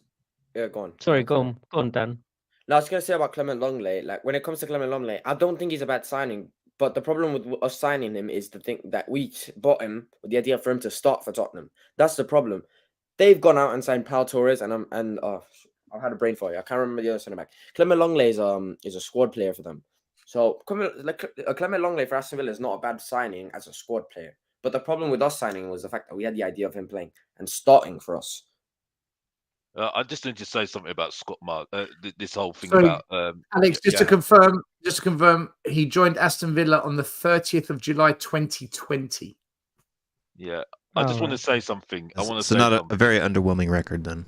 yeah, go on. Sorry, go on, Dan. No, I was gonna say about Clement Longley. Like when it comes to Clement Longley, I don't think he's a bad signing. But the problem with us signing him is the thing that we bought him with the idea for him to start for Tottenham. That's the problem. They've gone out and signed Pau Torres, and I've had a brain for you. I can't remember the other centre back. Clement Longley is a squad player for them. So Clement Longley for Aston Villa is not a bad signing as a squad player. But the problem with us signing was the fact that we had the idea of him playing and starting for us. I just need to say something about Scott Mark. This whole thing Sorry, about Alex. Just to confirm, he joined Aston Villa on the 30th of July, 2020. Yeah, I just want to say something. I want to say not something. a very underwhelming record then.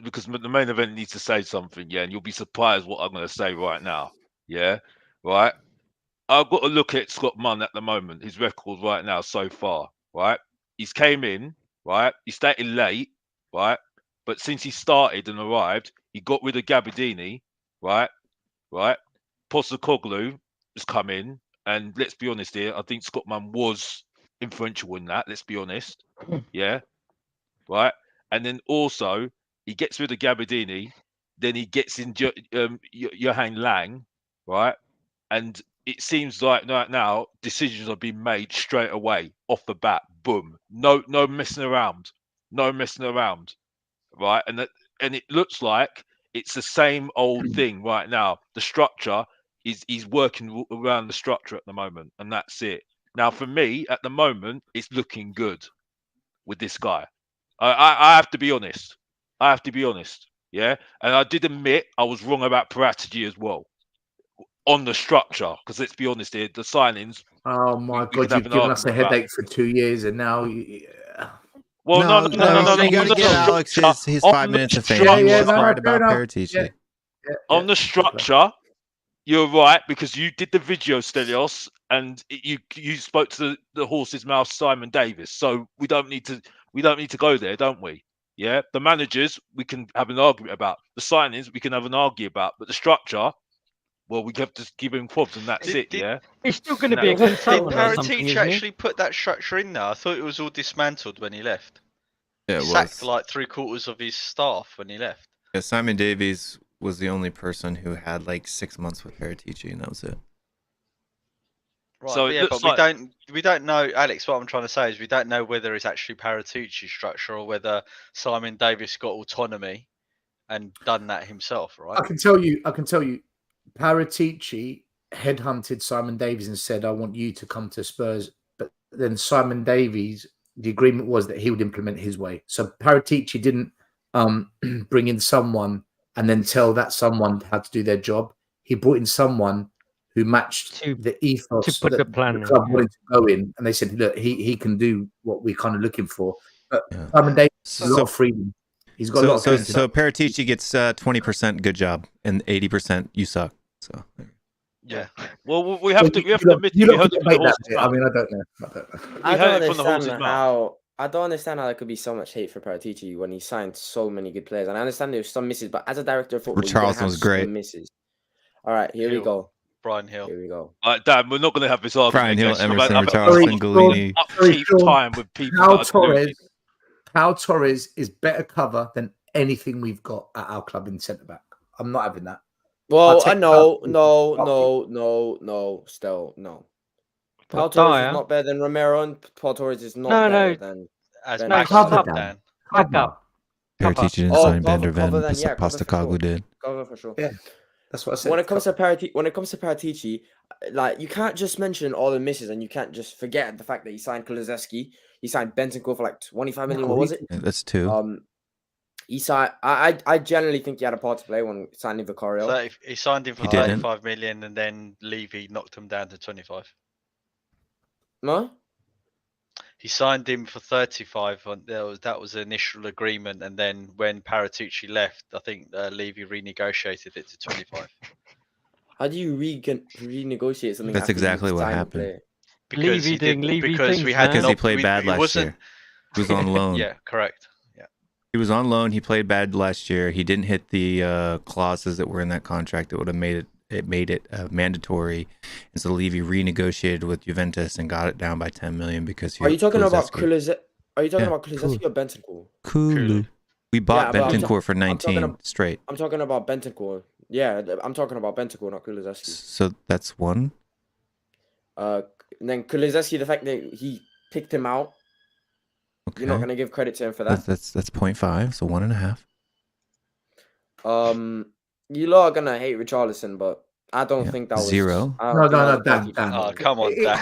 Because the main event needs to say something, yeah, and you'll be surprised what I'm going to say right now, yeah, right. I've got to look at Scott Munn at the moment, his record right now so far, right. He's came in, right. He started late, right, but since he started and arrived, he got rid of Gabbiadini, right. Postecoglou has come in, and let's be honest here, I think Scott Munn was influential in that. Let's be honest, yeah, right, and then also. He gets rid of Gabbiadini, then he gets in Johan Lang, right? And it seems like right now decisions are being made straight away off the bat. Boom, no messing around, right? And it looks like it's the same old thing right now. The structure he's working around the structure at the moment, and that's it. Now for me, at the moment, it's looking good with this guy. I have to be honest. Yeah. And I did admit I was wrong about Paratici as well on the structure. Because let's be honest here, the signings. Oh my God, you've given us a headache for 2 years, and now. Well, no. You got to give Alex his 5 minutes of fame. He was right about Paratici. On the structure, you're right because you did the video, Stelios, and you spoke to the horse's mouth, Simon Davis. So we don't need to go there, don't we? Yeah, the managers we can have an argument about. The signings we can have an argument about, but the structure, well, we have to give him quads and that's it. Yeah, it's still going to be a consultant or something. Did Paratici actually put that structure in there? I thought it was all dismantled when he left. Yeah, he sacked like 3/4 of his staff when he left. Yeah, Simon Davies was the only person who had like 6 months with Paratici, and that was it. Right, so but we don't know, Alex. What I'm trying to say is we don't know whether it's actually Paratici's structure or whether Simon Davis got autonomy and done that himself. Right? I can tell you, Paratici headhunted Simon Davies and said, "I want you to come to Spurs." But then Simon Davies, the agreement was that he would implement his way. So Paratici didn't bring in someone and then tell that someone how to do their job. He brought in someone who matched the ethos to put the plan the club wanted to go in, and they said, "Look, he can do what we're kind of looking for." But Simon Davies has a lot of freedom. He's got a lot of freedom. So Paratici gets 20% good job and 80% you suck. So yeah. Well, we have to admit you heard from the horse's mouth. I mean, I don't know. I don't understand how there could be so much hate for Paratici when he signed so many good players. And I understand there's some misses, but as a director of football, Richarlison was great. Misses. All right, here we go. Brian Hill. Here we go. All right, Dan, we're not going to have this argument. Brian Hill, Emerson, Richarlison, Galini. Upkeep time with people. Pau Torres is better cover than anything we've got at our club in centre back. I'm not having that. Well, no. Still, no. Pau Torres is not better than Romero, and Pau Torres is not better than. As cover, Dan. Paratici didn't sign Van der Ven, Postecoglou did. Cover for sure. Yeah. That's what I said. When it comes to Paratici, like you can't just mention all the misses, and you can't just forget the fact that he signed Kulusevski, he signed Bentancur for like 25 million. What was it? Yeah, that's 2. He signed. I generally think he had a part to play when signing Vicario. So he signed him for 35 million, and then Levy knocked him down to 25. No. He signed him for 35. That was the initial agreement, and then when Paratici left, I think Levy renegotiated it to 25. How do you renegotiate something? That's exactly what happened. Because he played bad last year. He was on loan. Yeah, correct. Yeah, he was on loan. He played bad last year. He didn't hit the clauses that were in that contract that would have made it it made it mandatory, and so Levy renegotiated with Juventus and got it down by 10 million because Are you talking about Kulusevski. Are you talking Yeah, about Kulusevski or Bentancur? Kulu. We bought Yeah, but Bentancur for I'm 19 straight. I'm talking about Bentancur. Yeah, I'm talking about Bentancur, not Kulusevski. So that's one. And then Kulusevski, the fact that he picked him out, Okay. you're not gonna give credit to him for that. That's 0.5, so 1.5. You lot are gonna hate Richarlison, but I don't think that was 0. Dan. Oh, come on, Dan.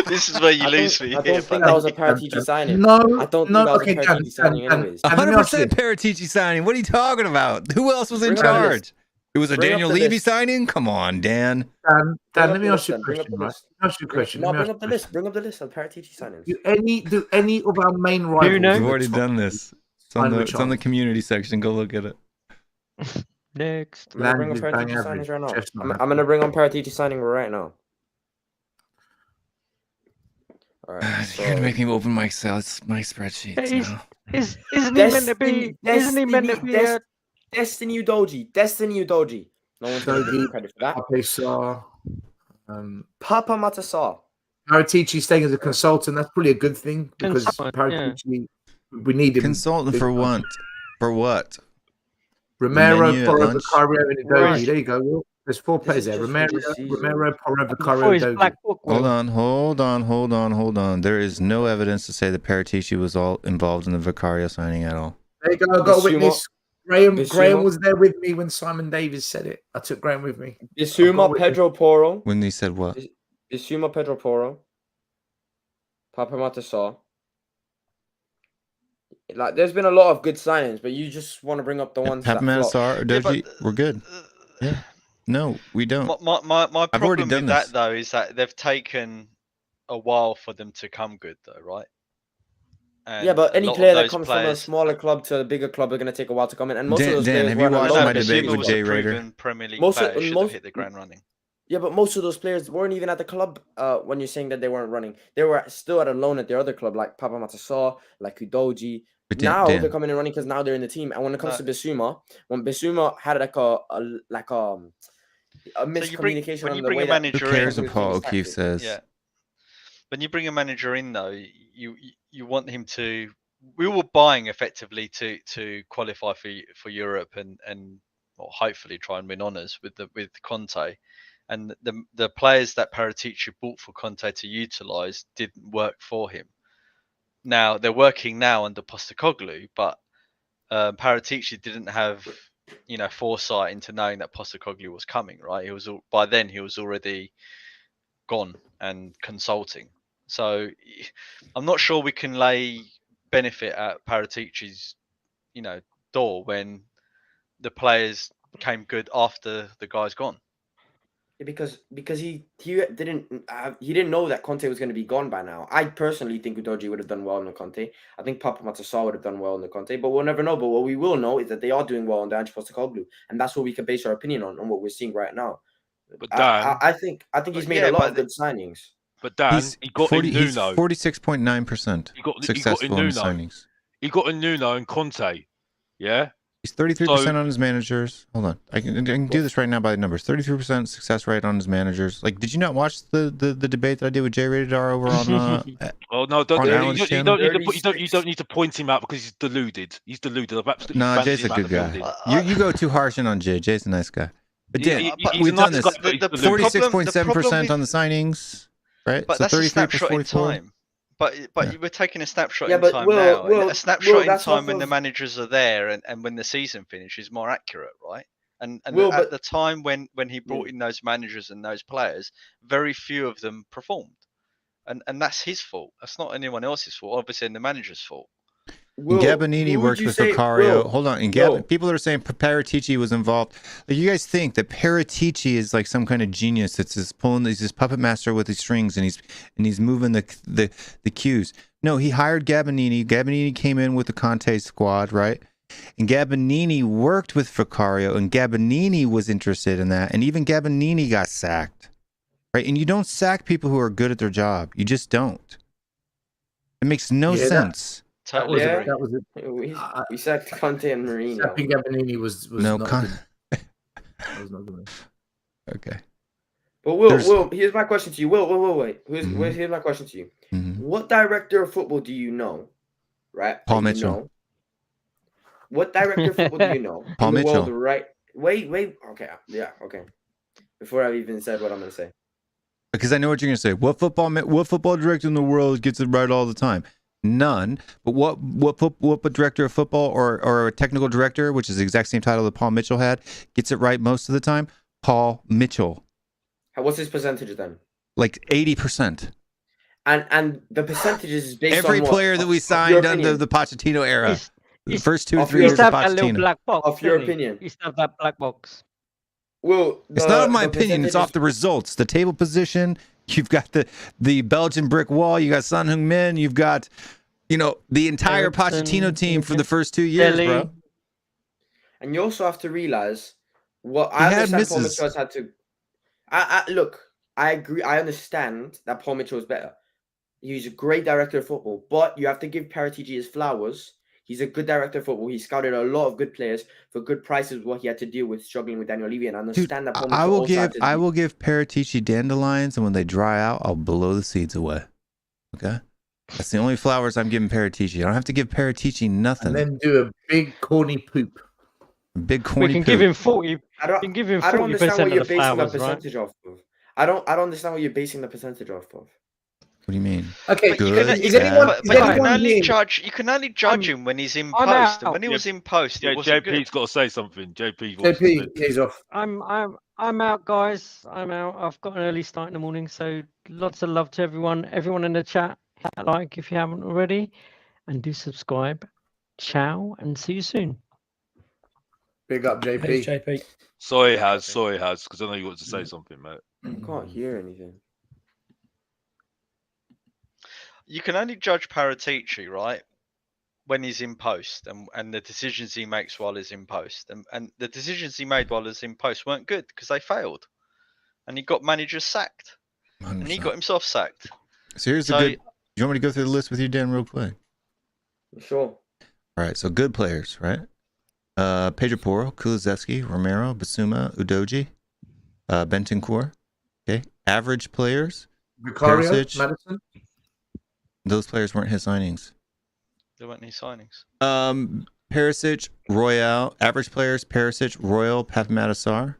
This is where you lose me. I don't think that was a Paratici signing. No, I don't think no. that was Okay, a Paratici signing anyways. Dan, let me ask you 100% Paratici signing. What are you talking about? Who else was in Bring up the charge? list. It was a Bring up Daniel the Levy list. signing? Come on, Dan. Dan, Bring let up me the ask you a list, bring up question, the right? list. Let me ask you a question. No, Let me bring ask up the you a list. Bring up the list of Paratici signings. Do any of our main rivals? knows? We've in the already top done league this. It's on sign the Richarlison? community section. Go look at it. Next. I'm gonna bring up Landed bang Paratici average. signings right now. Chestnut. I'm gonna bring on Paratici signing right now. All right. You're gonna make me open my spreadsheets now. Isn't he meant to be? Isn't he meant to be? Destiny Udogie. No one's gonna give him credit for that. Papesar. Papa Matassar. Paratici staying as a consultant. That's probably a good thing because Consultant, yeah. Paratici, we need him. Consultant for what? For what? Romero, menu at Porro, lunch? Vicario, and Udogie. Right. There you go. Will. There's 4 players there. just for Romero, this season. Porro, Before Vicario, his Udogie. black book. Hold on. There is no evidence to say that Paratici was all involved in the Vicario signing at all. There you go. I got a witness. Graham Bissouma. was there with me when Simon Davis said it. I took Graham with me. Bissouma, Pedro Porro. When they said what? Bissouma, Pedro Porro. Papa Matassar. Like, there's been a lot of good signings, but you just want to bring up the ones that flop. Sar, Doji, we're good. Yeah. No, we don't. My I've already problem done with that this. though is that they've taken a while for them to come good though, right? And Yeah, but a any lot of player that those comes from a players- smaller club to a bigger club are going to take a while to come in. And most of those Dan, players have you weren't watched alone my at the debate team with as Jay well. Rader? proven Premier League Most of- players should most- have hit the ground running. Yeah, but most of those players weren't even at the club when you're saying that they weren't running. They were still at a loan at their other club, like Papa Matassar, like Udogie. But Now Dan, they're coming and running because now they're in the team. And when it comes to Bissouma, when Bissouma had like a miscommunication when on you the bring way a that who manager cares in, what Paul his O'Keefe tactics. says? yeah. When you bring a manager in though, you want him to. We were buying effectively to qualify for Europe and or hopefully try and win honours with Conte, and the players that Paratici bought for Conte to utilise didn't work for him. Now they're working now under Post-Kane, but Paratici didn't have foresight into knowing that Post-Kane was coming. Right, by then he was already gone and consulting. So I'm not sure we can lay benefit at Paratici's door when the players came good after the guy's gone. Yeah, because he didn't know that Conte was going to be gone by now. I personally think Udogie would have done well in the Conte. I think Papa Matassar would have done well in the Conte, but we'll never know. But what we will know is that they are doing well under Ange Postecoglou, and that's what we can base our opinion on what we're seeing right now. But Dan, I think he's made a lot of good signings. But Dan, he got in He's Nuno. 46.9% successful in his signings. He got in Nuno and Conte. Yeah. He's 33% on his managers. Hold on, I can do this right now by the numbers. 33% success rate on his managers. Like, did you not watch the debate that I did with Jay Rated over on? Oh no! You don't need to point him out because he's deluded. He's deluded. I've absolutely no, Jay's a good guy. You go too harsh in on Jay. Jay's a nice guy. But Dan, we've done this. 46.7% on the signings, right? But so that's a 33 snapshot in 44. time. But you were taking a snapshot Yeah, in but time Will- now. Will- And a snapshot Will, in that's time off when the of- managers are there and when the season finishes is more accurate, right? And Will, at but- the time when he brought in those managers and those players, very few of them performed. And that's his fault. That's not anyone else's fault. Obviously, the manager's fault. Will, Gabbanini who would works you with say- Vicario. Will, Hold on. And Will. people are saying Paratici was involved. Like, you guys think that Paratici is like some kind of genius that's just he's this puppet master with his strings and he's moving the cues. No, he hired Gabbanini. Gabbanini came in with the Conte squad, right? And Gabbanini worked with Vicario, and Gabbanini was interested in that. And even Gabbanini got sacked, right? And you don't sack people who are good at their job. You just don't. It makes no sense. Totally agree. That was it. We sacked Conte and Mourinho. Sacking Gabbanini was No, not good. That was not good. Okay. But Will, There's- Will, here's my question to you. Wait. Mhm. Here's my question to you. Mhm. What director of football do you know? Right? Paul that you Mitchell. know? What director of football do you know Paul in the world? Mitchell. Right? Wait. Okay. Yeah. Okay. Before I've even said what I'm gonna say. Because I know what you're going to say. What football director in the world gets it right all the time? None. But what director of football or a technical director, which is the exact same title that Paul Mitchell had, gets it right most of the time? Paul Mitchell. What's his percentage then? Like 80%. And the percentages is based Every on what? player that we Of your signed under opinion? the Pochettino era. He's- The first 2 or of 3 your- He years used of to have that little Pochettino. black box. Of your didn't he? opinion. He used to have that black box. Well, It's not of my the opinion. It's off the percentages- results. The table position. You've got the Belgian brick wall. You got Son Heung-min. You've got, the entire Ericsson, Pochettino team for the Ericsson, first 2 years, Dele. bro. And you also have to realize what He I had understand. Paul misses. Mitchell has had to. I look. I agree. I understand that Paul Mitchell is better. He's a great director of football, but you have to give Paratici his flowers. He's a good director of football. He scouted a lot of good players for good prices. What he had to deal with struggling with Daniel Levy, and I understand that Paul Mitchell also had to. I will give Paratici dandelions, and when they dry out, I'll blow the seeds away. Okay, that's the only flowers I'm giving Paratici. I don't have to give Paratici nothing. And then do a big corny poop. Big corny We can poop. give him 40. I don't. We can give him I don't 40% understand what of you're the basing the flowers, right? percentage off of. I don't understand what you're basing the percentage off of. What do you mean? Okay, But you Good, can, is bad. anyone, but is you can anyone only here? judge. You can only judge him when he's in I'm post, and out. when he Yeah, was in post, it Yeah, wasn't JP's good. got to say something. JP wants to JP, say. he's off. I'm out, guys. I'm out. I've got an early start in the morning, so lots of love to everyone. Everyone in the chat, hit that like if you haven't already, and do subscribe. Ciao, and see you soon. Big up, JP. Peace, JP. Sorry, has, because I know you want to say something, mate. I can't hear anything. You can only judge Paratici, right, when he's in post, and the decisions he makes while he's in post, and the decisions he made while he's in post weren't good because they failed, and he got managers sacked, and he 100%. got himself sacked. So here's the So- good. You want me to go through the list with you, Dan, real quick? Sure. All right, so good players, right? Pedro Porro, Kulusevski, Romero, Basuma, Udoji, Bentancur. Okay, average players. Vicario, Perisic. Madison. Those players weren't his signings. There weren't any signings. Perisic, Royale. Average players: Perisic, Royal, Papamatasar.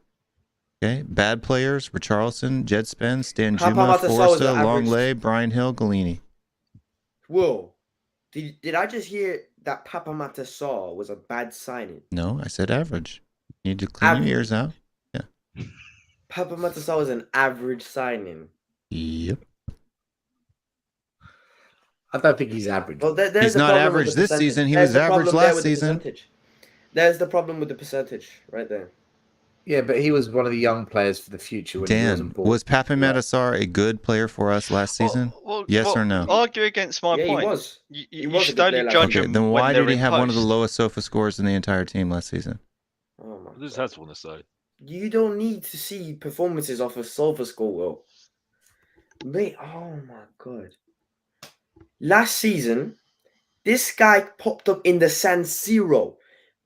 Okay, bad players: Richarlison, Jed Spence, Stan Juma, Papamatasar was Forster, the average. Longley, Brian Hill, Galini. Whoa. Did I just hear that Papa Matasar was a bad signing? No, I said average. You need to clean your ears out. Papa Matasar was an average signing. Yep. I don't think he's average. Well, there's He's the not problem with average the this percentage. season. He There's was the average problem there last with the season. percentage. There's the problem with the percentage right there. Yeah, but he was one of the young players for the future when he Dan, wasn't bought. was Papamatasar a good player for us last season? Yes or no? Argue against my Yeah, point. he was. You He was a should good only player last judge season. Okay, him then when why they're did he in have one of the post. lowest SOFA scores in the entire team last season? Oh my What does God. Has want to say? You don't need to see performances off a silver score, Will. Mate, oh my God. Last season, this guy popped up in the San Siro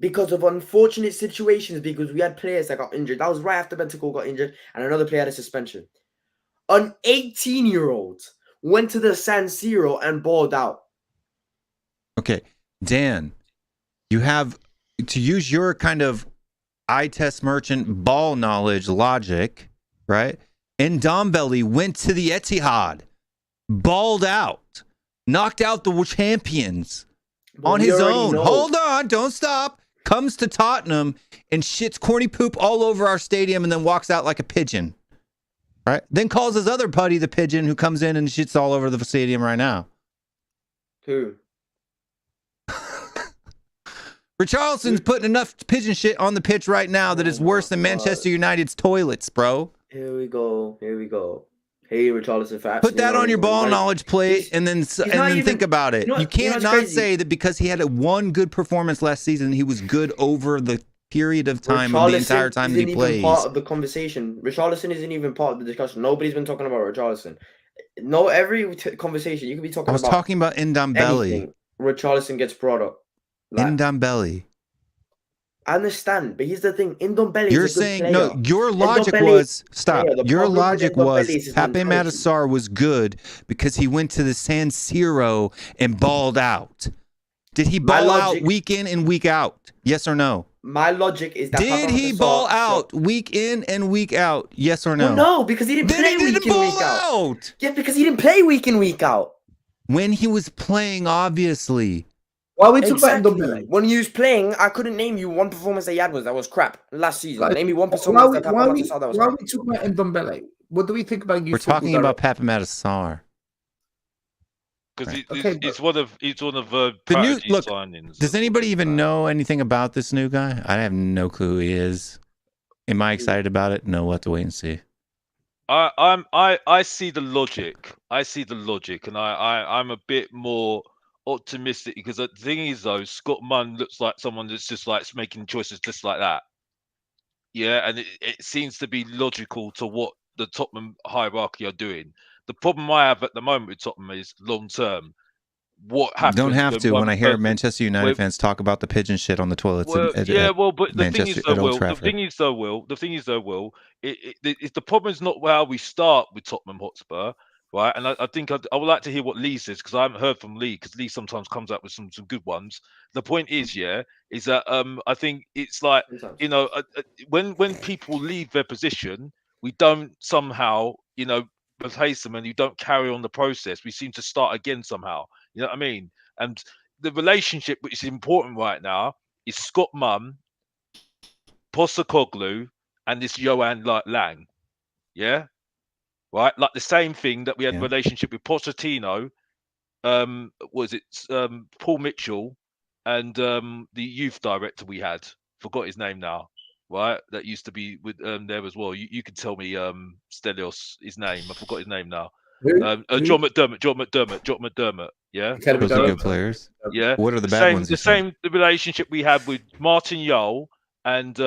because of unfortunate situations, because we had players that got injured. That was right after Bentancur got injured and another player had a suspension. An 18-year-old went to the San Siro and balled out. Okay, Dan, you have to use your kind of eye test merchant ball knowledge logic, right? And Ndombele went to the Etihad, balled out, knocked out the champions But on we his already own. know. Hold on, don't stop. Comes to Tottenham and shits corny poop all over our stadium and then walks out like a pigeon. Right? Then calls his other buddy the pigeon who comes in and shits all over the stadium right now. Who? Richarlison's putting enough pigeon shit on the pitch right now that Oh it's worse than my Manchester God. United's toilets, bro. Here we go. Hey, Richarlison facts. Put that on your ball knowledge plate and then not even- think about it. you know what- You can't what's not crazy? say that because he had one good performance last season, he was good over the period of time of the entire time that he isn't plays. even part of the conversation. Richarlison isn't even part of the discussion. Nobody's been talking about Richarlison. No, every conversation you could be talking I was about talking about Ndombele. anything. Richarlison gets brought up. Like, Ndombele. I understand, but here's the thing: Ndombele You're is a good saying player. no. Your logic Ndombele was stop. player. The Your problem with logic Ndombele was is his Pape mentality. Matasar was good because he went to the San Siro and balled out. Did he My ball out logic- week in and week out? Yes or no? My logic is that Did Pape he Matasar ball out week in and week out? Yes or no? Well, no, because he didn't Then play he didn't week in, week ball out. out. Yeah, because he didn't play week in, week out. When he was playing, obviously. Why are we talking Exactly. about Ndombele? When he was playing, I couldn't name you one performance that he had that was crap last season. Like, Name me one Why performance are that Pape we Matasar that was why are crap. we talking about Ndombele? What do we think about you? We're talking about Pape Matasar. Because Right. Okay, it's one of The new Prodigy's look. signings. Does anybody even know anything about this new guy? I have no clue who he is. Am I excited about it? No, we'll have to wait and see. I see the logic. I see the logic, and I'm a bit more optimistic because the thing is though, Scott Munn looks like someone that's just like making choices just like that. Yeah, and it seems to be logical to what the Tottenham hierarchy are doing. The problem I have at the moment with Tottenham is long term. What happens? Don't have to. one When I hear person- Manchester United when- fans talk about the pigeon shit on the toilets, Well, at yeah, well, but the thing is, Manchester though, at Old Will, the Trafford. thing is, though, Will, it's the problem is not how we start with Tottenham Hotspur, right? And I think I would like to hear what Lee says because I haven't heard from Lee because Lee sometimes comes up with some good ones. The point is, is that I think it's like when people leave their position, we don't somehow replace them and you don't carry on the process. We seem to start again somehow. You know what I mean? And the relationship which is important right now is Scott Munn, Postecoglou, and this Johan Lang. Yeah, right. Like the same thing that we had relationship with Pochettino. Was it Paul Mitchell and the youth director we had? Forgot his name now. Right, that used to be with there as well. You can tell me Stelios his name. I forgot his name now. John McDermott. Yeah, Those are good players. Yeah. What are the bad ones? The same relationship we had with Martin Yole and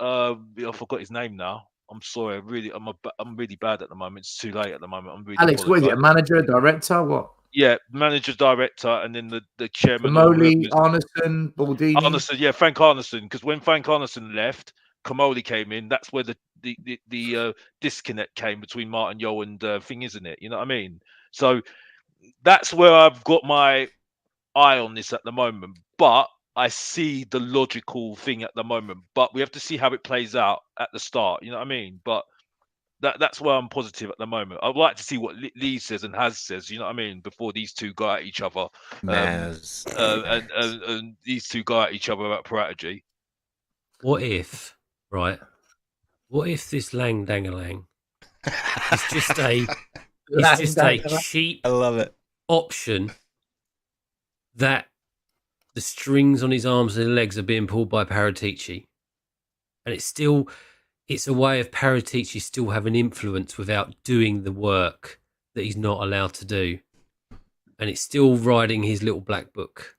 I forgot his name now. I'm sorry. I'm really bad at the moment. It's too late at the moment. I'm really Alex, what is it? A manager, a director, what? Yeah, manager, director, and then the chairman. Kamoli, Arneson, Baldini. Arneson, yeah, Frank Arneson. Because when Frank Arneson left, Kamoli came in. That's where the disconnect came between Martin Yole and thing, isn't it? You know what I mean? So that's where I've got my eye on this at the moment. But I see the logical thing at the moment. But we have to see how it plays out at the start. You know what I mean? But that's where I'm positive at the moment. I'd like to see what Lee says and Has says. You know what I mean? Before these two go at each other, and these two go at each other about strategy. What if, right? What if this Lang Dangalang is just a cheap I love it. option that the strings on his arms and legs are being pulled by Paratici, and it's a way of Paratici still having influence without doing the work that he's not allowed to do, and it's still riding his little black book.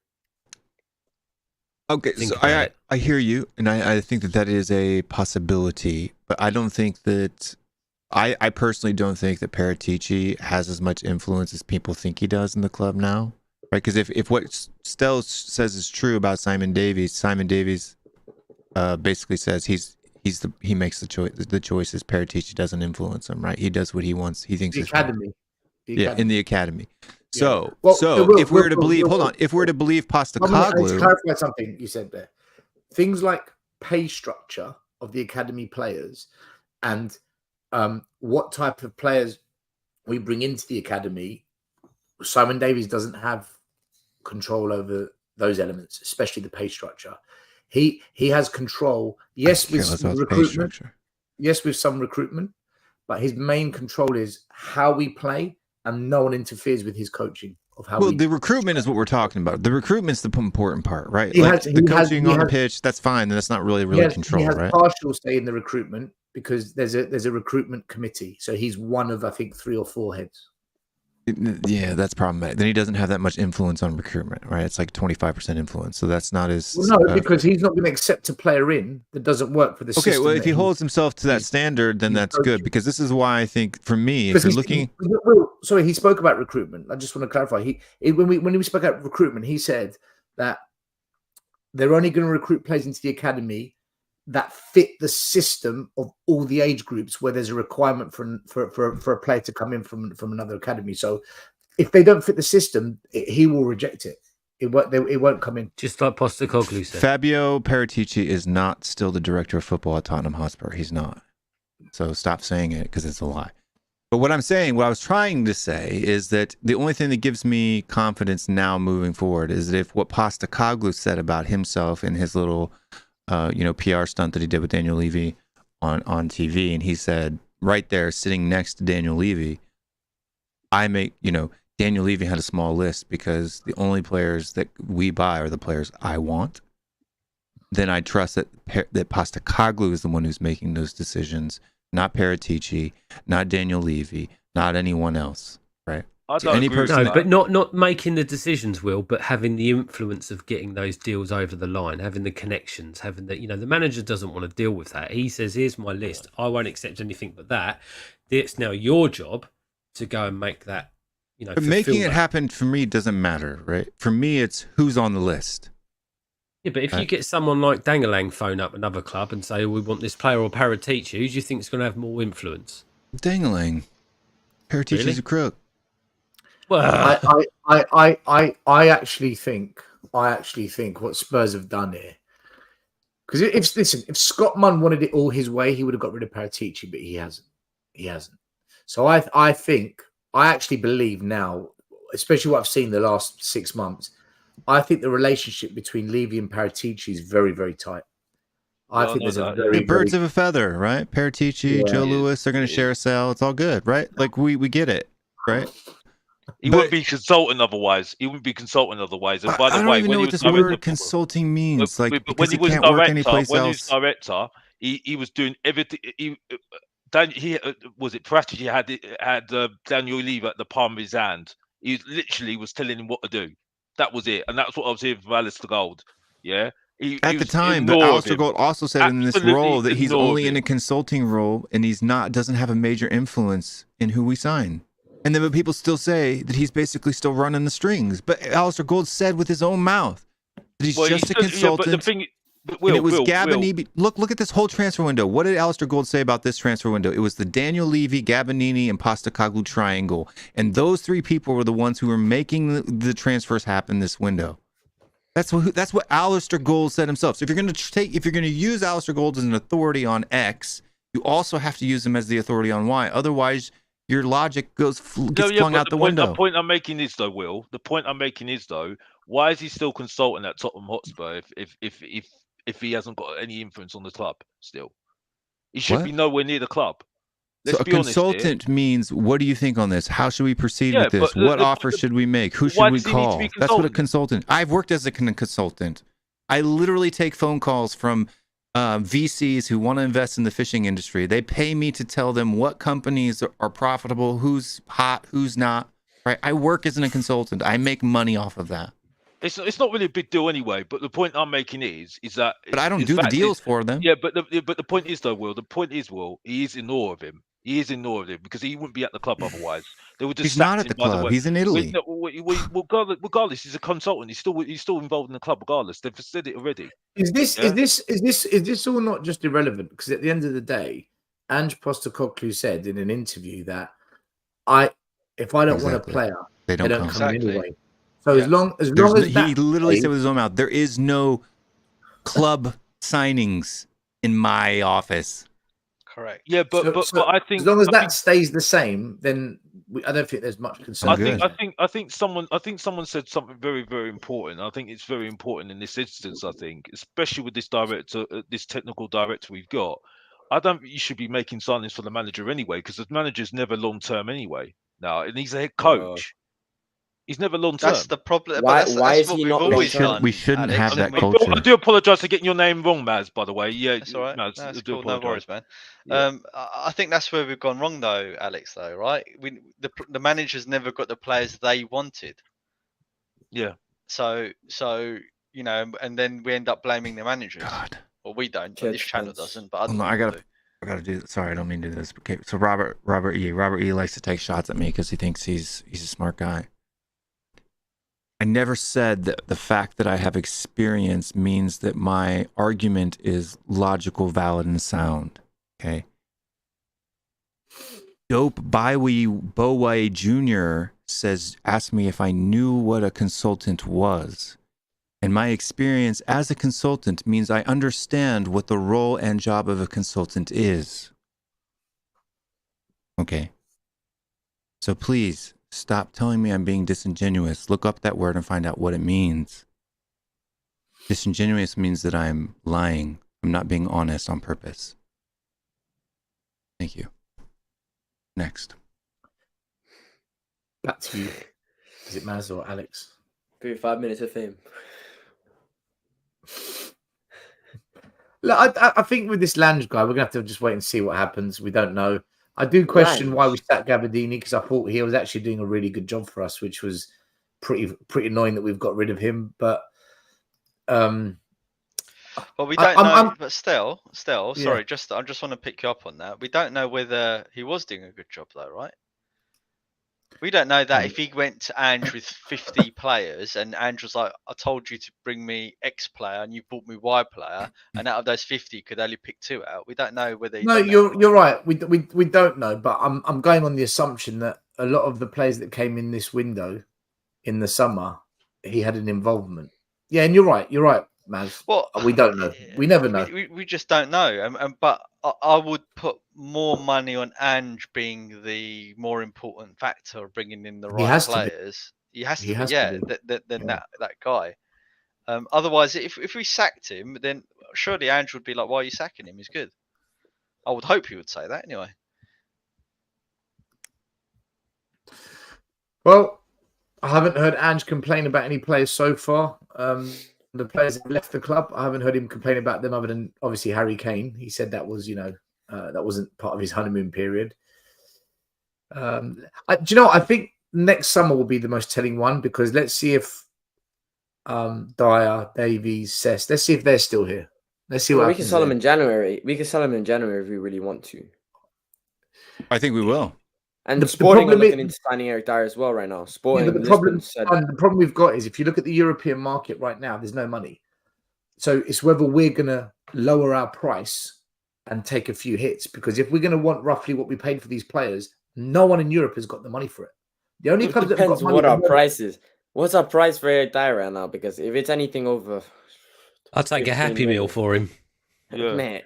Okay, so I hear you, and I think that is a possibility, but I don't think that I personally don't think that Paratici has as much influence as people think he does in the club now, right? Because if what Stel says is true about Simon Davies basically says he makes the choices. Paratici doesn't influence him, right? He does what he wants. He thinks the academy. In the academy. So, Yeah. Well, if we're to believe, if we're to believe Postecoglou, let's clarify something you said there. Things like pay structure of the academy players and what type of players we bring into the academy. Simon Davies doesn't have control over those elements, especially the pay structure. He has control, yes, with some recruitment. Yes, with some recruitment, but his main control is how we play, and no one interferes with his coaching of how. Well, the recruitment is what we're talking about. The recruitment's the important part, right? The coaching on the pitch, that's fine. That's not really control, he has right? partial say in the recruitment because there's a recruitment committee. So he's one of, I think, 3 or 4 heads. Yeah, that's problematic. Then he doesn't have that much influence on recruitment, right? It's like 25% influence. So that's not as... Well, no, because he's not going to accept a player in that doesn't work for the system. Okay, well, if he holds himself to that standard, then that's good. Because this is why I think, for me, if you're looking... Sorry, he spoke about recruitment. I just want to clarify. When we spoke about recruitment, he said that they're only going to recruit players into the academy that fit the system of all the age groups where there's a requirement for a player to come in from another academy. So if they don't fit the system, he will reject it. It won't come in. Just like Post-Kane said. Fabio Paratici is not still the director of football at Tottenham Hotspur. He's not. So stop saying it because it's a lie. But what I was trying to say is that the only thing that gives me confidence now moving forward is that if what Postecoglou said about himself in his little, PR stunt that he did with Daniel Levy on TV, and he said right there, sitting next to Daniel Levy, Daniel Levy had a small list because the only players that we buy are the players I want. Then I trust that Postecoglou is the one who's making those decisions, not Paratici, not Daniel Levy, not anyone else, right? I So don't any agree with person No, that. but not making the decisions, Will, but having the influence of getting those deals over the line, having the connections, having the manager doesn't want to deal with that. He says, here's my list. I won't accept anything but that. It's now your job to go and make that, But making it fulfill that. happen for me doesn't matter, right? For me, it's who's on the list. Yeah, but if you get someone like Dangalang phone up another club and say, we want this player or Paratici, who do you think is going to have more influence? Dangling. Paratici's Really? a crook. Well, I actually think what Spurs have done here, because if Scott Munn wanted it all his way, he would have got rid of Paratici, but he hasn't. So I actually believe now, especially what I've seen the last 6 months, I think the relationship between Levy and Paratici is very, very tight. I think there's a very, Birds very, of a feather, right? Paratici, Yeah. Joe Lewis, they're going to share a cell. It's all good, right? Like we get it, right? He But- wouldn't be consulting otherwise. And by the I don't way, even when know he what was this word director, consulting means. Like, but because he can't work anyplace else. director, he was doing everything. Was it Paratici had Daniel Levy at the palm of his hand. He literally was telling him what to do. That was it, and that's what I was hearing from Alistair Gold. Yeah, At the time, but Alistair Gold also said in this Absolutely role that he's ignored only in him. a consulting role and doesn't have a major influence in who we sign. And then but people still say that he's basically still running the strings. But Alistair Gold said with his own mouth that he's just a consultant. But the thing, but and it was Will. Gabonini. Look at this whole transfer window. What did Alistair Gold say about this transfer window? It was the Daniel Levy, Gabonini, and Postecoglou triangle. And those three people were the ones who were making the transfers happen this window. That's what Alistair Gold said himself. So if you're going to use Alistair Gold as an authority on X, you also have to use him as the authority on Y. Otherwise, your logic gets flung out the window. The point I'm making is though, Will. The point I'm making is though, why is he still consulting at Tottenham Hotspur if he hasn't got any influence on the club still? He should be nowhere near the club. Let's So a be honest here. consultant means, what do you think on this? How should we proceed Yeah, with this? but What offer should we make? Who should why we does he need to call? be That's what a consulting? consultant. I've worked as a consultant. I literally take phone calls from VCs who want to invest in the fishing industry. They pay me to tell them what companies are profitable, who's hot, who's not. Right? I work as a consultant. I make money off of that. It's not really a big deal anyway. But the point I'm making is that. But I don't in do the fact, deals for them. Yeah, but the point is though, Will. The point is, Will. He is in awe of him. He is in awe of him because he wouldn't be at the club otherwise. They would just. He's not sacked at him the by club. way. He's in Italy. Regardless, he's a consultant. He's still involved in the club. Regardless, they've said it already. Is this all not just irrelevant? Because at the end of the day, Ange Postecoglou said in an interview that if I don't want a player, they don't come Exactly. anyway. So as long as he that literally said with his own mouth, there is no club signings in my office. Correct. Yeah, but I think as long as that stays the same, then I don't think there's much concern. I think someone said something very, very important. I think it's very important in this instance. I think, especially with this director, this technical director we've got, I don't think you should be making signings for the manager anyway, because the manager's never long term anyway. Now, and he's a head coach. He's never long term. That's the problem. Why- But that's why is what he we've not always long-term? done. We shouldn't Alex. have that We- culture. I do apologise for getting your name wrong, Maz. By the way, yeah, That's all right. Maz, That's I do cool. No apologise. worries, man. Yeah. I think that's where we've gone wrong, though, Alex. Though, right? The managers never got the players they wanted. Yeah. So and then we end up blaming the managers. God. Well, we don't. But this channel Judgments. doesn't. But other Hold on, I people gotta do. Sorry, I don't mean to do this. Okay, so Robert E likes to take shots at me because he thinks he's a smart guy. I never said that the fact that I have experience means that my argument is logical, valid, and sound. Okay. Dope Bowie Jr. asked me if I knew what a consultant was. And my experience as a consultant means I understand what the role and job of a consultant is. Okay. So please stop telling me I'm being disingenuous. Look up that word and find out what it means. Disingenuous means that I'm lying. I'm not being honest on purpose. Thank you. Next. Back to you. Is it Maz or Alex? 5 minutes of fame. Look, I think with this Lange guy, we're going to have to just wait and see what happens. We don't know. I do question why we sat Gabardini, because I thought he was actually doing a really good job for us, which was pretty annoying that we've got rid of him. But well, we don't know. But still, sorry, I just want to pick you up on that. We don't know whether he was doing a good job, though, right? We don't know that if he went to Ange with 50 players and Ange was like, I told you to bring me X player and you brought me Y player, and out of those 50 you could only pick 2 out. We don't know whether No, you're right. We don't know, but I'm going on the assumption that a lot of the players that came in this window in the summer, he had an involvement. Yeah, and you're right, Maz. Well, we don't know. We never know. We just don't know. But I would put more money on Ange being the more important factor of bringing in the right players. He has to be, than that guy. Otherwise, if we sacked him, then surely Ange would be like, "Why are you sacking him? He's good." I would hope he would say that anyway. Well, I haven't heard Ange complain about any players so far. The players have left the club. I haven't heard him complain about them other than obviously Harry Kane. He said that was, that wasn't part of his honeymoon period. Do you know what? I think next summer will be the most telling one, because let's see if Dyer, Davies, Cess, let's see if they're still here. Let's see what happens. We can sell them in January. We can sell them in January if we really want to. I think we will. And the Sporting are looking into signing Eric Dyer as well right now. Sporting. The problem we've got is if you look at the European market right now, there's no money. So it's whether we're going to lower our price and take a few hits, because if we're going to want roughly what we paid for these players, no one in Europe has got the money for it. The only clubs that have got money. What our price is. What's our price for Eric Dyer right now? Because if it's anything over, I'll take a Happy Meal for him. Yeah. Man.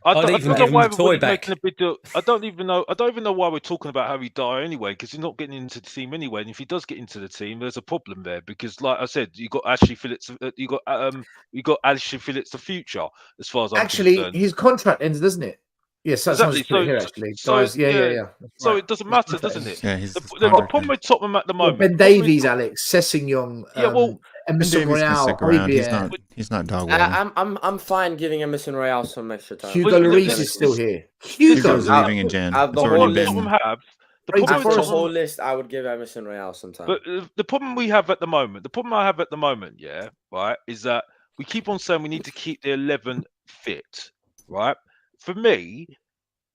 I don't even know why we're making a big deal. I don't even know why we're talking about Harry Dyer anyway, because he's not getting into the team anyway. And if he does get into the team, there's a problem there, because, like I said, you got Ashley Phillips, you got Ashley Phillips, the future, as far as I'm concerned. His contract ends, doesn't it? Yes, exactly. So it doesn't matter, doesn't it? Yeah, the problem with Tottenham at the moment. Ben Davies, Alex, Sessegnon, Emerson Royale. He's not dog. I'm fine giving Emerson Royale some extra time. Hugo Lloris is still here. Hugo's leaving in Jan. The whole list, I would give Emerson Royale some time. But the problem we have at the moment, yeah, right, is that we keep on saying we need to keep the 11 fit, right? For me,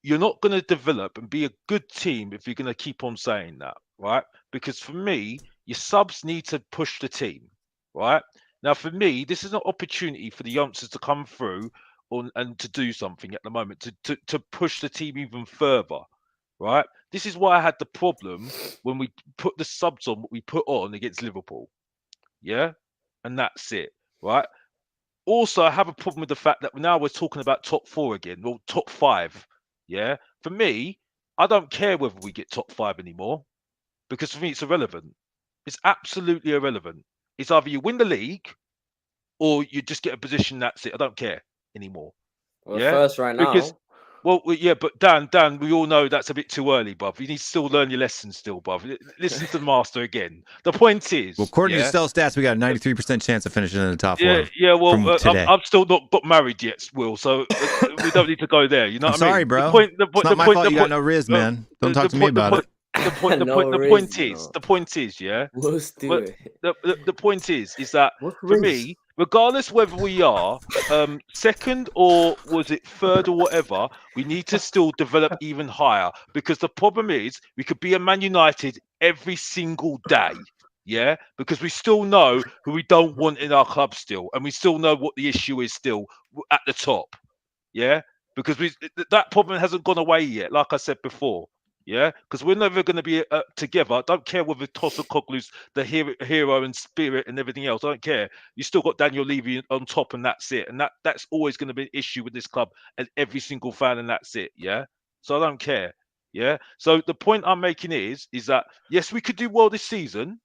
you're not going to develop and be a good team if you're going to keep on saying that, right? Because for me, your subs need to push the team, right? Now, for me, this is an opportunity for the youngsters to come through and to do something at the moment, to push the team even further, right? This is why I had the problem when we put the subs on what we put on against Liverpool, yeah? And that's it, right? Also, I have a problem with the fact that now we're talking about top 4 again, or top 5. Yeah, for me, I don't care whether we get top 5 anymore, because for me, it's irrelevant. It's absolutely irrelevant. It's either you win the league or you just get a position. That's it. I don't care anymore. Well, first right now. Well, yeah, but Dan, we all know that's a bit too early, bruv. You need to still learn your lessons still, bruv. Listen to the master again. The point is... Well, according to Cell Stats, we got a 93% chance of finishing in the top 4. Yeah, well, I've still not got married yet, Will, so we don't need to go there. You know what I mean? Sorry, bro. It's not my fault you got no Riz, man. Don't talk to me about it. The point is, yeah. The point is that for me, regardless whether we are second or was it third or whatever, we need to still develop even higher, because the problem is we could be a Man United every single day. Yeah, because we still know who we don't want in our club still, and we still know what the issue is still at the top. Yeah, because that problem hasn't gone away yet. Like I said before. Yeah, because we're never going to be together. I don't care whether Tossakoglu's the hero and spirit and everything else. I don't care. You still got Daniel Levy on top, and that's it. And that's always going to be an issue with this club and every single fan, and that's it. Yeah. So I don't care. Yeah. So the point I'm making is that yes, we could do well this season.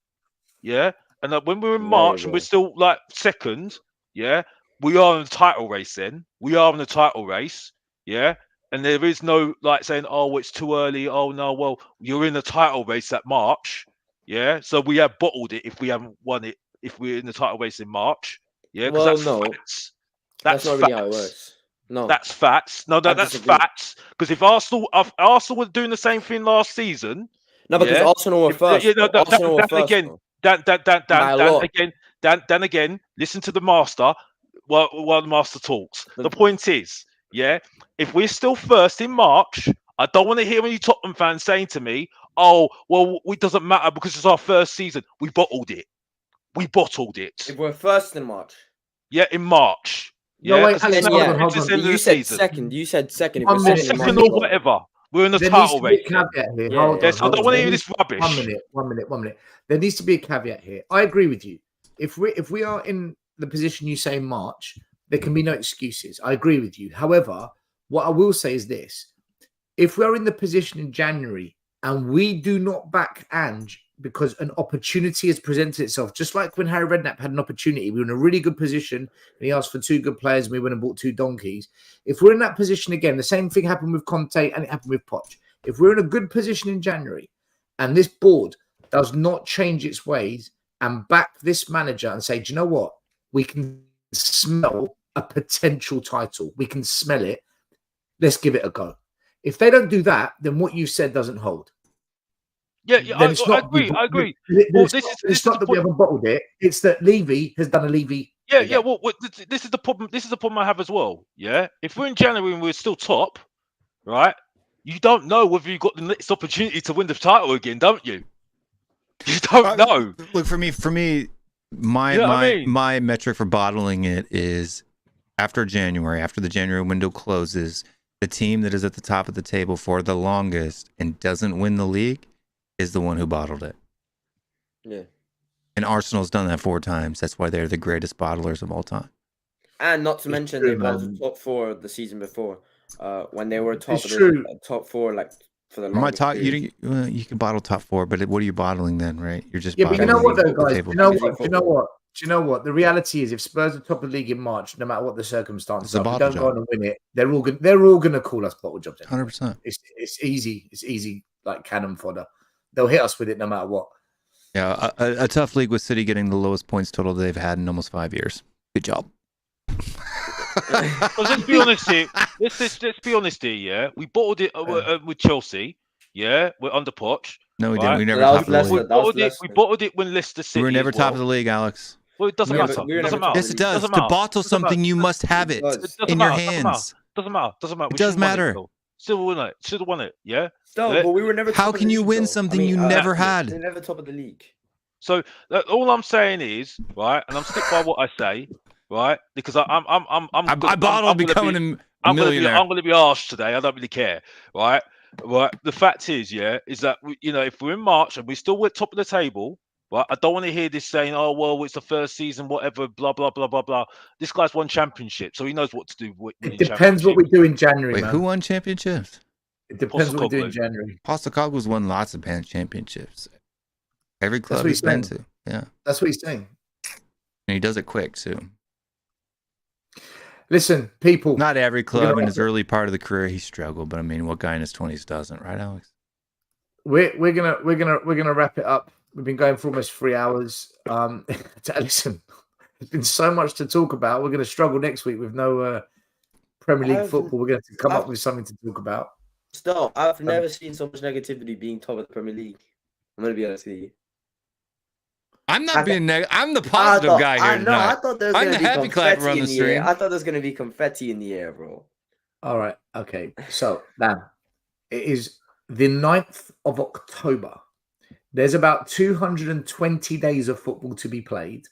Yeah. And when we're in March and we're still like second, yeah, we are in the title race then. We are in the title race. Yeah. And there is no like saying, oh, it's too early. Oh, no, well, you're in the title race at March. Yeah. So we have bottled it if we haven't won it, if we're in the title race in March. Yeah. Because that's facts. That's not really how it works. No, that's facts. No, that's facts. Because if Arsenal were doing the same thing last season. No, because Arsenal were first. Arsenal were first. Dan again, listen to the master while the master talks. The point is, yeah, if we're still first in March, I don't want to hear any Tottenham fans saying to me, oh, well, it doesn't matter because it's our first season. We bottled it. If we're first in March. Yeah, in March. No, yeah, wait, Alex, you said second. You said second. If we're second or whatever. We're in the title race. Here. Yeah. Hold on. I don't want to hear this rubbish. 1 minute. There needs to be a caveat here. I agree with you. If we are in the position you say in March, there can be no excuses. I agree with you. However, what I will say is this. If we are in the position in January and we do not back Ange because an opportunity has presented itself, just like when Harry Redknapp had an opportunity, we were in a really good position and he asked for 2 good players and we went and bought 2 donkeys. If we're in that position again, the same thing happened with Conte and it happened with Poch. If we're in a good position in January and this board does not change its ways and back this manager and say, do you know what? We can smell a potential title. We can smell it. Let's give it a go. If they don't do that, then what you said doesn't hold. Yeah, I agree. It's not that we haven't bottled it. It's that Levy has done a Levy. Yeah. Well, this is the problem. This is the problem I have as well. Yeah. If we're in January and we're still top, right? You don't know whether you got the next opportunity to win the title again, don't you? You don't know. Look, for me, my metric for bottling it is after January, after the January window closes, the team that is at the top of the table for the longest and doesn't win the league is the one who bottled it. Yeah. And Arsenal's done that 4 times. That's why they're the greatest bottlers of all time. And not to mention they bottled top 4 the season before, when they were top 4, like for the longest period. You can bottle top 4, but what are you bottling then, right? You're just but you know what, though, guys? Do you know what? The reality is, if Spurs are top of the league in March, no matter what the circumstances, if we don't go on and win it, they're all going to call us bottle jobs. 100%. It's easy. It's easy, like cannon fodder. They'll hit us with it no matter what. Yeah, a tough league with City getting the lowest points total they've had in almost 5 years. Good job. Let's be honest here. Let's be honest here. Yeah, we bottled it with Chelsea. Yeah, we're under Poch. No, we didn't. We never top of the league. We bottled it when Leicester City. We were never top of the league, Alex. Well, it doesn't matter. Yes, it does. To bottle something, you must have it in your hands. Doesn't matter. It does matter. Still won it. Should have won it. Yeah. But we were never. How can you win something you never had? We're never top of the league. So all I'm saying is, right, and I'm stick by what I say, right, because I bottled becoming a millionaire. I'm going to be harsh today. I don't really care, right. The fact is, is that if we're in March and we still at top of the table, right, I don't want to hear this saying, oh well, it's the first season, whatever, blah blah blah blah blah. This guy's won championship, so he knows what to do. It depends what we do in January. Wait, who won championships? It depends what we do in January. Post-Kane won lots of championships. Every club he's been to. Yeah. That's what he's saying. And he does it quick too. Listen, people. Not every club in his early part of the career he struggled, but I mean, what guy in his 20s doesn't, right, Alex? We're gonna wrap it up. We've been going for almost 3 hours. Listen, there's been so much to talk about. We're gonna struggle next week with no Premier League football. We're gonna have to come up with something to talk about. Still, I've never seen so much negativity being top of the Premier League. I'm gonna be honest with you. I'm not being negative. I'm the positive guy here tonight. I thought there was gonna be happy clapper on the stream. I thought there was gonna be confetti in the air, bro. All right. Okay. So, now, it is the 9th of October. There's about 220 days of football to be played.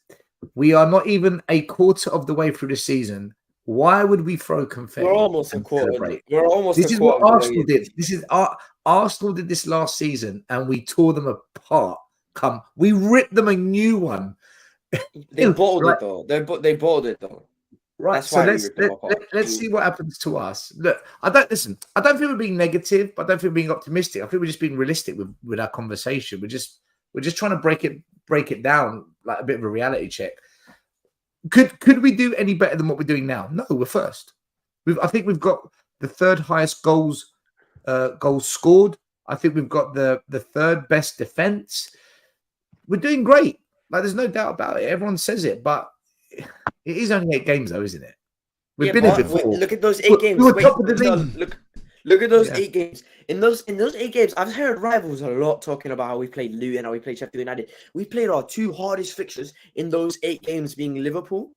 We are not even a quarter of the way through the season. Why would we throw confetti? We're almost a and quarter. celebrate? We're almost. This a is what quarter of the Arsenal way. did. This is Arsenal did this last season, and we tore them apart. We ripped them a new one. They bottled Like- it though. They bottled it though. Right. That's So why we let's ripped them apart. let's see what happens to us. Look, I don't think we're being negative, but I don't think we're being optimistic. I think we're just being realistic with our conversation. We're just trying to break it down like a bit of a reality check. Could we do any better than what we're doing now? No, we're first. I think we've got the third highest goals scored. I think we've got the third best defense. We're doing great. Like there's no doubt about it. Everyone says it, but it is only 8 games, though, isn't it? We've been here before. Look at those 8 games. We were top of the league. Look at those 8 games. In those 8 games, I've heard rivals a lot talking about how we played Luton, how we played Sheffield United. We played our 2 hardest fixtures in those 8 games being Liverpool.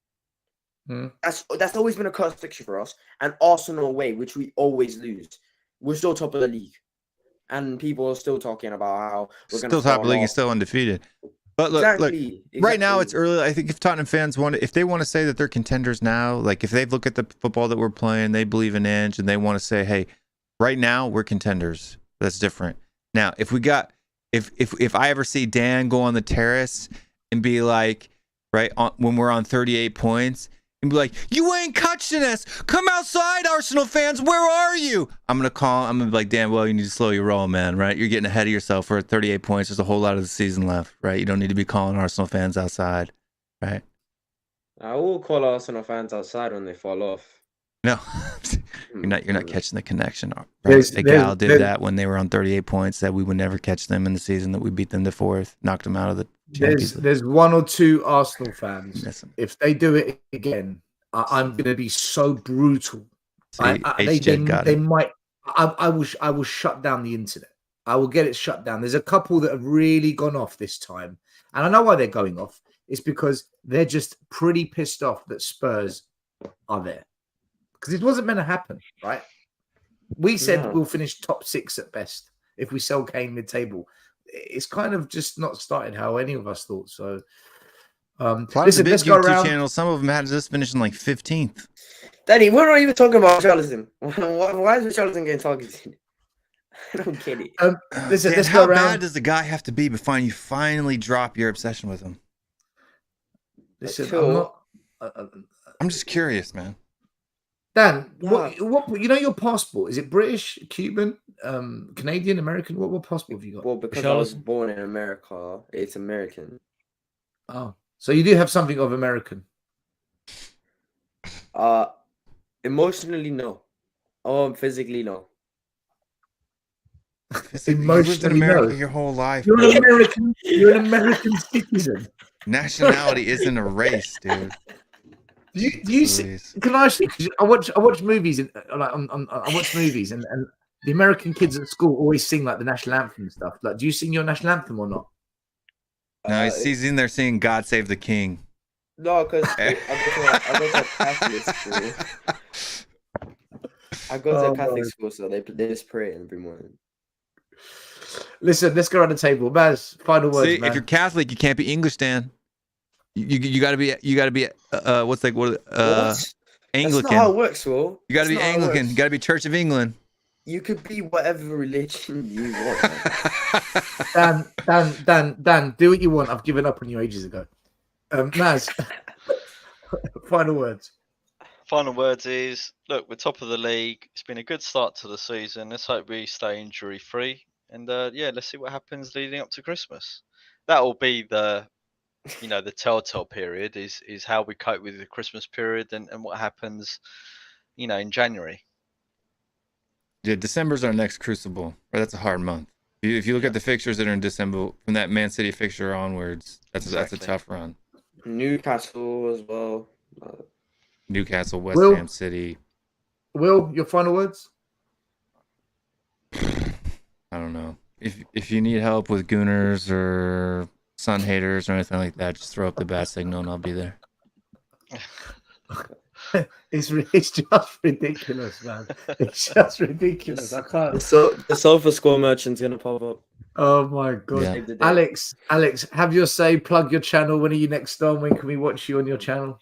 That's always been a cursed fixture for us. And Arsenal away, which we always lose. We're still top of the league. And people are still talking about how we're going to still top of the league and still undefeated. But look, Exactly. right now it's early. I think if Tottenham fans if they want to say that they're contenders now, like if they look at the football that we're playing, they believe in Ange and they want to say, hey, right now we're contenders. That's different. Now, if I ever see Dan go on the terrace and be like, right, when we're on 38 points, and be like, you ain't catching us. Come outside, Arsenal fans. Where are you? I'm going to be like, Dan, well, you need to slow your roll, man, right? You're getting ahead of yourself for 38 points. There's a whole lot of the season left, right? You don't need to be calling Arsenal fans outside, right? I will call Arsenal fans outside when they fall off. No, you're not catching the connection. Right? Gal did that when they were on 38 points, that we would never catch them in the season that we beat them to 4th, knocked them out of the Champions League. There's 1 or 2 Arsenal fans. If they do it again, I'm going to be so brutal. They might. I will shut down the internet. I will get it shut down. There's a couple that have really gone off this time, and I know why they're going off. It's because they're just pretty pissed off that Spurs are there. Because it wasn't meant to happen, right? We said we'll finish top 6 at best if we sell Kane mid-table. It's kind of just not started how any of us thought. So, listen, let's go around. Channels, some of them had us finishing like 15th. Danny, we're not even talking about Richarlison. Why is Richarlison getting targeted? I don't get it. Listen, Dan, let's how go around. bad does the guy have to be before you finally drop your obsession with him? Listen, I'm just curious, man. Dan, what your passport? Is it British, Cuban, Canadian, American? What passport have you got? Well, because I was born in America, it's American. Oh, so you do have something of American. Emotionally, no. Physically, no. You've lived in America your whole life. You're an American. You're an American citizen. Nationality isn't a race, dude. Do you see? Can I ask you? I watch movies and I watch movies and the American kids at school always sing like the national anthem and stuff. Like, do you sing your national anthem or not? No, he's in there singing "God Save the King." No, because I go to a Catholic school. I go to a Catholic school, so they just pray every morning. Listen, let's go around the table. Maz, final words. See, man. if you're Catholic, you can't be English, Dan. You gotta be what's like what Anglican. That's not how it works, Will. You gotta be Anglican. You gotta be Church of England. You could be whatever religion you want. Dan, do what you want. I've given up on you ages ago. Maz, final words. Final words is, look, we're top of the league. It's been a good start to the season. Let's hope we stay injury free, and let's see what happens leading up to Christmas. That will be the telltale period is how we cope with the Christmas period and what happens, in January. Yeah, December's our next crucible. Right, that's a hard month. If you look at the fixtures that are in December, from that Man City fixture onwards, that's a tough run. Newcastle as well. Newcastle, West Ham City. Will, your final words? I don't know. If you need help with gooners or sun haters or anything like that, just throw up the bat signal and I'll be there. It's just ridiculous, man. It's just ridiculous. I can't. The sofa score merchant's gonna pop up. Oh my god, Yeah. Save the day. Alex, have your say. Plug your channel. When are you next on? When can we watch you on your channel?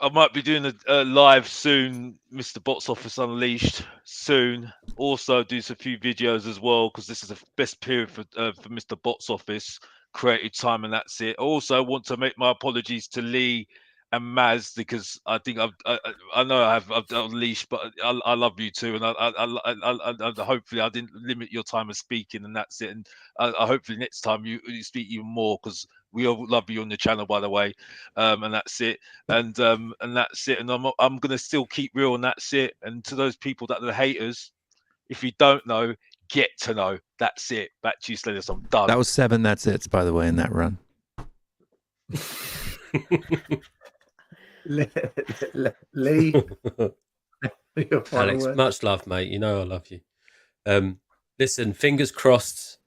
I might be doing a live soon, Mr. Box Office Unleashed soon. Also, do a few videos as well because this is the best period for Mr. Box Office creative time, and that's it. I also want to make my apologies to Lee and Maz because I think I know I've unleashed, but I love you too, and I hopefully I didn't limit your time of speaking, and that's it. And I hopefully next time you speak even more because we all love you on the channel, by the way, and that's it. And that's it. And I'm gonna still keep real, and that's it. And to those people that are the haters, if you don't know, get to know. That's it. Back to you, Sledis. I'm done. That was 7 that's it's, by the way, in that run. Lee, your final Alex, word. much love, mate. You know I love you. Listen, fingers crossed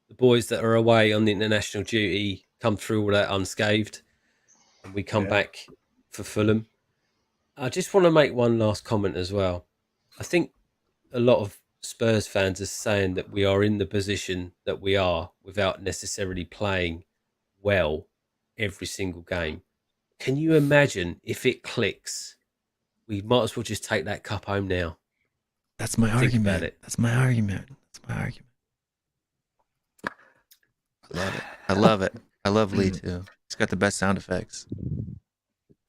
the boys that are away on the international duty come through all that unscathed and we come back for Fulham. I just want to make one last comment as well. I think a lot of Spurs fans are saying that we are in the position that we are without necessarily playing well every single game. Can you imagine if it clicks? We might as well just take that cup home now. That's my Think argument. about it. That's my argument. That's my argument. I love it. I love it. I love Lee too. He's got the best sound effects.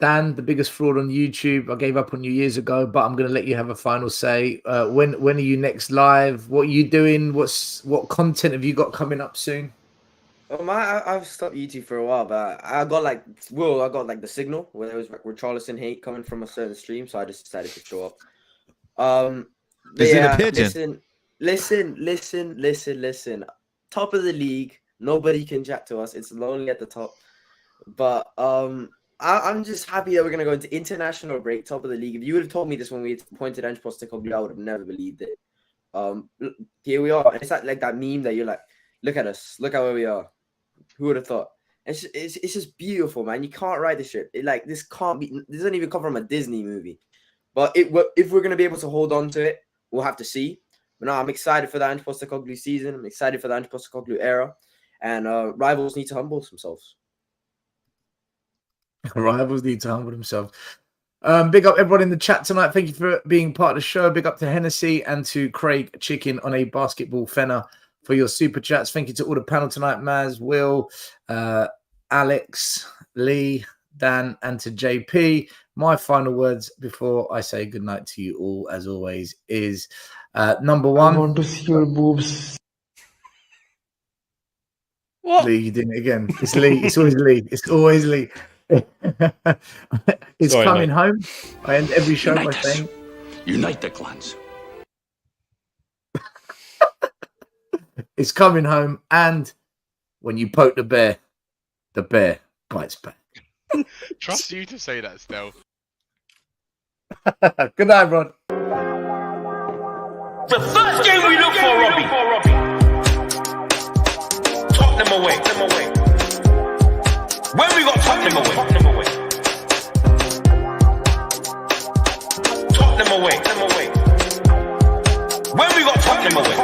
Dan, the biggest fraud on YouTube. I gave up on you years ago, but I'm going to let you have a final say. When are you next live? What are you doing? What content have you got coming up soon? I've stopped YouTube for a while, but I got like the signal where there was like Richarlison hate coming from a certain stream, so I just decided to show up. Is it a pigeon? Listen. Top of the league, nobody can chat to us. It's lonely at the top. But I'm just happy that we're gonna go into international break, top of the league. If you would have told me this when we appointed Ange Postecoglou, I would have never believed it. Here we are. It's like that meme that you're like, look at us, look at where we are. Who would have thought? It's just beautiful, man. You can't write this shit. This doesn't even come from a Disney movie. But if we're gonna be able to hold on to it, we'll have to see. But no, I'm excited for the Ange Postecoglou season. I'm excited for the Ange Postecoglou era, and rivals need to humble themselves. Rivals need to humble themselves. Big up everyone in the chat tonight. Thank you for being part of the show. Big up to Hennessy and to Craig Chicken on a basketball fenner for your super chats. Thank you to all the panel tonight, Maz, Will, Alex, Lee, Dan, and to JP. My final words before I say goodnight to you all, as always, is number one. I want to see your boobs. What? Lee, you did it again. It's Lee. It's always Lee. It's always Lee. It's Sorry, coming mate. home. I end every show by saying, Unite the clans. it's coming home. And when you poke the bear bites back. Trust you to say that still. Good night, everyone. The first game we look for, Robbie. Tottenham away. When we got Tottenham away. Tottenham away. When we got Tottenham away.